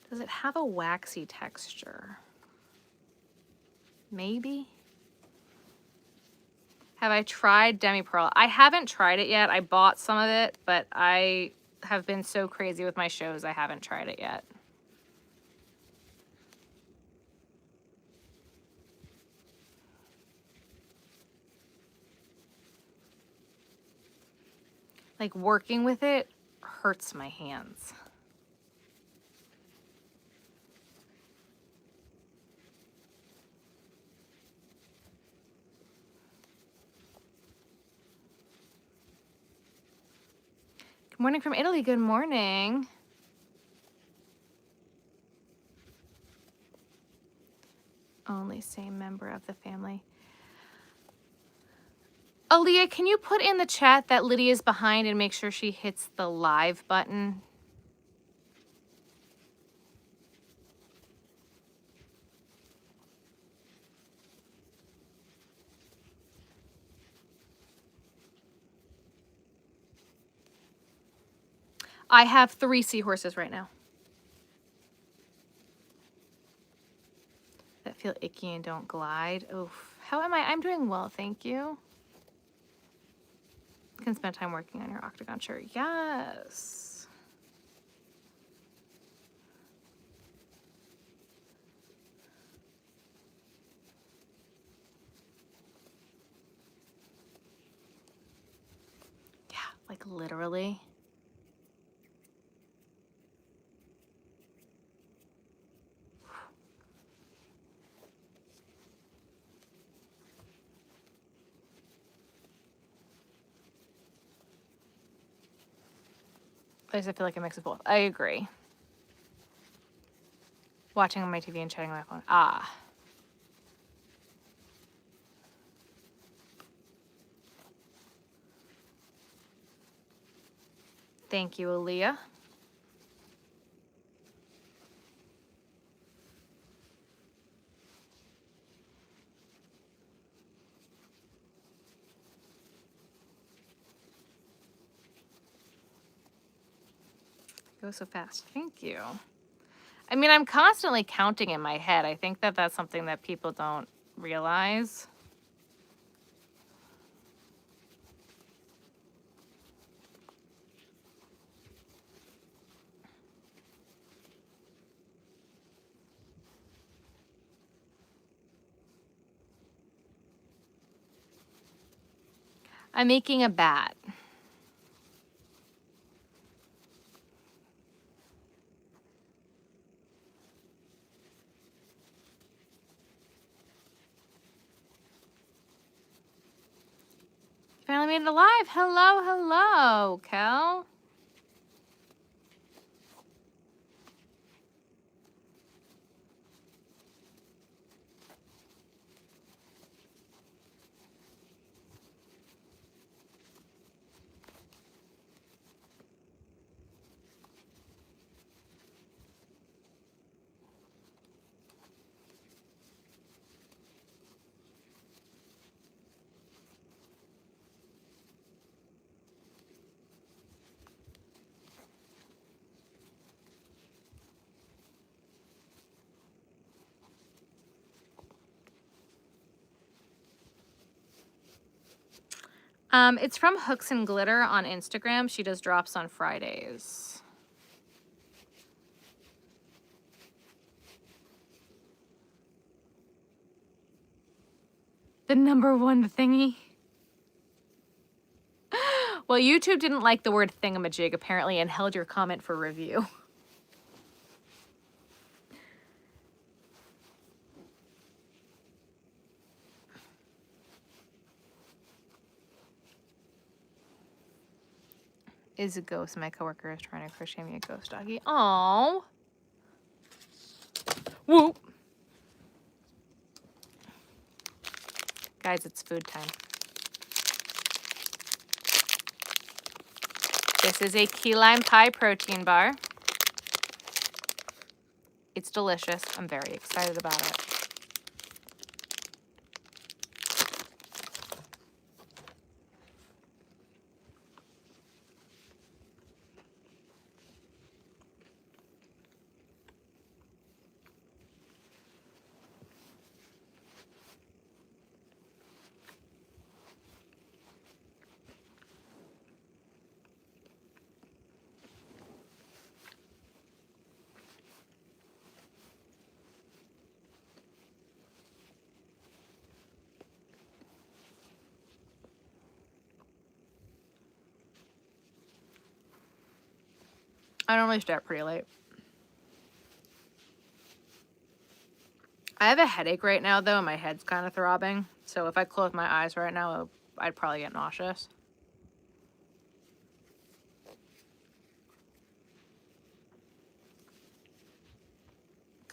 Does it have a waxy texture? Maybe. Have I tried Demi Pearl? I haven't tried it yet. I bought some of it, but I have been so crazy with my shows, I haven't tried it yet. Like, working with it hurts my hands. Good morning from Italy. Good morning. Only same member of the family. Aaliyah, can you put in the chat that Lydia's behind and make sure she hits the live button? I have 3 seahorses right now that feel icky and don't glide. Oof. How am I? I'm doing well, thank you. Can spend time working on your octagon shirt. Yes. Yeah, like literally. I just feel like a mix of both. I agree. Watching on my TV and chatting on my phone. Ah. Thank you, Aaliyah. Go so fast. Thank you. I mean, I'm constantly counting in my head. I think that that's something that people don't realize. I'm making a bat. Finally made it alive. Hello, hello, Cal. It's from Hooks and Glitter on Instagram. She does drops on Fridays. The #1 thingy. Well, YouTube didn't like the word thingamajig apparently and held your comment for review. Is a ghost. My coworker is trying to crochet me a ghost doggy. Aww. Whoop. Guys, it's food time. This is a key lime pie protein bar. It's delicious. I'm very excited about it. I normally start pretty late. I have a headache right now, though, and my head's kind of throbbing. So if I close my eyes right now, I'd probably get nauseous.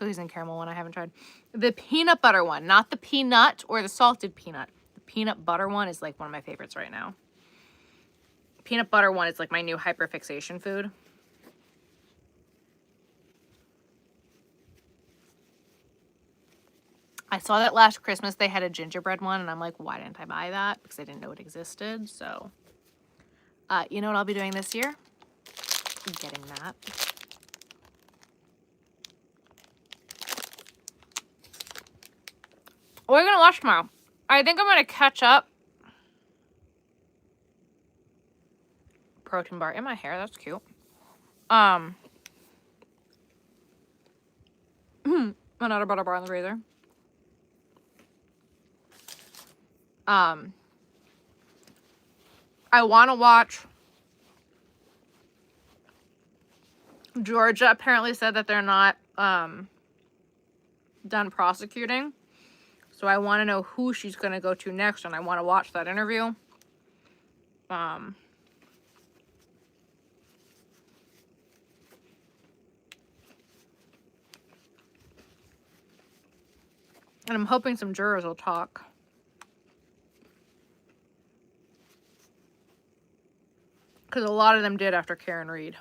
Cookies and caramel one I haven't tried. The peanut butter one, not the peanut or the salted peanut. The peanut butter one is like one of my favorites right now. Peanut butter one is like my new hyperfixation food. I saw that last Christmas they had a gingerbread one, and I'm like, why didn't I buy that? Because I didn't know it existed. So, you know what I'll be doing this year? Getting that. What are we gonna watch tomorrow? I think I'm gonna catch up. Protein bar in my hair. That's cute. Another butter bar in the freezer. I want to watch. Georgia apparently said that they're not done prosecuting. So I want to know who she's going to go to next, and I want to watch that interview. And I'm hoping some jurors will talk. Because a lot of them did after Karen Reed.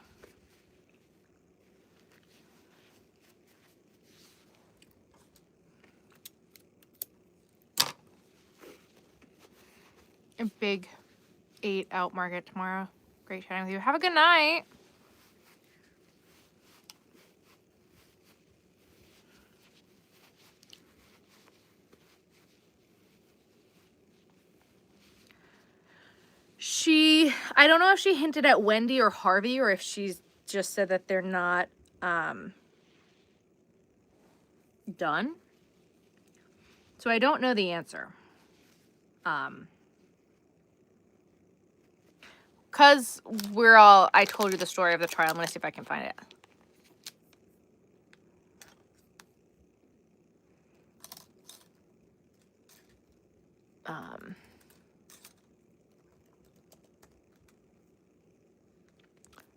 A big 8 out market tomorrow. Great chatting with you. Have a good night. I don't know if she hinted at Wendy or Harvey, or if she's just said that they're not done. So I don't know the answer. Because I told you the story of the trial. I'm going to see if I can find it.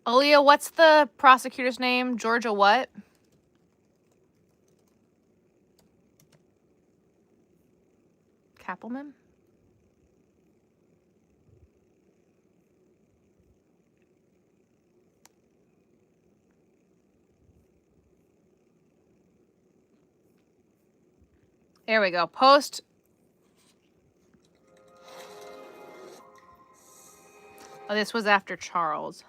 Aaliyah, what's the prosecutor's name? Georgia what? Kappelman? There we go. Post. Oh, this was after Charles.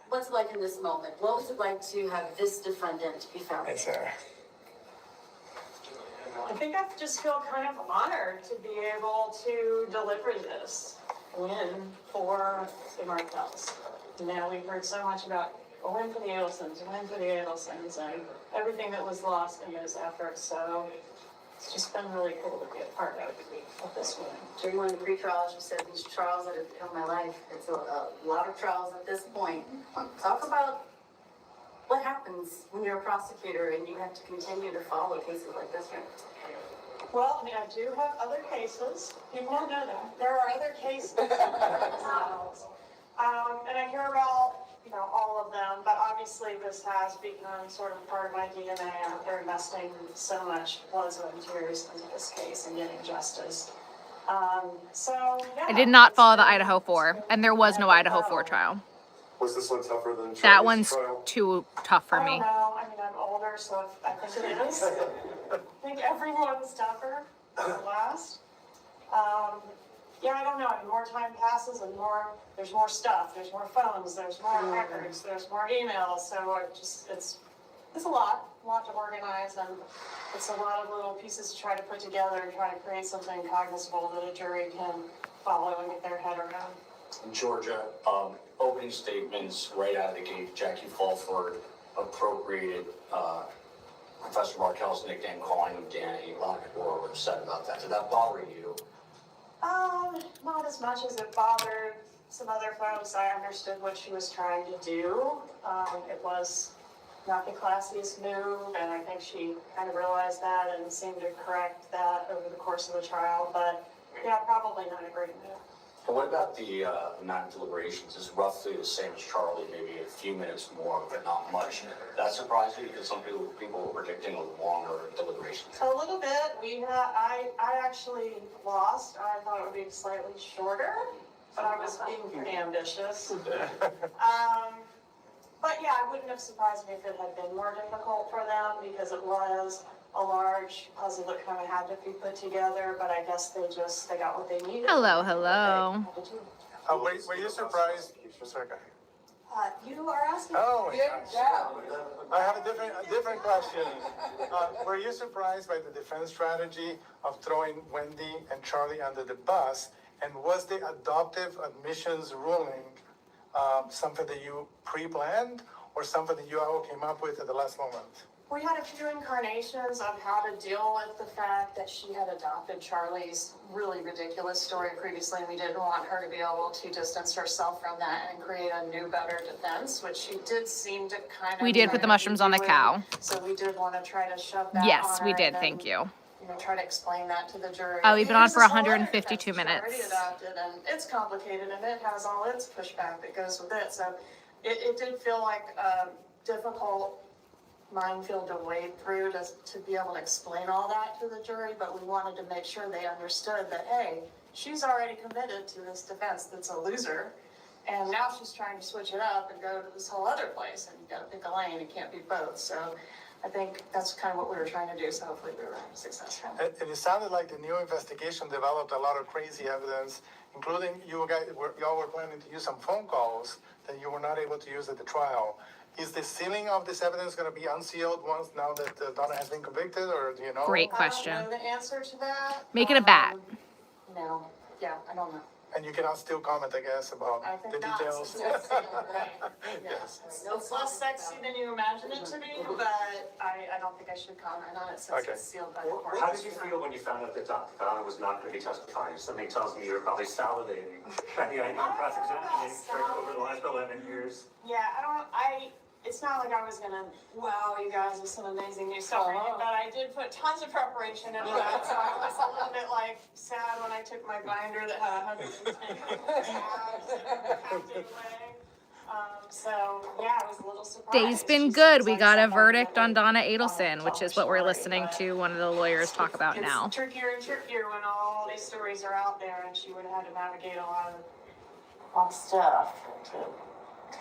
What's it like in this moment? What was it like to have this defendant be found? Hey, Sarah. I think I just feel kind of honored to be able to deliver this win for the Martells. You know, we've heard so much about a win for the Adelsons, a win for the Adelsons, and everything that was lost in those efforts. So it's just been really cool to be a part of this win. During one of the pre-trials, you said these trials that have become my life. It's a lot of trials at this point. Talk about what happens when you're a prosecutor and you have to continue to follow cases like this one. Well, I mean, I do have other cases. People don't know that. There are other cases. And I hear about, you know, all of them, but obviously this has become sort of part of my DNA after investing so much blood, sweat, and tears into this case and getting justice. Yeah, I did not follow the Idaho 4, and there was no Idaho 4 trial. Was this one tougher than That one's trial? too tough for I me. don't know. I mean, I'm older, so I think it is. I think everyone's tougher than the last. Yeah, I don't know. I mean, more time passes and there's more stuff. There's more phones. There's more records. There's more emails. So It's a lot to organize, and it's a lot of little pieces to try to put together and try to create something cognizable that a jury can follow and get their head around. Georgia, opening statements right out of the gate, Jackie Fulford appropriated Professor Markell's nickname, calling him Danny. A lot of people were upset about that. Did that bother you? Not as much as it bothered some other folks. I understood what she was trying to do. It was not the classiest move, and I think she kind of realized that and seemed to correct that over the course of the trial, but yeah, probably not a great move. And what about the amount of deliberations? It's roughly the same as Charlie, maybe a few minutes more, but not much. That surprised you because some people were predicting a longer deliberations. A little bit. I actually lost. I thought it would be slightly shorter, but I was being pretty ambitious. But yeah, it wouldn't have surprised me if it had been more difficult for them because it was a large puzzle that kind of had to be put together, but I guess they got what they needed. Hello, hello. Were you surprised? Sorry, go ahead. You are asking. Oh, yeah. I have a different question. Were you surprised by the defense strategy of throwing Wendy and Charlie under the bus? And was the adoptive admissions ruling something that you pre-planned or something that you all came up with at the last moment? We had a few incarnations of how to deal with the fact that she had adopted Charlie's really ridiculous story previously, and we didn't want her to be able to distance herself from that and create a new, better defense, which she did seem to kind of. We did put the mushrooms on the cow. So we did want to try to shove that. Yes, on we her did. and Thank you. You know, try to explain that to the jury. Oh, we've been on for Here's this whole other 152 defense that minutes. she already adopted, and it's complicated, and it has all its pushback that goes with it. So it did feel like a difficult minefield to wade through to be able to explain all that to the jury, but we wanted to make sure they understood that, hey, she's already committed to this defense that's a loser, and now she's trying to switch it up and go to this whole other place, and you gotta pick a lane, it can't be both. So I think that's kind of what we were trying to do, so hopefully we were successful. And it sounded like the new investigation developed a lot of crazy evidence, including y'all were planning to use some phone calls that you were not able to use at the trial. Is the sealing of this evidence going to be unsealed once now that Donna has been convicted, or do you know? Great I question. don't know the answer to that. Make it a bat. No, yeah, I don't know. And you cannot still comment, I guess, about I the think not, details. since it's sealed, right? Yes. It's less sexy than you imagine it to be, but I don't think I should comment on it since Okay. it's sealed by the court. How did you feel when you found out that Dr. Donna was not going to be testifying? Something tells me you were probably salivating at the idea of cross-examining her over the last 11 years. Yeah, it's not like I was gonna, wow, you guys, it's an amazing new story, but I did put tons of preparation into that, so I was a little bit like sad when I took my binder that had 110 tabs and packed it away. So yeah, I was a little surprised. Day's been She good. seems We like got a somebody verdict that on would, Donna Adelson, which tell is her what we're story, listening but to one of the lawyers talk about now. It's trickier and trickier when all these stories are out there, and she would have had to navigate a lot of stuff to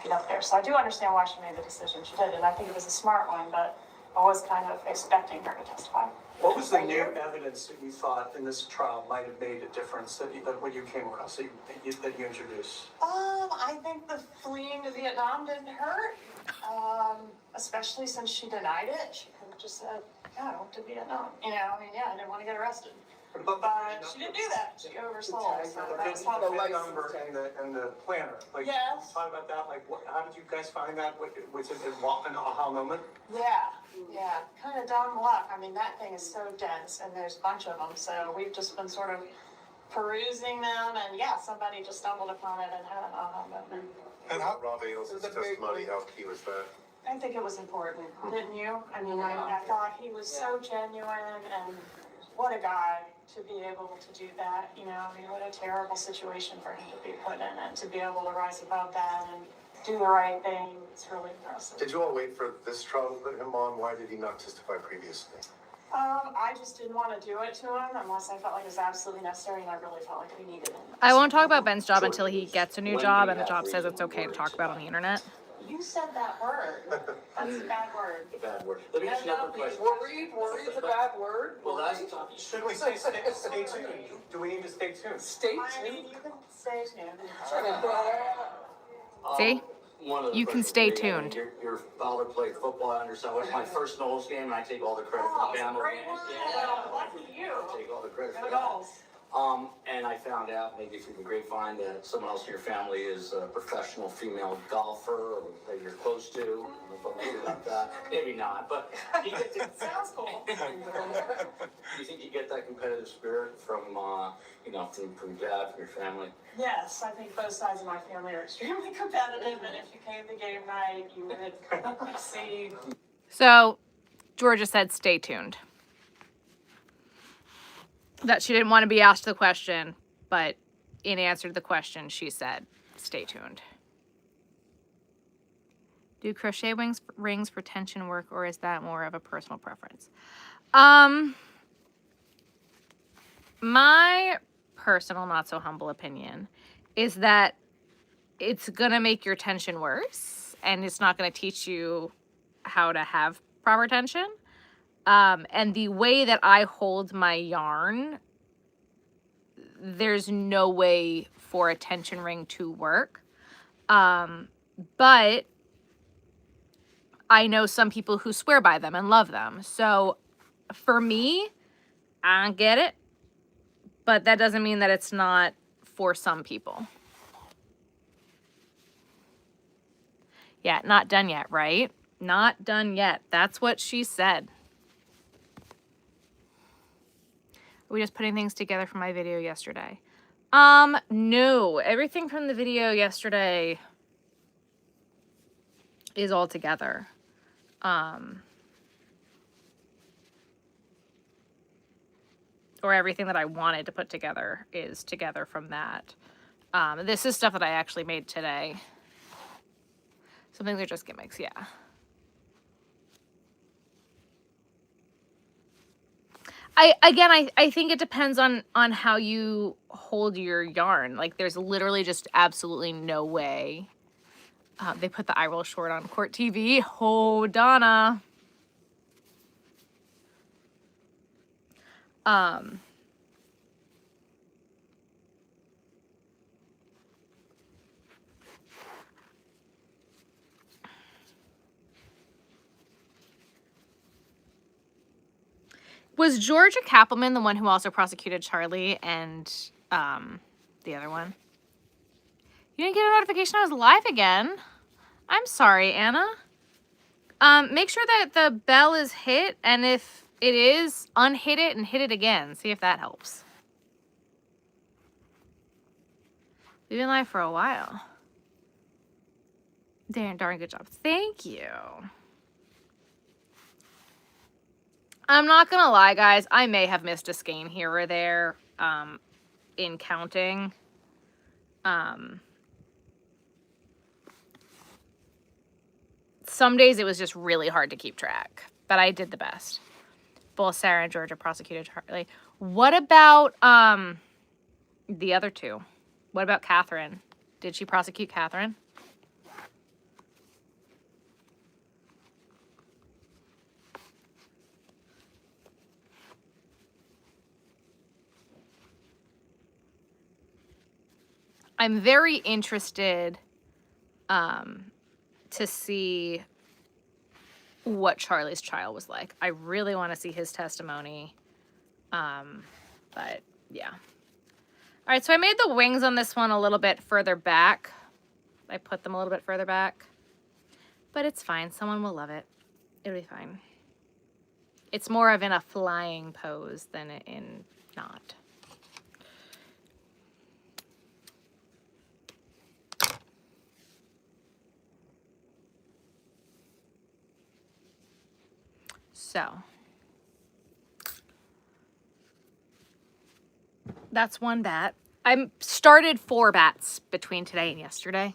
get up there. So I do understand why she made the decision she did, and I think it was a smart one, but I was kind of expecting her to testify. What was the new evidence that you thought in this trial might have made a difference that when you came across, that you introduced? I think the fleeing to Vietnam didn't hurt, especially since she denied it. She could have just said, yeah, I went to Vietnam. You know, I mean, yeah, I didn't want to get arrested. But she didn't do that. She oversold. So that was how The leg number and the planner, like, Yes. talk about that, like, how did you guys find that? Was it an aha moment? Yeah, kind of dumb luck. I mean, that thing is so dense, and there's a bunch of them, so we've just been sort of perusing them, and yeah, somebody just stumbled upon it and had an aha moment. And how Rob Ailes' testimony, how key was that? I think it was important, didn't you? I mean, I thought he was so genuine, and what a guy to be able to do that, you know? I mean, what a terrible situation for him to be put in, and to be able to rise above that and do the right thing. It's really impressive. Did you all wait for this trial to put him on? Why did he not testify previously? I just didn't want to do it to him unless I felt like it was absolutely necessary, and I really felt like we needed him. I won't talk about Ben's job until he gets a new job and the job says it's okay to talk about on the internet. You said that word. That's a bad word. The bad word. Let me ask you another question. Worry's a bad word. Well, that's tough. Should we say stay tuned? Do we need to stay tuned? Stay I mean, tuned. you can stay tuned. See? one of the You can questions stay for me, I mean, tuned. Your father played football, I understand. It was my first Knowles game, and I take all the credit for the family. Lucky you. I take all the credit for The that. goals. And I found out, maybe through the grapevine, that someone else in your family is a professional female golfer, or that you're close to. I don't know if I'm right about that. Maybe not, but you get to, Sounds cool. do you think you get that competitive spirit from, from dad, from your family? Yes, I think both sides of my family are extremely competitive, and if you came to game night, you would see. So Georgia said stay tuned. That she didn't want to be asked the question, but in answer to the question, she said stay tuned. Do crochet rings for tension work, or is that more of a personal preference? My personal, not so humble opinion is that it's gonna make your tension worse, and it's not gonna teach you how to have proper tension. And the way that I hold my yarn, there's no way for a tension ring to work. But I know some people who swear by them and love them. So for me, I don't get it, but that doesn't mean that it's not for some people. Yeah, not done yet, right? Not done yet. That's what she said. Are we just putting things together from my video yesterday? No. Everything from the video yesterday is all together. Or everything that I wanted to put together is together from that. This is stuff that I actually made today. Some things are just gimmicks, yeah. I think it depends on how you hold your yarn. Like, there's literally just absolutely no way. They put the eye roll short on Court TV. Oh, Donna. Was Georgia Kappelman the one who also prosecuted Charlie and the other one? You didn't get a notification I was live again. I'm sorry, Anna. Make sure that the bell is hit, and if it is, unhit it and hit it again. See if that helps. We've been live for a while. Darn good job. Thank you. I'm not gonna lie, guys. I may have missed a skein here or there in counting. Some days it was just really hard to keep track, but I did the best. Both Sarah and Georgia prosecuted Charlie. What about the other two? What about Catherine? Did she prosecute Catherine? I'm very interested to see what Charlie's trial was like. I really want to see his testimony. But yeah. All right, so I made the wings on this one a little bit further back. I put them a little bit further back. But it's fine. Someone will love it. It'll be fine. It's more of in a flying pose than in not. So that's one bat. I started 4 bats between today and yesterday.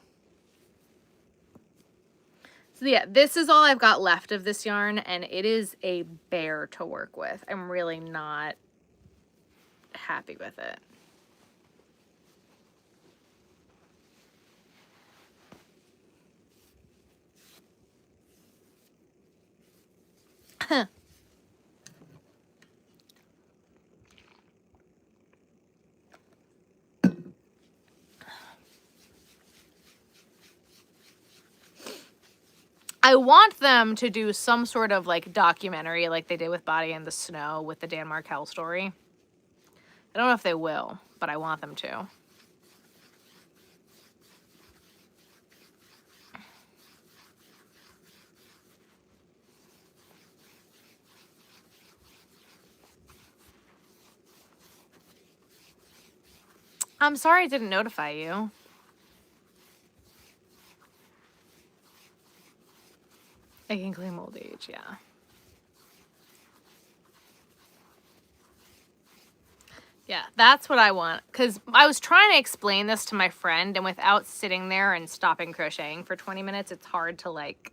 So yeah, this is all I've got left of this yarn, and it is a bear to work with. I'm really not happy with it. I want them to do some sort of like documentary like they did with Body in the Snow with the Dan Markel story. I don't know if they will, but I want them to. I'm sorry I didn't notify you. I can claim old age, yeah. Yeah, that's what I want. Because I was trying to explain this to my friend, and without sitting there and stopping crocheting for 20 minutes, it's hard to, like,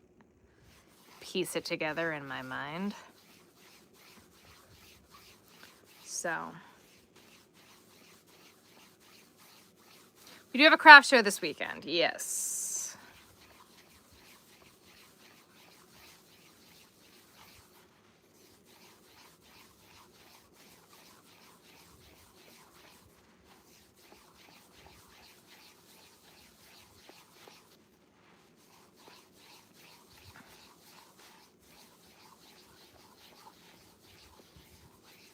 piece it together in my mind. So. We do have a craft show this weekend, yes.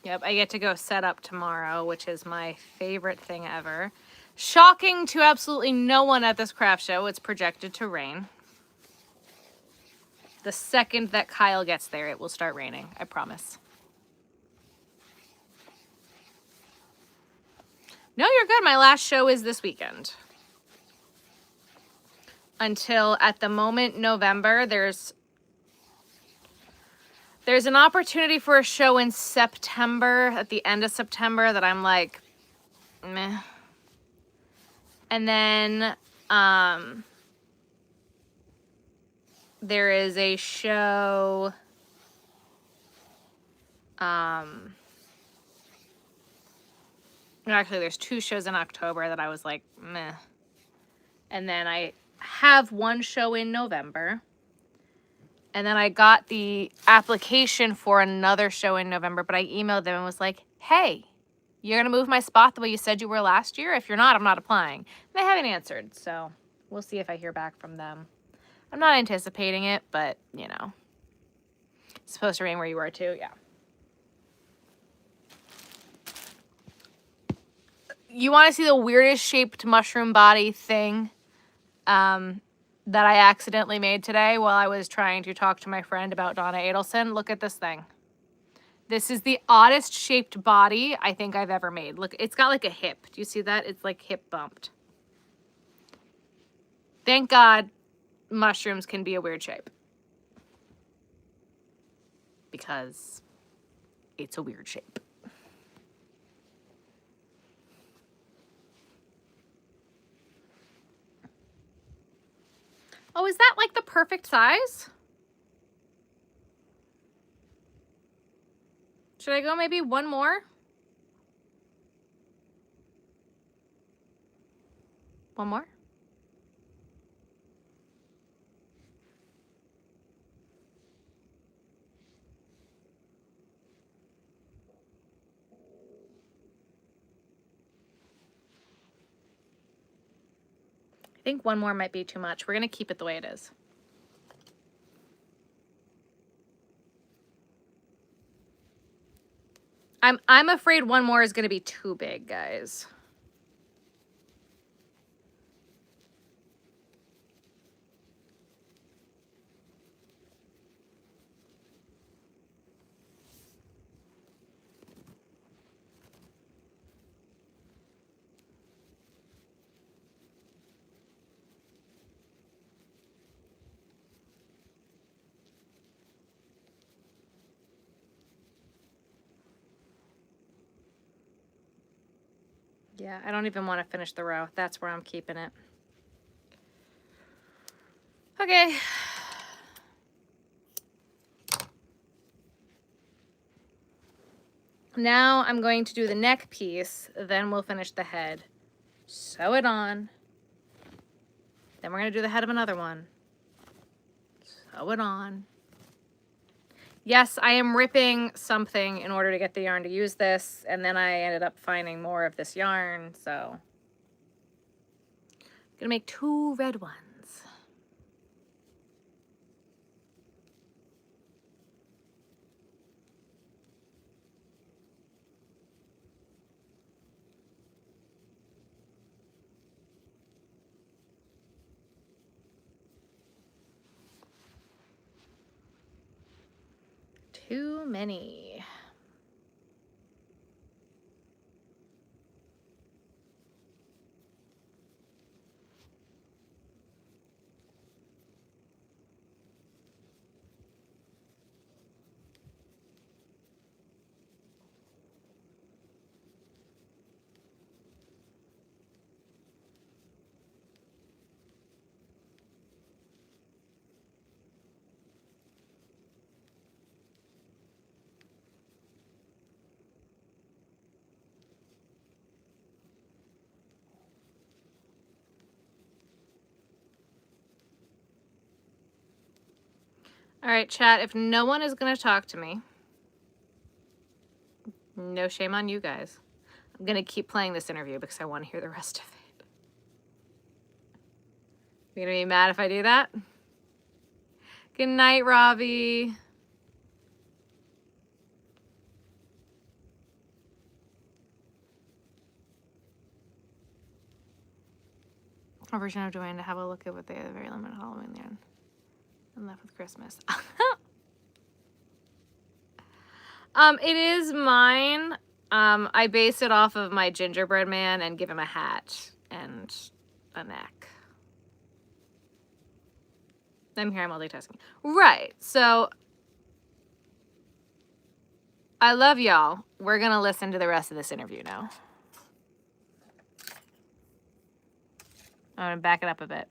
Yep, I get to go set up tomorrow, which is my favorite thing ever. Shocking to absolutely no one at this craft show, it's projected to rain. The second that Kyle gets there, it will start raining, I promise. No, you're good. My last show is this weekend. Until, at the moment, November, there's an opportunity for a show in September, at the end of September, that I'm like, meh. And then, there is a show, actually there's 2 shows in October that I was like, meh. And then I have 1 show in November. And then I got the application for another show in November, but I emailed them and was like, hey, you're going to move my spot the way you said you were last year? If you're not, I'm not applying. And they haven't answered, so we'll see if I hear back from them. I'm not anticipating it, but, you know. It's supposed to rain where you are too, yeah. You want to see the weirdest shaped mushroom body thing that I accidentally made today while I was trying to talk to my friend about Donna Adelson? Look at this thing. This is the oddest shaped body I think I've ever made. Look, it's got like a hip. Do you see that? It's like hip bumped. Thank God mushrooms can be a weird shape. Because it's a weird shape. Oh, is that like the perfect size? Should I go maybe 1 more? 1 more? I think 1 more might be too much. We're gonna keep it the way it is. I'm afraid 1 more is gonna be too big, guys. Yeah, I don't even want to finish the row. That's where I'm keeping it. Okay. Now I'm going to do the neck piece, then we'll finish the head. Sew it on. Then we're going to do the head of another one. Sew it on. Yes, I am ripping something in order to get the yarn to use this, and then I ended up finding more of this yarn, so I'm gonna make 2 red ones. Too many. All right, chat, if no one is going to talk to me, no shame on you guys. I'm going to keep playing this interview because I want to hear the rest of it. You're going to be mad if I do that? Good night, Robbie. Our version of Joanne to have a look at what they have very limited Halloween there and left with Christmas. It is mine. I base it off of my gingerbread man and give him a hat and a neck. I'm here, I'm multitasking. Right, so I love y'all. We're gonna listen to the rest of this interview now. I'm gonna back it up a bit.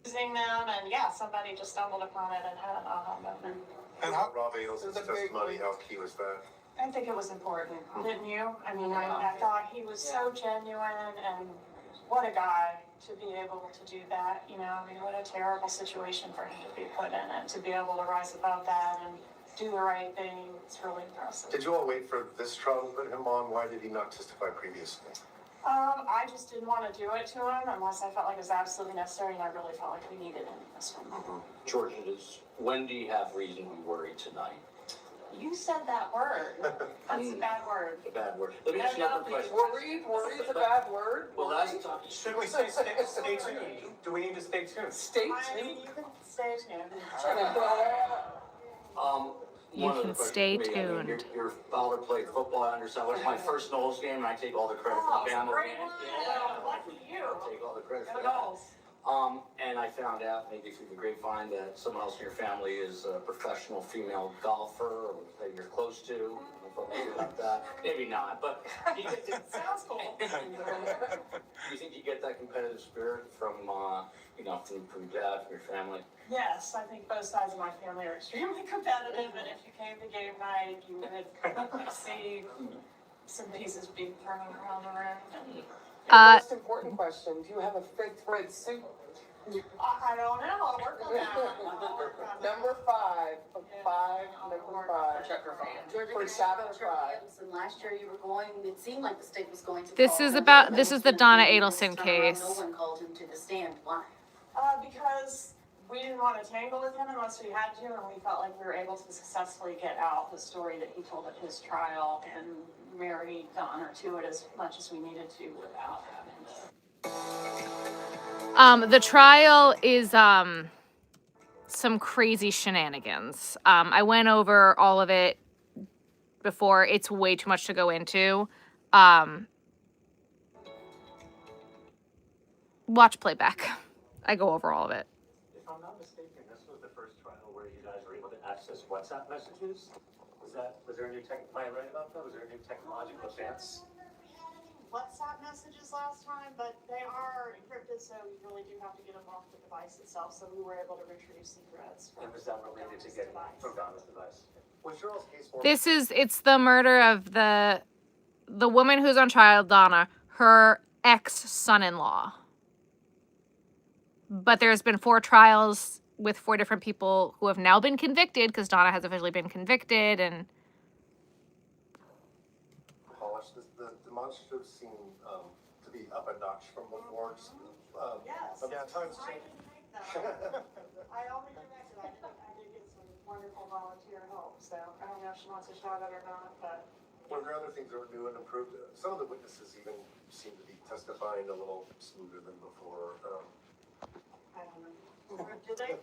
Using them, and yeah, somebody just stumbled upon it and had an aha moment. And how, Rob Adelson's testimony, how key was that? I think it was important, didn't you? I mean, I thought he was so genuine, and what a guy to be able to do that, you know? I mean, what a terrible situation for him to be put in, and to be able to rise above that and do the right thing. It's really impressive. Did you all wait for this trial to put him on? Why did he not testify previously? I just didn't want to do it to him unless I felt like it was absolutely necessary, and I really felt like we needed him in this one. Georgia, does Wendy have reason to be worried tonight? You said that word. That's a bad word. A bad word. Let me ask you another question. Worry is a bad word. Well, last time. Should we say stay tuned? Do we need to stay tuned? Stay I mean, tuned. you can stay tuned. You One other can question stay for me. I mean, tuned. your father played football, I understand. It was my first Knowles game, and I take all the credit for the family. Lucky you. I take all the credit for Go that. Knowles. And I found out, maybe through the grapevine, that someone else in your family is a professional female golfer, or that you're close to. I don't know if I'm about that. Maybe not, but you get to, Sounds cool. you think you get that competitive spirit from, you know, from dad, from your family? Yes, I think both sides of my family are extremely competitive, and if you came to game night, you would see some pieces being thrown around the room. The most important question, do you have a fifth grade suit? I don't know, I'll work on that. Number 5, number 5. Georgia, For can I Sabbath ask about Pride. Charlie Adelson? Last year you were going, it seemed like the state was going to. This call is him. about- And this is then the Donna this Adelson time around, case. No one called him to the stand. Why? Because we didn't want to tangle with him unless we had to, and we felt like we were able to successfully get out the story that he told at his trial and marry Donna to it as much as we needed to without having to. The trial is some crazy shenanigans. I went over all of it before. It's way too much to go into. Watch playback. I go over all of it. If I'm not mistaken, this was the first trial where you guys were able to access WhatsApp messages. Was there a new am I right about that? Was there a new technological advance? WhatsApp messages last time, but they are encrypted, so you really do have to get them off the device itself, so we were able to retrieve some threads. And was that related to getting from Donna's device? Was your all's case more? It's the murder of the woman who's on trial, Donna, her ex-son-in-law. But there's been 4 trials with 4 different people who have now been convicted because Donna has officially been convicted, and Polished. The demonstratives seem to be up a notch from before. Yes. Yeah, times I change. didn't make that. I only connected, I did get some wonderful volunteer help, so I don't know if she wants to shout it or not, but. Were there other things that were new and improved? Some of the witnesses even seem to be testifying a little smoother than before. I don't know. Did they?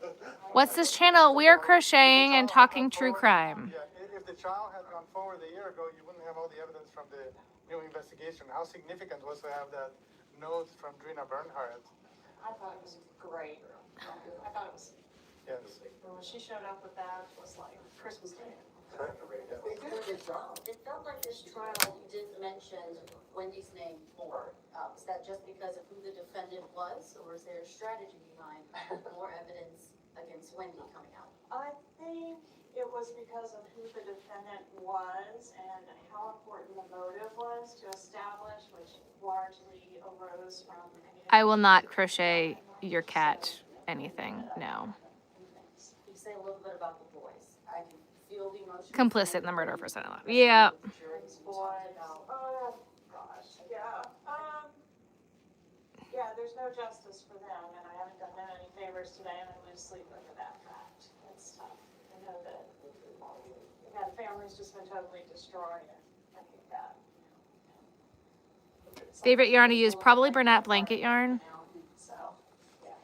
What's this channel? We are crocheting and talking true crime. Yeah, if the trial had gone forward a year ago, you wouldn't have all the evidence from the new investigation. How significant was to have that note from Drina Bernhardt? I thought it was great. I thought it was, Yes. when she showed up with that, it was like Christmas Day. They did a good job. It felt like this trial didn't mention Wendy's name more. Is that just because of who the defendant was, or is there a strategy behind more evidence against Wendy coming out? I think it was because of who the defendant was and how important the motive was to establish, which largely arose from. I will not crochet your cat anything, no. Can you say a little bit about the boys? I can feel the emotion. Complicit in the murder of her son-in-law. Yeah. Boys. Oh, gosh, yeah. Yeah, there's no justice for them, and I haven't done them any favors today, and I lose sleep over that fact. It's tough. I know that, yeah, the family's just been totally destroyed, and I think that. Favorite yarn to use? Probably Bernat blanket yarn. So, yeah,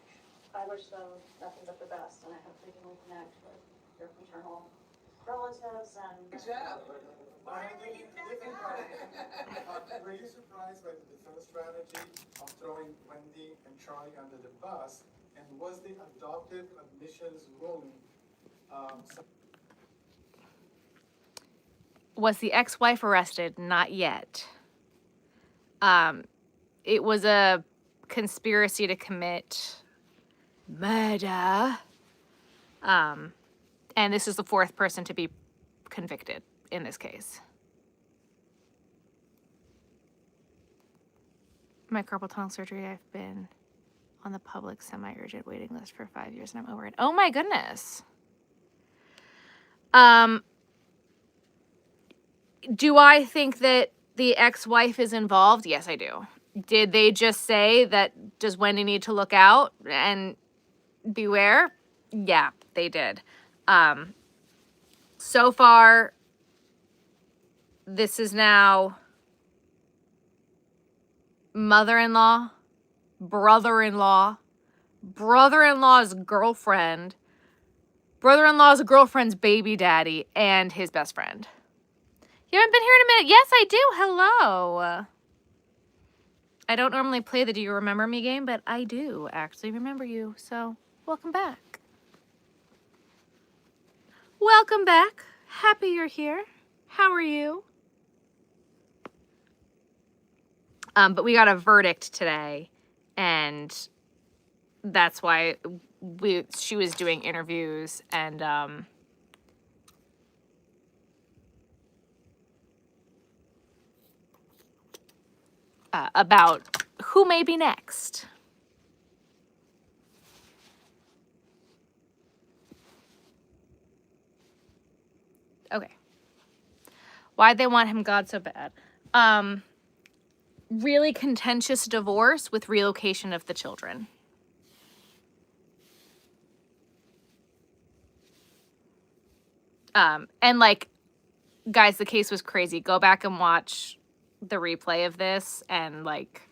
I wish them nothing but the best, and I hope they can reconnect with their paternal relatives and. Good job. Were you surprised by the defense strategy of throwing Wendy and Charlie under the bus? And was the adoptive admissions ruling Was the ex-wife arrested? Not yet. It was a conspiracy to commit murder. And this is the fourth person to be convicted in this case. My carpal tunnel surgery, I've been on the public semi-urgent waiting list for 5 years and I'm over it. Oh my goodness. Do I think that the ex-wife is involved? Yes, I do. Did they just say that does Wendy need to look out and beware? Yeah, they did. So far, this is now mother-in-law, brother-in-law, brother-in-law's girlfriend, brother-in-law's girlfriend's baby daddy, and his best friend. You haven't been here in a minute? Yes, I do. Hello. I don't normally play the Do You Remember Me game, but I do actually remember you. So, welcome back. Welcome back. Happy you're here. How are you? But we got a verdict today, and that's why she was doing interviews and about who may be next. Okay. Why'd they want him God so bad? Really contentious divorce with relocation of the children. And like, guys, the case was crazy. Go back and watch the replay of this, and like,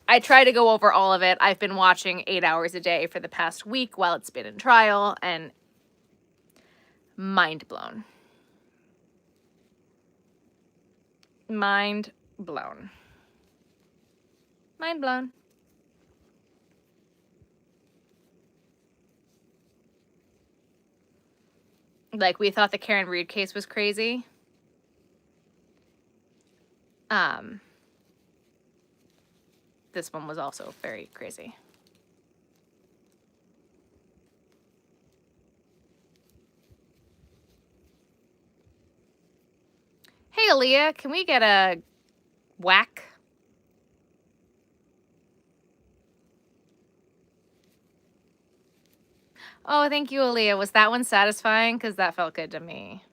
I try to go over all of it. I've been watching 8 hours a day for the past week while it's been in trial, and mind blown. Mind blown. Mind blown. Like, we thought the Karen Reed case was crazy. This one was also very crazy. Hey, Aaliyah, can we get a whack? Oh, thank you, Aaliyah. Was that one satisfying? Because that felt good to me.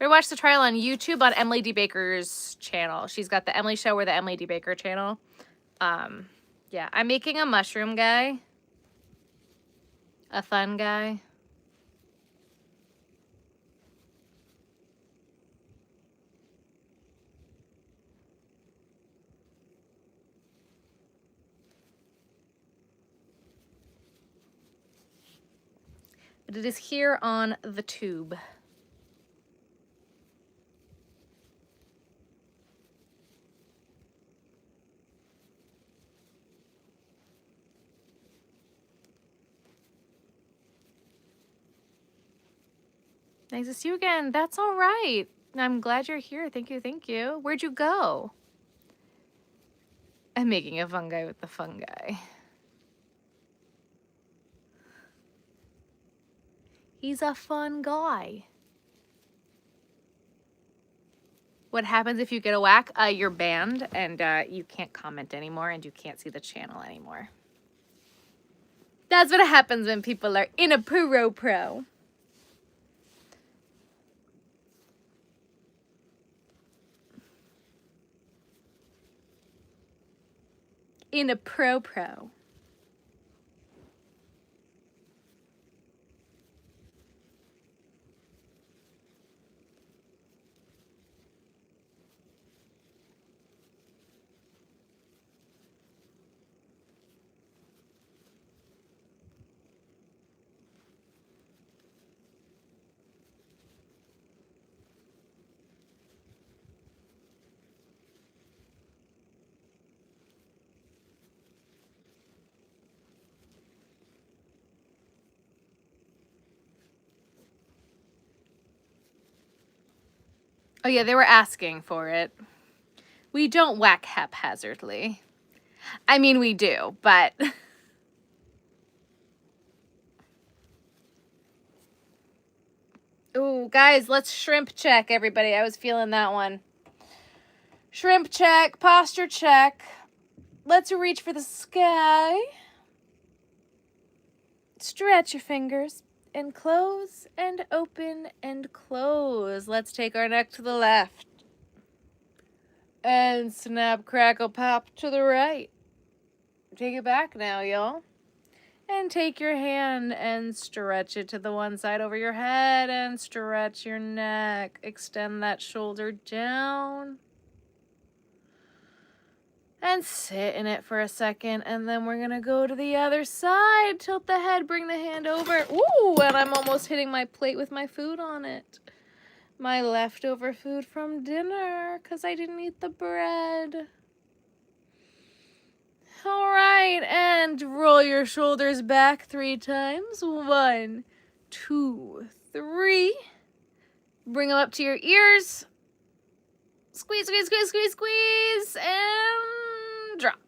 We watched the trial on YouTube on Emily D. Baker's channel. She's got the Emily Show or the Emily D. Baker channel. Yeah, I'm making a mushroom guy. A fun guy. but it is here on the tube. Nice to see you again. That's all right. I'm glad you're here. Thank you, thank you. Where'd you go? I'm making a fungi with the fungi. He's a fun guy. What happens if you get a whack? You're banned and you can't comment anymore and you can't see the channel anymore. That's what happens when people are in a pro. In a pro. Oh yeah, they were asking for it. We don't whack haphazardly. I mean, we do, but... Ooh, guys, let's shrimp check, everybody. I was feeling that one. Shrimp check, posture check. Let's reach for the sky. Stretch your fingers. And close and open and close. Let's take our neck to the left. And snap, crackle, pop to the right. Take it back now, y'all. And take your hand and stretch it to the one side over your head and stretch your neck. Extend that shoulder down. And sit in it for a second, and then we're gonna go to the other side. Tilt the head, bring the hand over. Ooh, and I'm almost hitting my plate with my food on it. My leftover food from dinner, because I didn't eat the bread. All right, and roll your shoulders back 3 times. 1, 2, 3. Bring them up to your ears. Squeeze, squeeze, squeeze, squeeze, squeeze, and drop.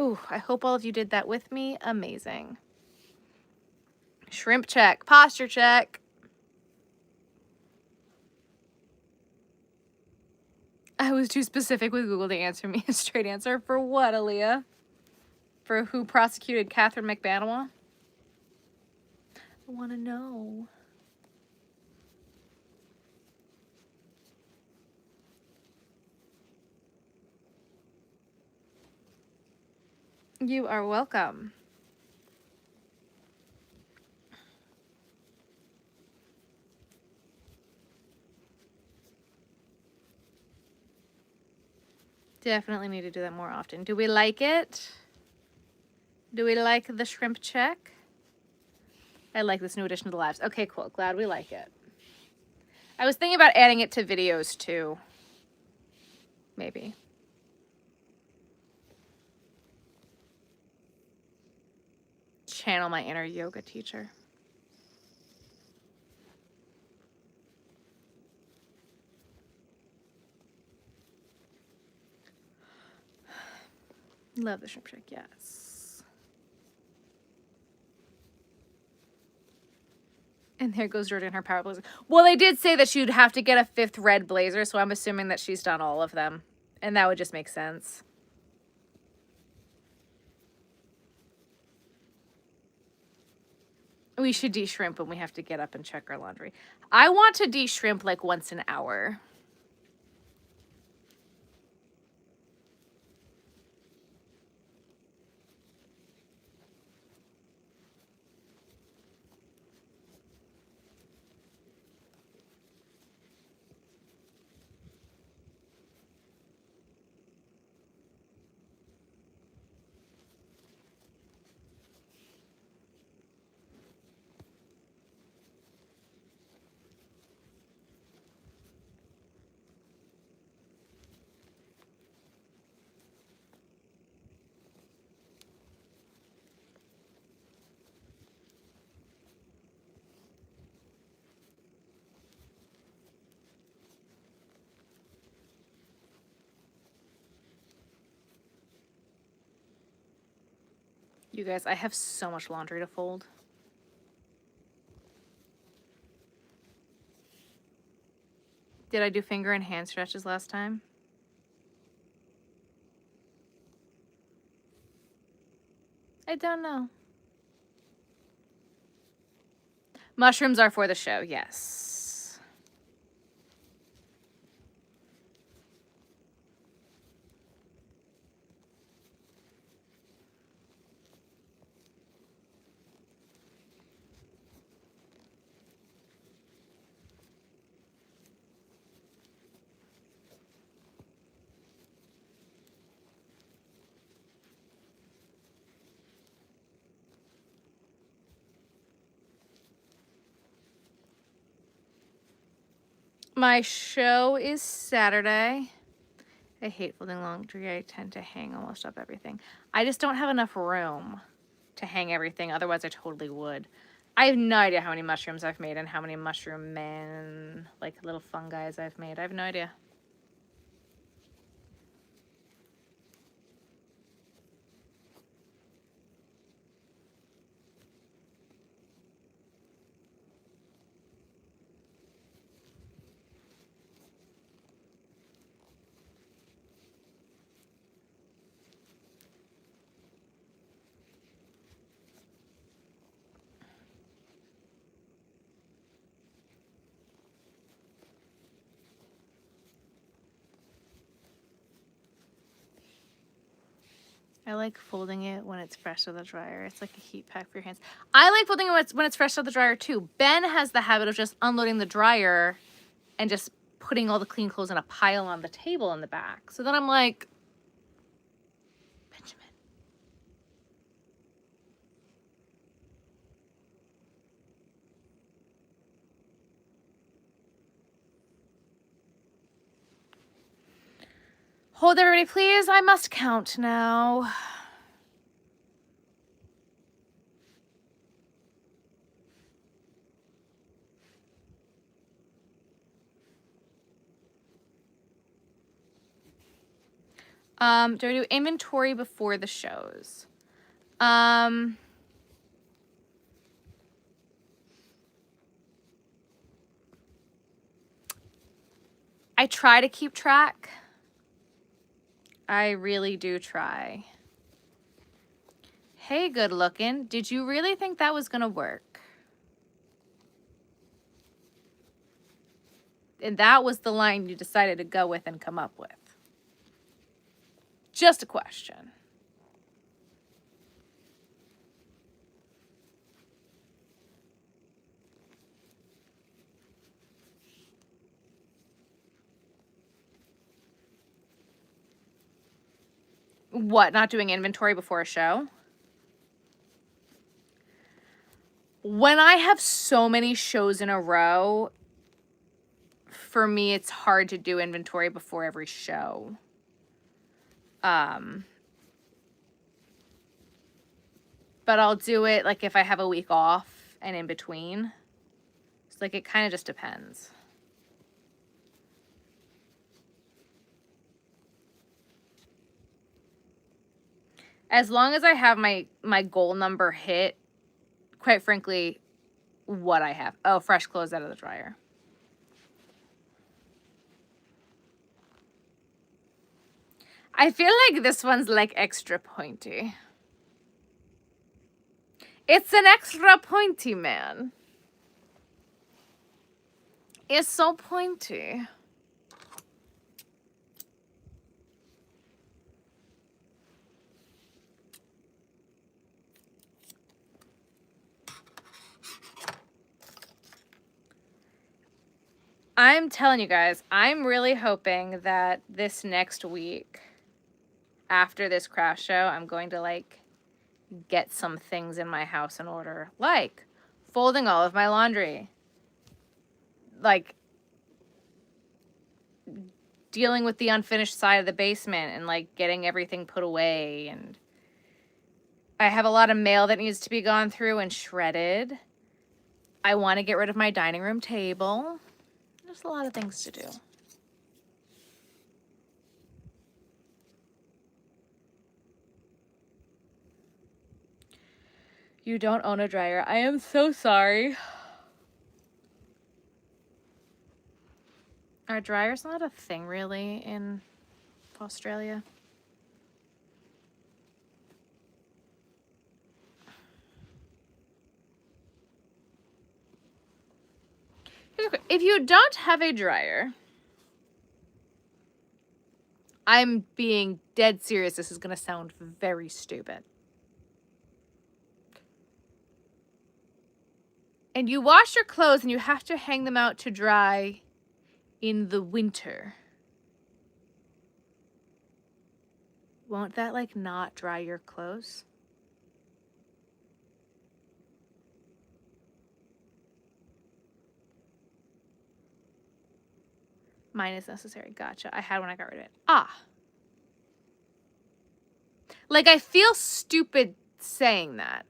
Ooh, I hope all of you did that with me. Amazing. Shrimp check, posture check. I was too specific with Google to answer me a straight answer. For what, Aaliyah? For who prosecuted Catherine McBanawa? I want to know. You are welcome. Definitely need to do that more often. Do we like it? Do we like the shrimp check? I like this new addition to the lives. Okay, cool. Glad we like it. I was thinking about adding it to videos too. Maybe. Channel my inner yoga teacher. Love the shrimp check, yes. And there goes Jordan in her power blazer. Well, they did say that she would have to get a 5th red blazer, so I'm assuming that she's done all of them. And that would just make sense. We should de-shrimp when we have to get up and check our laundry. I want to de-shrimp like once an hour. You guys, I have so much laundry to fold. Did I do finger and hand stretches last time? I don't know. Mushrooms are for the show, yes. My show is Saturday. I hate folding laundry. I tend to hang almost up everything. I just don't have enough room to hang everything. Otherwise, I totally would. I have no idea how many mushrooms I've made and how many mushroom men, like little fungi I've made. I have no idea. I like folding it when it's fresh out of the dryer. It's like a heat pack for your hands. I like folding it when it's fresh out of the dryer too. Ben has the habit of just unloading the dryer and just putting all the clean clothes in a pile on the table in the back. So then I'm like, Benjamin. Hold everybody, please. I must count now. Do I do inventory before the shows? I try to keep track. I really do try. Hey, good looking. Did you really think that was gonna work? And that was the line you decided to go with and come up with. Just a question. What, not doing inventory before a show? When I have so many shows in a row, for me, it's hard to do inventory before every show. But I'll do it like if I have a week off and in between. It's like it kind of just depends. As long as I have my goal number hit, quite frankly, what I have. Oh, fresh clothes out of the dryer. I feel like this one's like extra pointy. It's an extra pointy, man. It's so pointy. I'm telling you guys, I'm really hoping that this next week, after this craft show, I'm going to like get some things in my house in order, like folding all of my laundry, like dealing with the unfinished side of the basement and like getting everything put away. And I have a lot of mail that needs to be gone through and shredded. I want to get rid of my dining room table. There's a lot of things to do. You don't own a dryer. I am so sorry. Are dryers not a thing really in Australia? If you don't have a dryer, I'm being dead serious. This is going to sound very stupid. And you wash your clothes and you have to hang them out to dry in the winter. Won't that like not dry your clothes? Mine is necessary. Gotcha. I had one, I got rid of it. Ah. Like, I feel stupid saying that.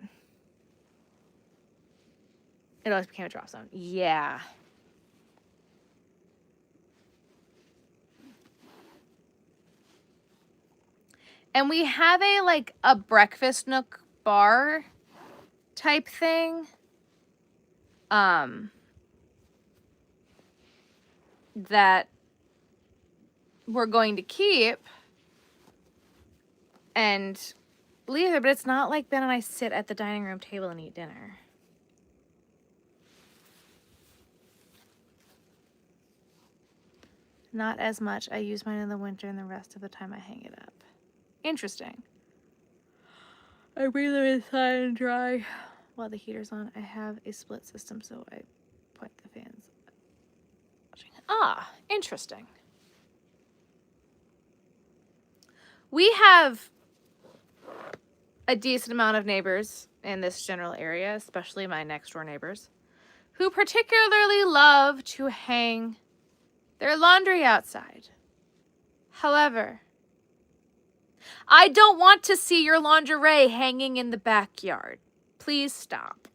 It always became a drop zone. Yeah. And we have a breakfast nook bar type thing. That we're going to keep and leave there, but it's not like Ben and I sit at the dining room table and eat dinner. Not as much. I use mine in the winter and the rest of the time I hang it up. Interesting. I bring them inside and dry while the heater's on. I have a split system, so I point the fans. Ah, interesting. We have a decent amount of neighbors in this general area, especially my next door neighbors, who particularly love to hang their laundry outside. However, I don't want to see your lingerie hanging in the backyard. Please stop.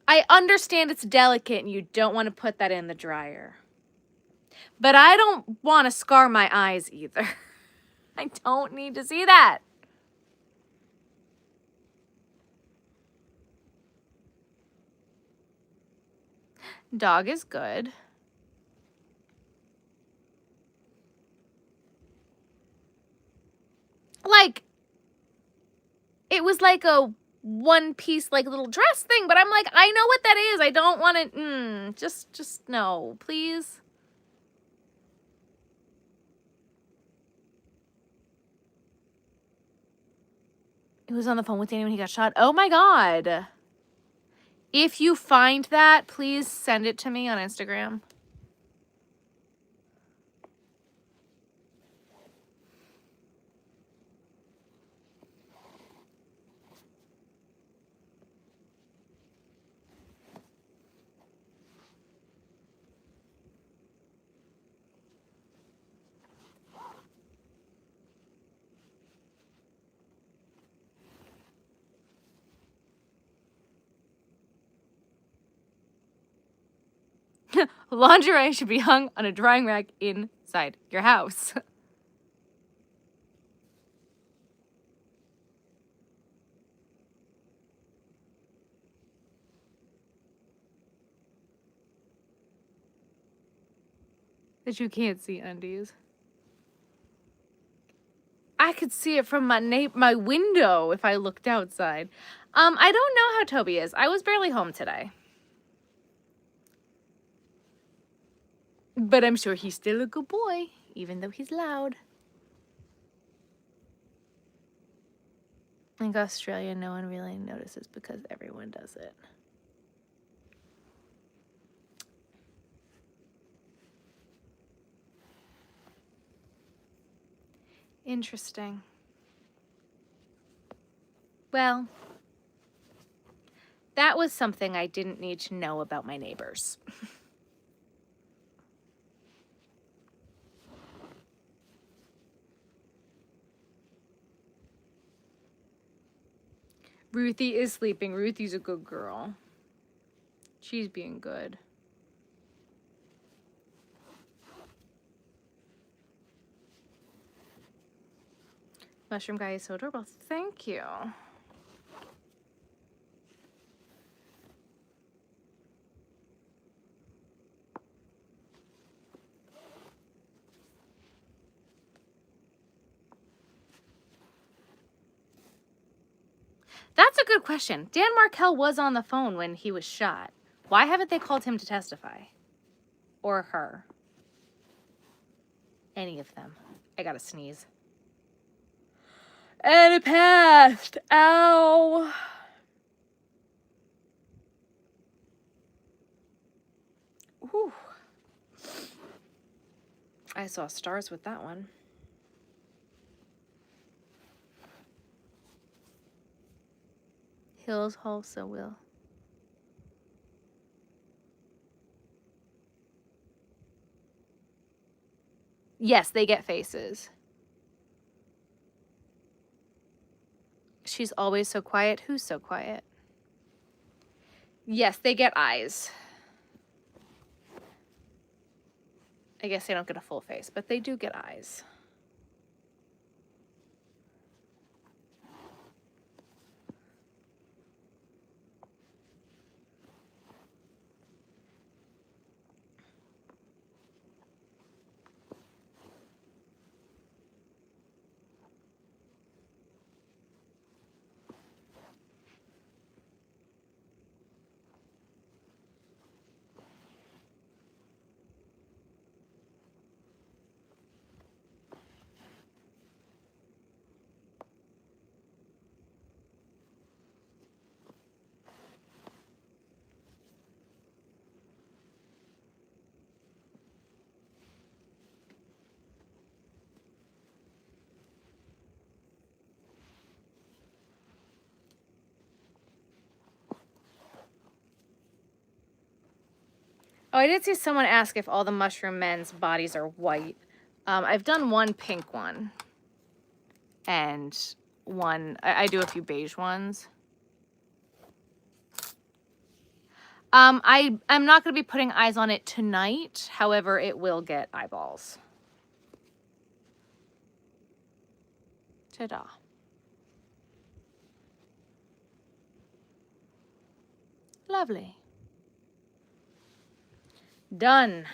I understand it's delicate and you don't want to put that in the dryer. But I don't want to scar my eyes either. I don't need to see that. Dog is good. Like, it was like a one piece, like little dress thing, but I'm like, I know what that is. I don't want to, just no, please. He was on the phone with Danny when he got shot. Oh my God. If you find that, please send it to me on Instagram. Lingerie should be hung on a drying rack inside your house. That you can't see undies. I could see it from my window if I looked outside. I don't know how Toby is. I was barely home today. But I'm sure he's still a good boy, even though he's loud. I think Australia, no one really notices because everyone does it. Interesting. Well, that was something I didn't need to know about my neighbors. Ruthie is sleeping. Ruthie's a good girl. She's being good. Mushroom guy is so adorable. Thank you. That's a good question. Dan Markel was on the phone when he was shot. Why haven't they called him to testify? Or her? Any of them. I gotta sneeze. And it passed. Ow. Whew. I saw stars with that one. Hills also will. Yes, they get faces. She's always so quiet. Who's so quiet? Yes, they get eyes. I guess they don't get a full face, but they do get eyes. Oh, I did see someone ask if all the mushroom men's bodies are white. I've done one pink one. And one, I do a few beige ones. I'm not going to be putting eyes on it tonight. However, it will get eyeballs. Ta-da. Lovely. Done.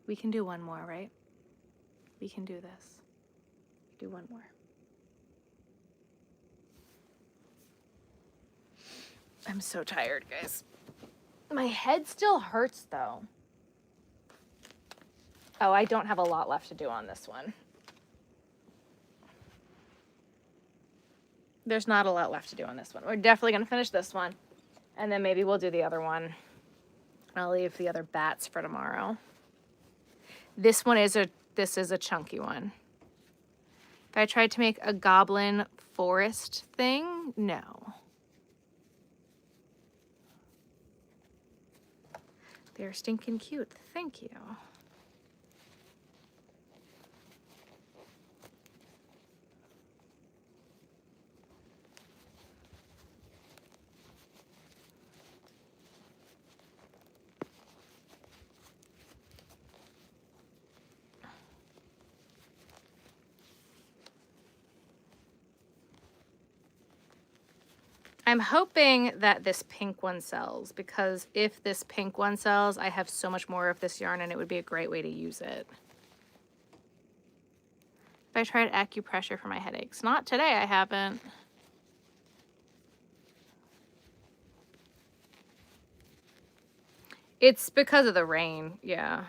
We can do one more, right? We can do this. Do one more. I'm so tired, guys. My head still hurts, though. Oh, I don't have a lot left to do on this one. There's not a lot left to do on this one. We're definitely going to finish this one. And then maybe we'll do the other one. I'll leave the other bats for tomorrow. This is a chunky one. If I tried to make a goblin forest thing, no. They're stinking cute. Thank you. I'm hoping that this pink one sells, because if this pink one sells, I have so much more of this yarn and it would be a great way to use it. If I tried acupressure for my headaches. Not today, I haven't. It's because of the rain, yeah.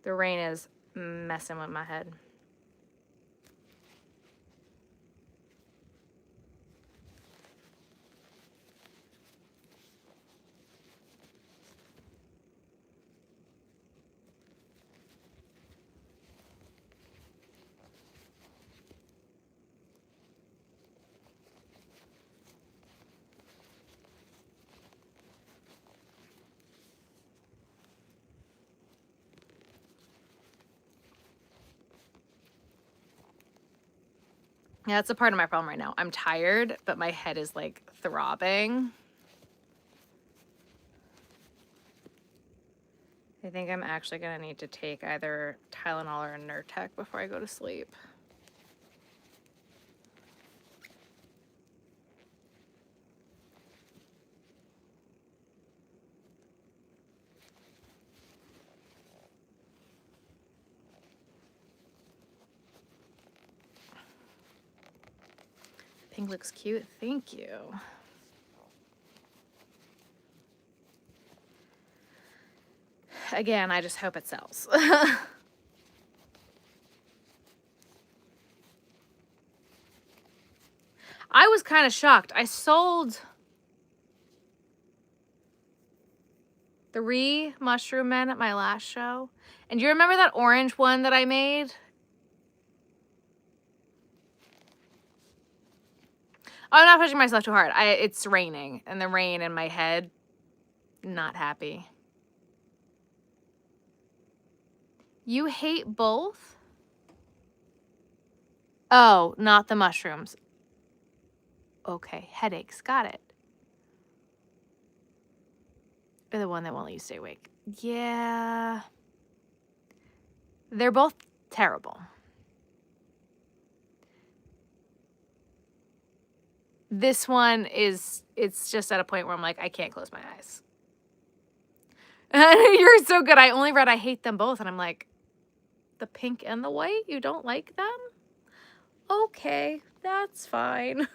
The rain is messing with my head. Yeah, that's a part of my problem right now. I'm tired, but my head is like throbbing. I think I'm actually gonna need to take either Tylenol or a Nurtec before I go to sleep. Pink looks cute. Thank you. Again, I just hope it sells. I was kind of shocked. I sold 3 mushroom men at my last show. And do you remember that orange one that I made? I'm not pushing myself too hard. It's raining, and the rain in my head, not happy. You hate both? Oh, not the mushrooms. Okay, headaches. Got it. Or the one that won't let you stay awake. Yeah. They're both terrible. This one it's just at a point where I'm like, I can't close my eyes. You're so good. I only read I hate them both, and I'm like, the pink and the white? You don't like them? Okay, that's fine.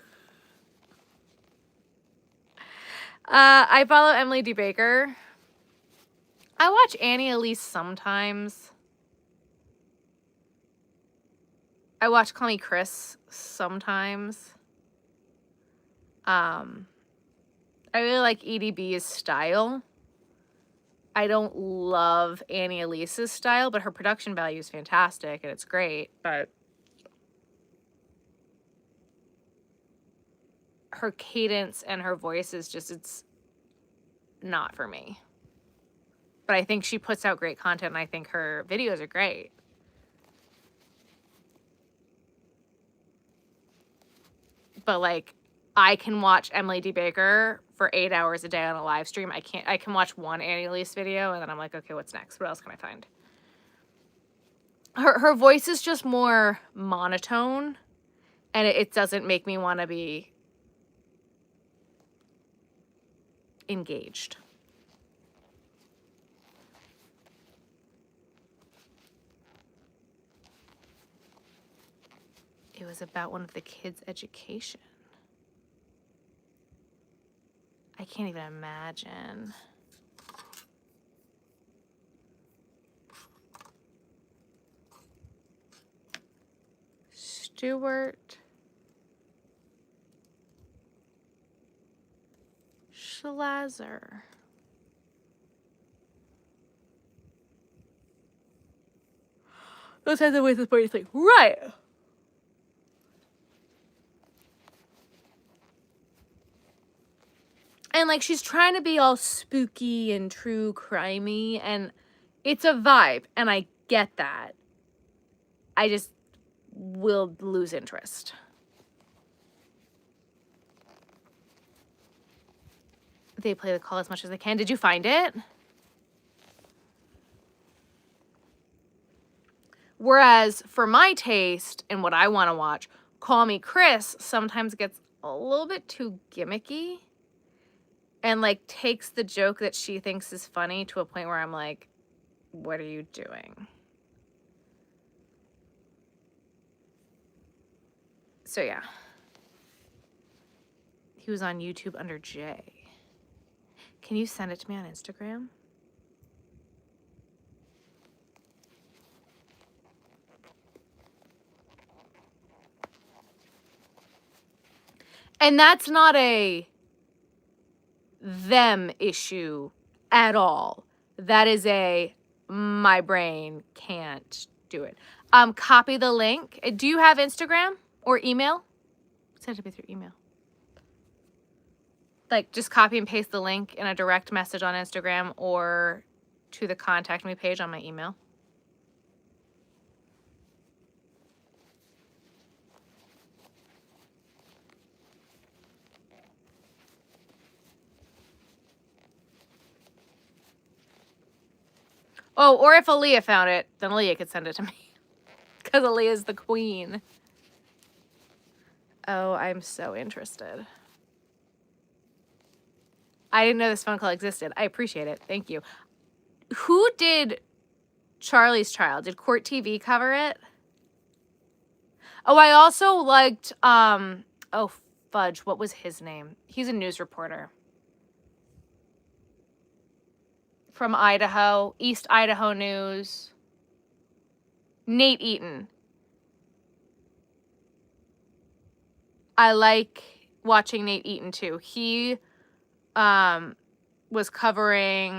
I follow Emily D. Baker. I watch Annie Elise sometimes. I watch Call Me Chris sometimes. I really like EDB's style. I don't love Annie Elise's style, but her production value is fantastic and it's great, but her cadence and her voice is just, it's not for me. But I think she puts out great content, and I think her videos are great. But like, I can watch Emily D. Baker for 8 hours a day on a live stream. I can watch one Annie Elise video, and then I'm like, okay, what's next? What else can I find? Her voice is just more monotone, and it doesn't make me want to be engaged. It was about one of the kids' education. I can't even imagine. Stuart Schlazer. Those kinds of ways to point like, right. And like, she's trying to be all spooky and true crimey, and it's a vibe, and I get that. I just will lose interest. They play the call as much as they can. Did you find it? Whereas for my taste and what I want to watch, Call Me Chris sometimes gets a little bit too gimmicky and like takes the joke that she thinks is funny to a point where I'm like, what are you doing? So yeah. He was on YouTube under J. Can you send it to me on Instagram? And that's not a them issue at all. That is a my brain can't do it. Copy the link. Do you have Instagram or email? Send it to me through email. Like, just copy and paste the link in a direct message on Instagram or to the contact me page on my email. Oh, or if Aaliyah found it, then Aaliyah could send it to me. Because Aaliyah's the queen. Oh, I'm so interested. I didn't know this phone call existed. I appreciate it. Thank you. Who did Charlie's Child? Did Court TV cover it? Oh, I also liked, oh, fudge. What was his name? He's a news reporter. From Idaho. East Idaho News. Nate Eaton. I like watching Nate Eaton too. He was covering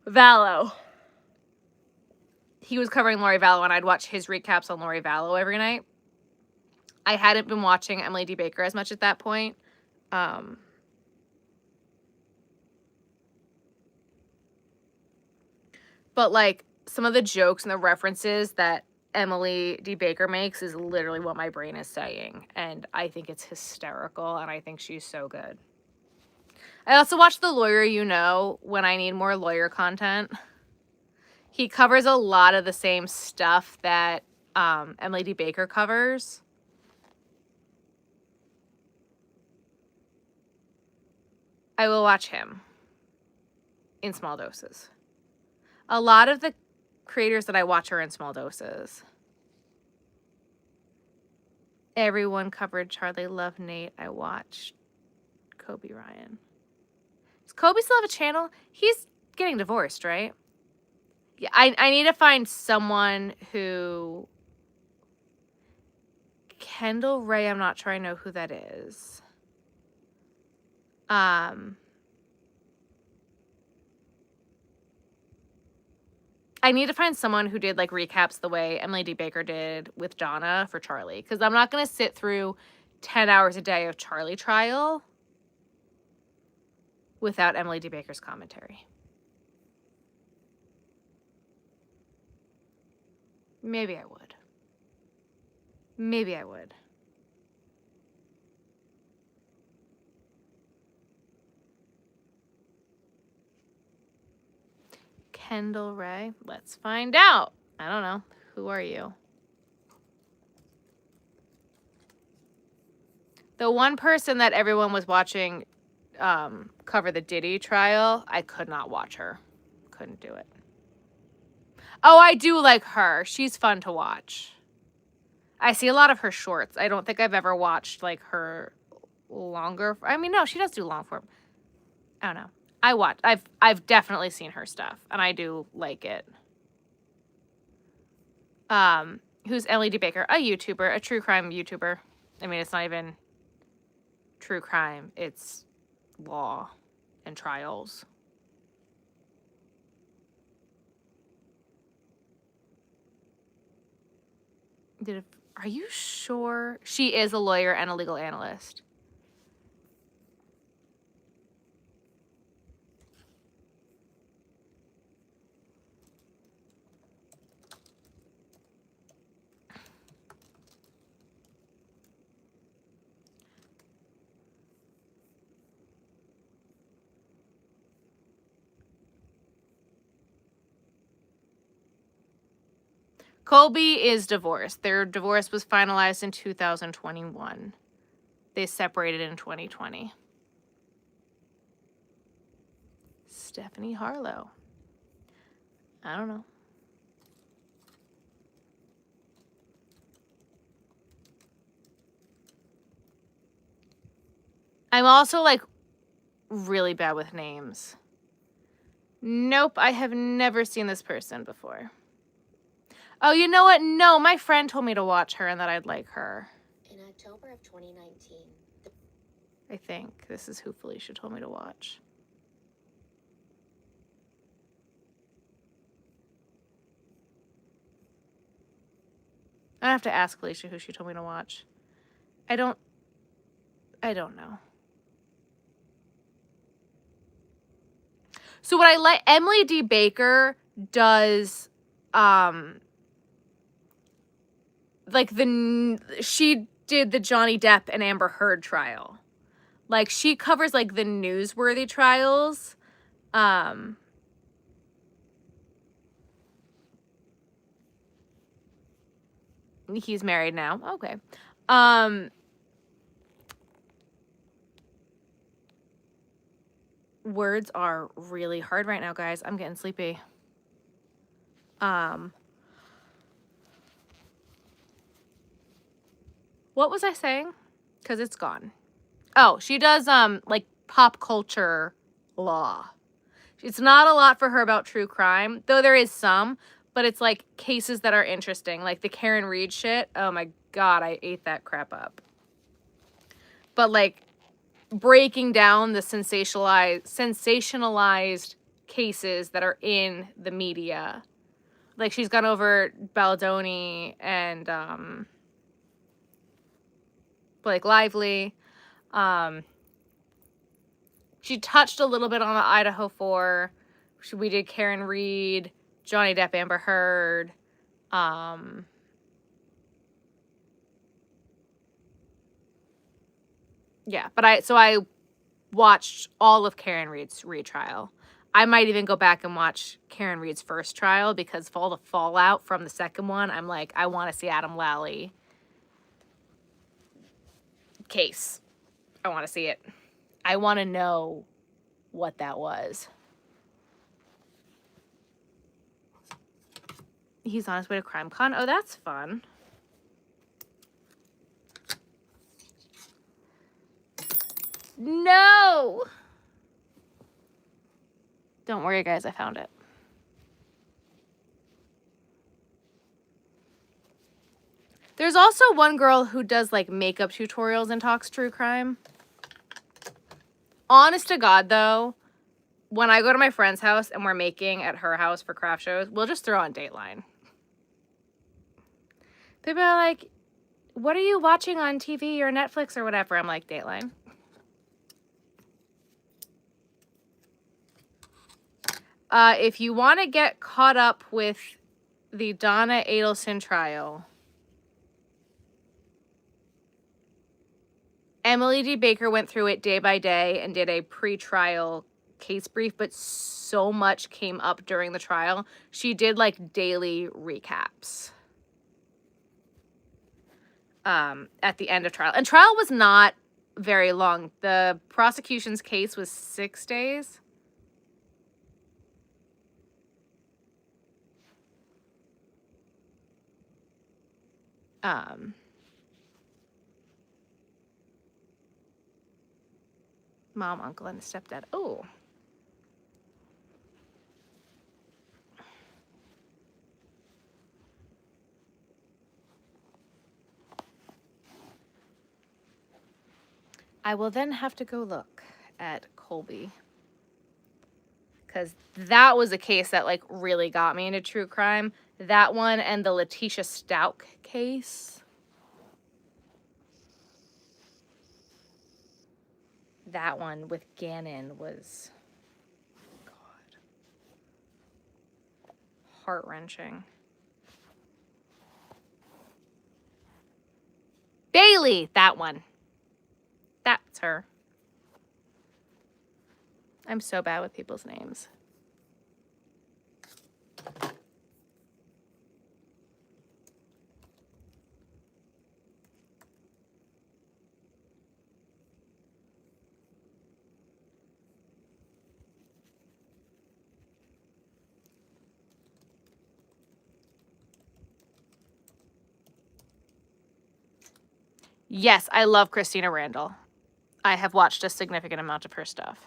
Vallow. He was covering Lori Vallow, and I'd watch his recaps on Lori Vallow every night. I hadn't been watching Emily D. Baker as much at that point. But like some of the jokes and the references that Emily D. Baker makes is literally what my brain is saying. And I think it's hysterical, and I think she's so good. I also watch The Lawyer You Know when I need more lawyer content. He covers a lot of the same stuff that Emily D. Baker covers. I will watch him in small doses. A lot of the creators that I watch are in small doses. Everyone covered Charlie. Love Nate. I watched Kobe Ryan. Does Kobe still have a channel? He's getting divorced, right? Yeah, I need to find someone who... Kendall Ray, I'm not sure I know who that is. I need to find someone who did like recaps the way Emily D. Baker did with Donna for Charlie. Because I'm not going to sit through 10 hours a day of Charlie trial without Emily D. Baker's commentary. Maybe I would. Maybe I would. Kendall Ray. Let's find out. I don't know. Who are you? The one person that everyone was watching cover the Diddy trial, I could not watch her. Couldn't do it. Oh, I do like her. She's fun to watch. I see a lot of her shorts. I don't think I've ever watched like her longer. I mean, no, she does do long form. I don't know. I've definitely seen her stuff, and I do like it. Who's Emily D. Baker? A YouTuber, a true crime YouTuber. I mean, it's not even true crime. It's law and trials. Are you sure? She is a lawyer and a legal analyst. Colby is divorced. Their divorce was finalized in 2021. They separated in 2020. Stephanie Harlow. I don't know. I'm also like really bad with names. Nope, I have never seen this person before. Oh, you know what? No, my friend told me to watch her and that I'd like her. In October of 2019. I think this is who Felicia told me to watch. I have to ask Felicia who she told me to watch. I don't know. So what I like, Emily D. Baker does, like she did the Johnny Depp and Amber Heard trial. Like, she covers, like, the newsworthy trials. He's married now. Okay. Words are really hard right now, guys. I'm getting sleepy. What was I saying? Because it's gone. Oh, she does, like, pop culture law. It's not a lot for her about true crime, though there is some, but it's, like, cases that are interesting. Like, the Karen Reed shit. Oh, my God, I ate that crap up. But, like, breaking down the sensationalized cases that are in the media. Like, she's gone over Baldoni and, Blake Lively. She touched a little bit on the Idaho 4. We did Karen Reed, Johnny Depp, Amber Heard. Yeah, but I watched all of Karen Reed's retrial. I might even go back and watch Karen Reed's first trial because of all the fallout from the second one. I'm like, I want to see Adam Lally case. I want to see it. I want to know what that was. He's on his way to CrimeCon. Oh, that's fun. No! Don't worry, guys. I found it. There's also one girl who does, like, makeup tutorials and talks true crime. Honest to God, though, when I go to my friend's house and we're making at her house for craft shows, we'll just throw on Dateline. People are like, what are you watching on TV or Netflix or whatever? I'm like, Dateline. If you want to get caught up with the Donna Adelson trial, Emily D. Baker went through it day by day and did a pre-trial case brief, but so much came up during the trial. She did, like, daily recaps at the end of trial. And trial was not very long. The prosecution's case was 6 days. Mom, uncle, and stepdad. Oh. I will then have to go look at Colby. Because that was a case that, like, really got me into true crime. That one and the Letitia Stout case. That one with Gannon was, God, heart-wrenching. Bailey, that one. That's her. I'm so bad with people's names. Yes, I love Christina Randall. I have watched a significant amount of her stuff.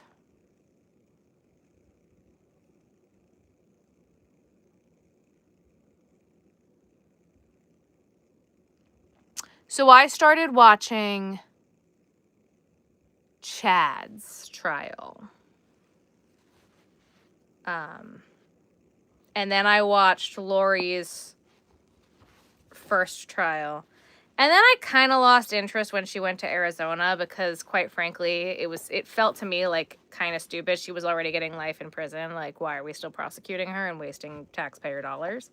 So I started watching Chad's trial. And then I watched Lori's first trial. And then I kind of lost interest when she went to Arizona because, quite frankly, it felt to me like kind of stupid. She was already getting life in prison. Like, why are we still prosecuting her and wasting taxpayer dollars?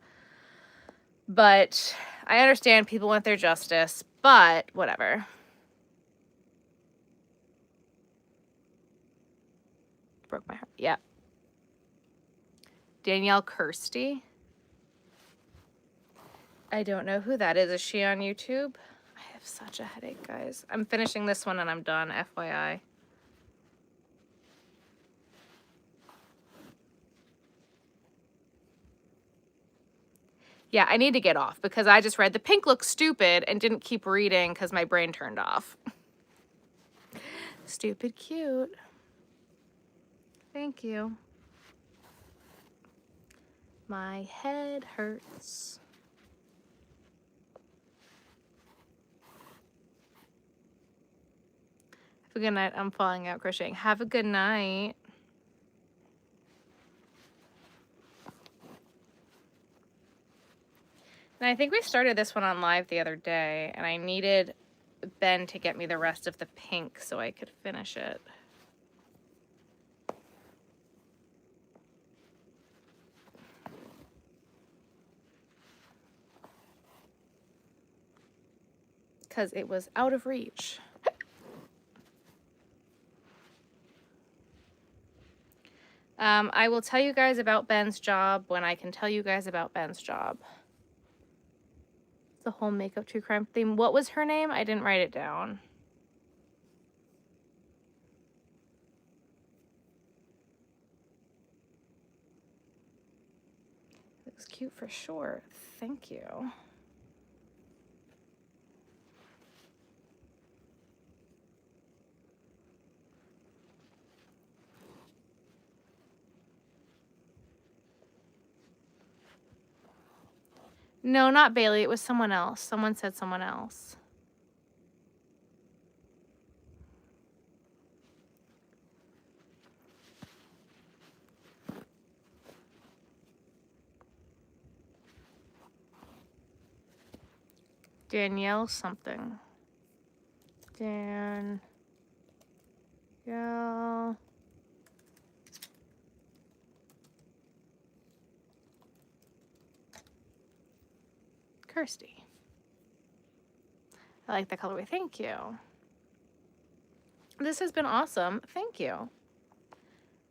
But I understand people want their justice, but whatever. Broke my heart. Yep. Danielle Kirsty. I don't know who that is. Is she on YouTube? I have such a headache, guys. I'm finishing this one and I'm done, FYI. Yeah, I need to get off because I just read the pink looks stupid and didn't keep reading because my brain turned off. Stupid cute. Thank you. My head hurts. Have a good night. I'm falling out crocheting. Have a good night. And I think we started this one on live the other day, and I needed Ben to get me the rest of the pink so I could finish it. Because it was out of reach. I will tell you guys about Ben's job when I can tell you guys about Ben's job. The whole makeup true crime theme. What was her name? I didn't write it down. It was cute for sure. Thank you. No, not Bailey. It was someone else. Someone said someone else. Danielle something. Danielle. Kirsty. I like the colorway. Thank you. This has been awesome. Thank you.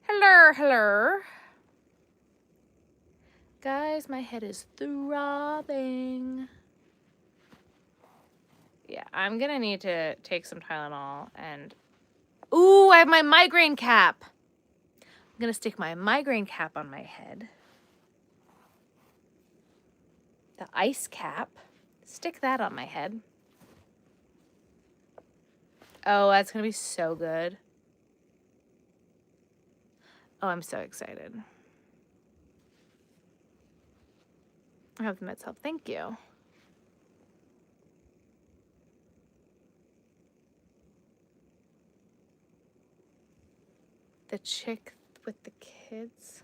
Hello, hello. Guys, my head is throbbing. Yeah, I'm gonna need to take some Tylenol and... Ooh, I have my migraine cap. I'm gonna stick my migraine cap on my head. The ice cap. Stick that on my head. Oh, that's gonna be so good. Oh, I'm so excited. I have the meds help. Thank you. The chick with the kids.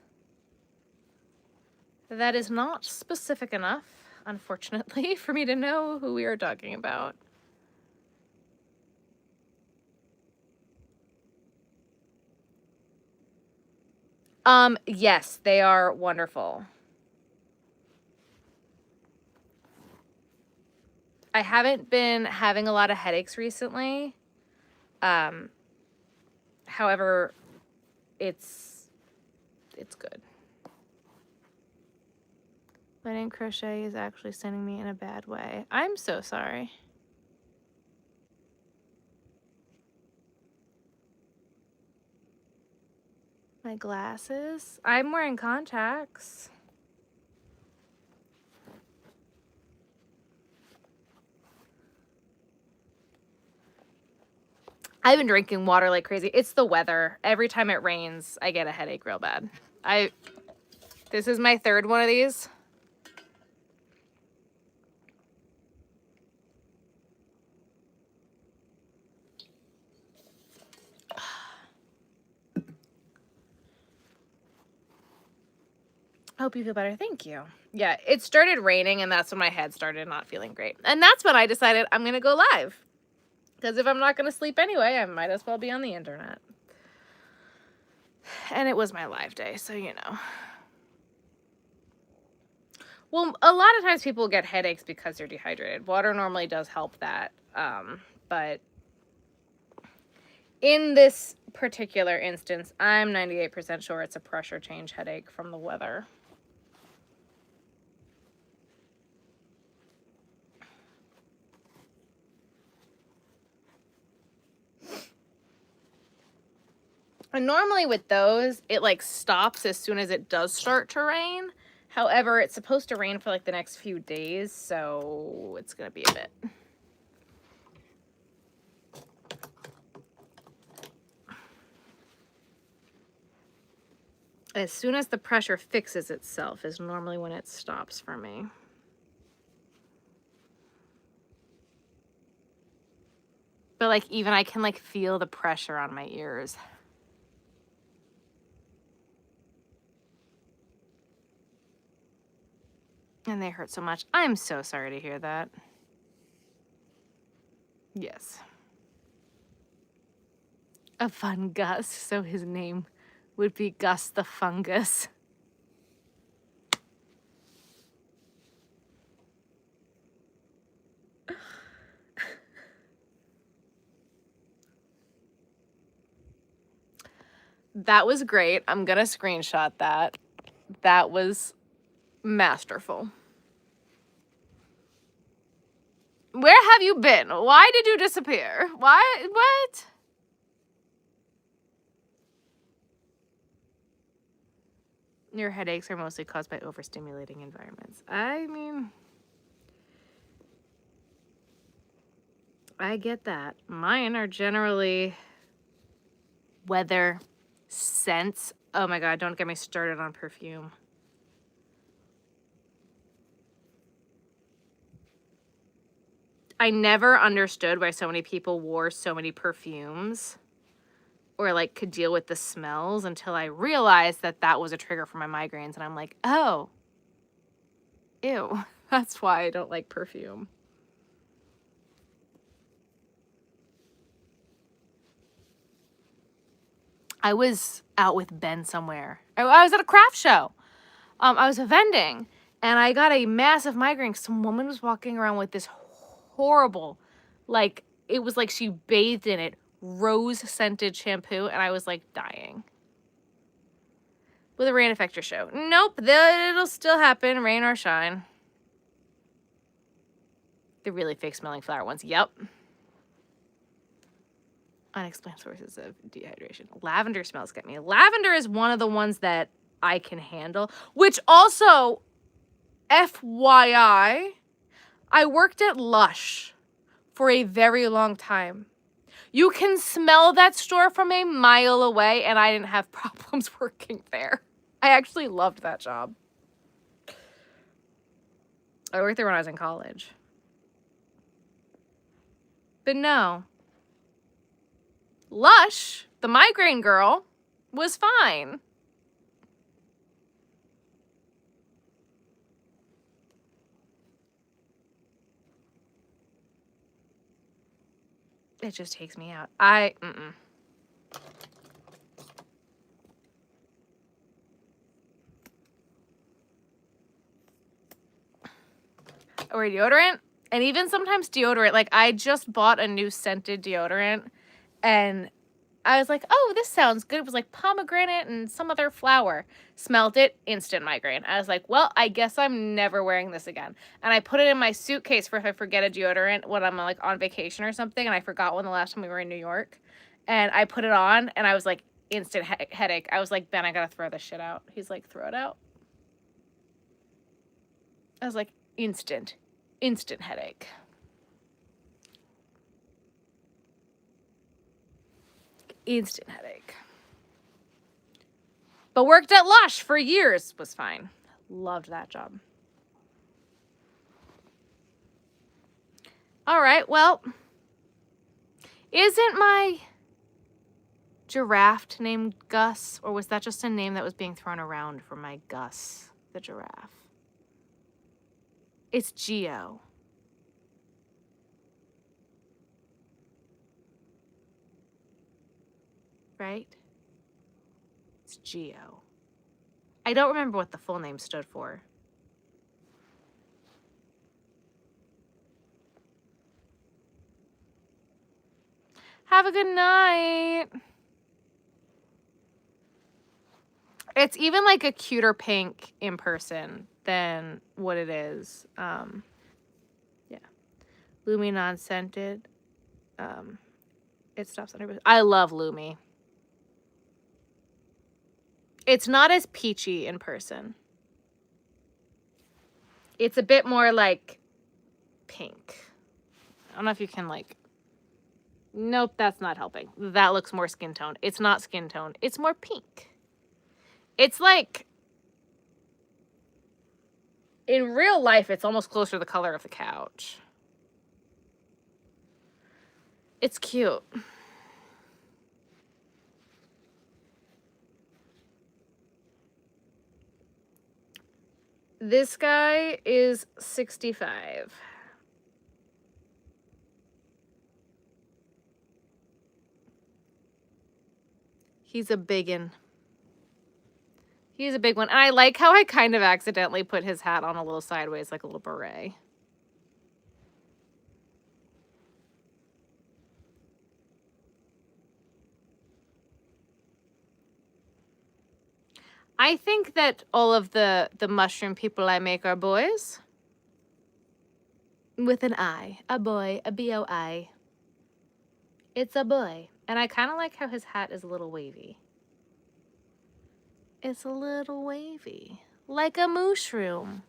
That is not specific enough, unfortunately, for me to know who we are talking about. Yes, they are wonderful. I haven't been having a lot of headaches recently. However, it's good. Letting crochet is actually sending me in a bad way. I'm so sorry. My glasses. I'm wearing contacts. I've been drinking water like crazy. It's the weather. Every time it rains, I get a headache real bad. This is my third one of these. I hope you feel better. Thank you. Yeah, it started raining and that's when my head started not feeling great. And that's when I decided I'm going to go live. Because if I'm not going to sleep anyway, I might as well be on the internet. And it was my live day, so you know. Well, a lot of times people get headaches because they're dehydrated. Water normally does help that. But in this particular instance, I'm 98% sure it's a pressure change headache from the weather. And normally with those, it like stops as soon as it does start to rain. However, it's supposed to rain for like the next few days, so it's gonna be a bit. As soon as the pressure fixes itself is normally when it stops for me. But like even I can like feel the pressure on my ears. And they hurt so much. I'm so sorry to hear that. Yes. A fungus, so his name would be Gus the Fungus. That was great. I'm gonna screenshot that. That was masterful. Where have you been? Why did you disappear? Why? What? Your headaches are mostly caused by overstimulating environments. I mean, I get that. Mine are generally weather, scents. Oh my God, don't get me started on perfume. I never understood why so many people wore so many perfumes or like could deal with the smells until I realized that that was a trigger for my migraines. And I'm like, oh, ew, that's why I don't like perfume. I was out with Ben somewhere. I was at a craft show. I was vending and I got a massive migraine. Some woman was walking around with this horrible, like, it was like she bathed in it, rose-scented shampoo, and I was, like, dying. Will the rain affect your show? Nope, it'll still happen, rain or shine. The really fake-smelling flower ones, yep. Unexplained sources of dehydration. Lavender smells get me. Lavender is one of the ones that I can handle, which also, FYI, I worked at Lush for a very long time. You can smell that store from a mile away, and I didn't have problems working there. I actually loved that job. I worked there when I was in college. But no. Lush, the migraine girl, was fine. It just takes me out. Or deodorant. And even sometimes deodorant. Like, I just bought a new scented deodorant. And I was like, oh, this sounds good. It was like pomegranate and some other flower. Smelled it, instant migraine. I was like, well, I guess I'm never wearing this again. And I put it in my suitcase for if I forget a deodorant when I'm like on vacation or something. And I forgot one the last time we were in New York. And I put it on and I was like, instant headache. I was like, Ben, I gotta throw this shit out. He's like, throw it out. I was like, instant headache. Instant headache. But worked at Lush for years. Was fine. Loved that job. All right, well, isn't my giraffe named Gus? Or was that just a name that was being thrown around for my Gus, the giraffe? It's Geo. Right? It's Geo. I don't remember what the full name stood for. Have a good night. It's even like a cuter pink in person than what it is. Yeah. Lumi non-scented. It stops 100%. I love Lumi. It's not as peachy in person. It's a bit more like pink. I don't know if you can like... Nope, that's not helping. That looks more skin tone. It's not skin tone. It's more pink. It's like... In real life, it's almost closer to the color of the couch. It's cute. This guy is 65. He's a biggin. He's a big one. And I like how I kind of accidentally put his hat on a little sideways, like a little beret. I think that all of the mushroom people I make are boys. With an I. A boy. A B-O-I. It's a boy. And I kind of like how his hat is a little wavy. It's a little wavy. Like a mushroom.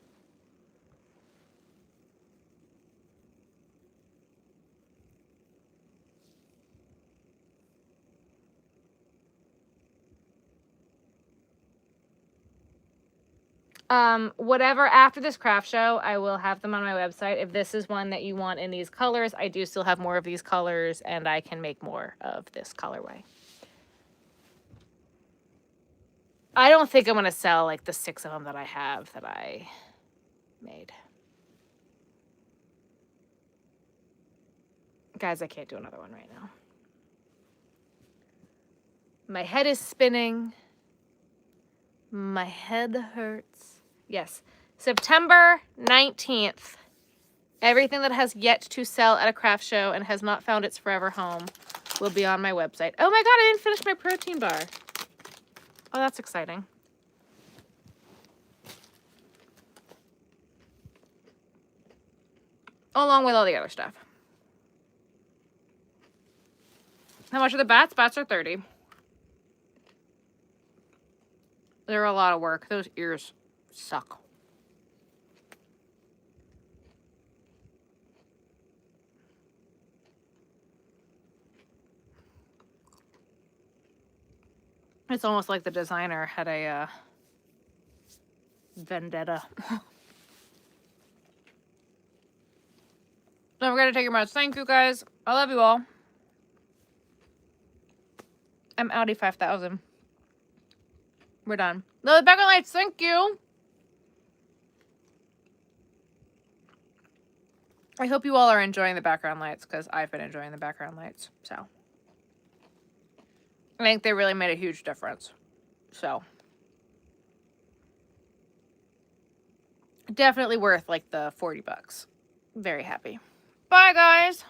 Whatever, after this craft show, I will have them on my website. If this is one that you want in these colors, I do still have more of these colors, and I can make more of this colorway. I don't think I'm going to sell, like, the 6 of them that I have that I made. Guys, I can't do another one right now. My head is spinning. My head hurts. Yes, September 19th. Everything that has yet to sell at a craft show and has not found its forever home will be on my website. Oh my God, I didn't finish my protein bar. Oh, that's exciting. Along with all the other stuff. How much are the bats? Bats are 30. They're a lot of work. Those ears suck. It's almost like the designer had a vendetta. Don't forget to take your meds. Thank you, guys. I love you all. I'm Audi 5000. We're done. No, the background lights. Thank you. I hope you all are enjoying the background lights because I've been enjoying the background lights. So I think they really made a huge difference. So definitely worth like the $40. Very happy. Bye, guys.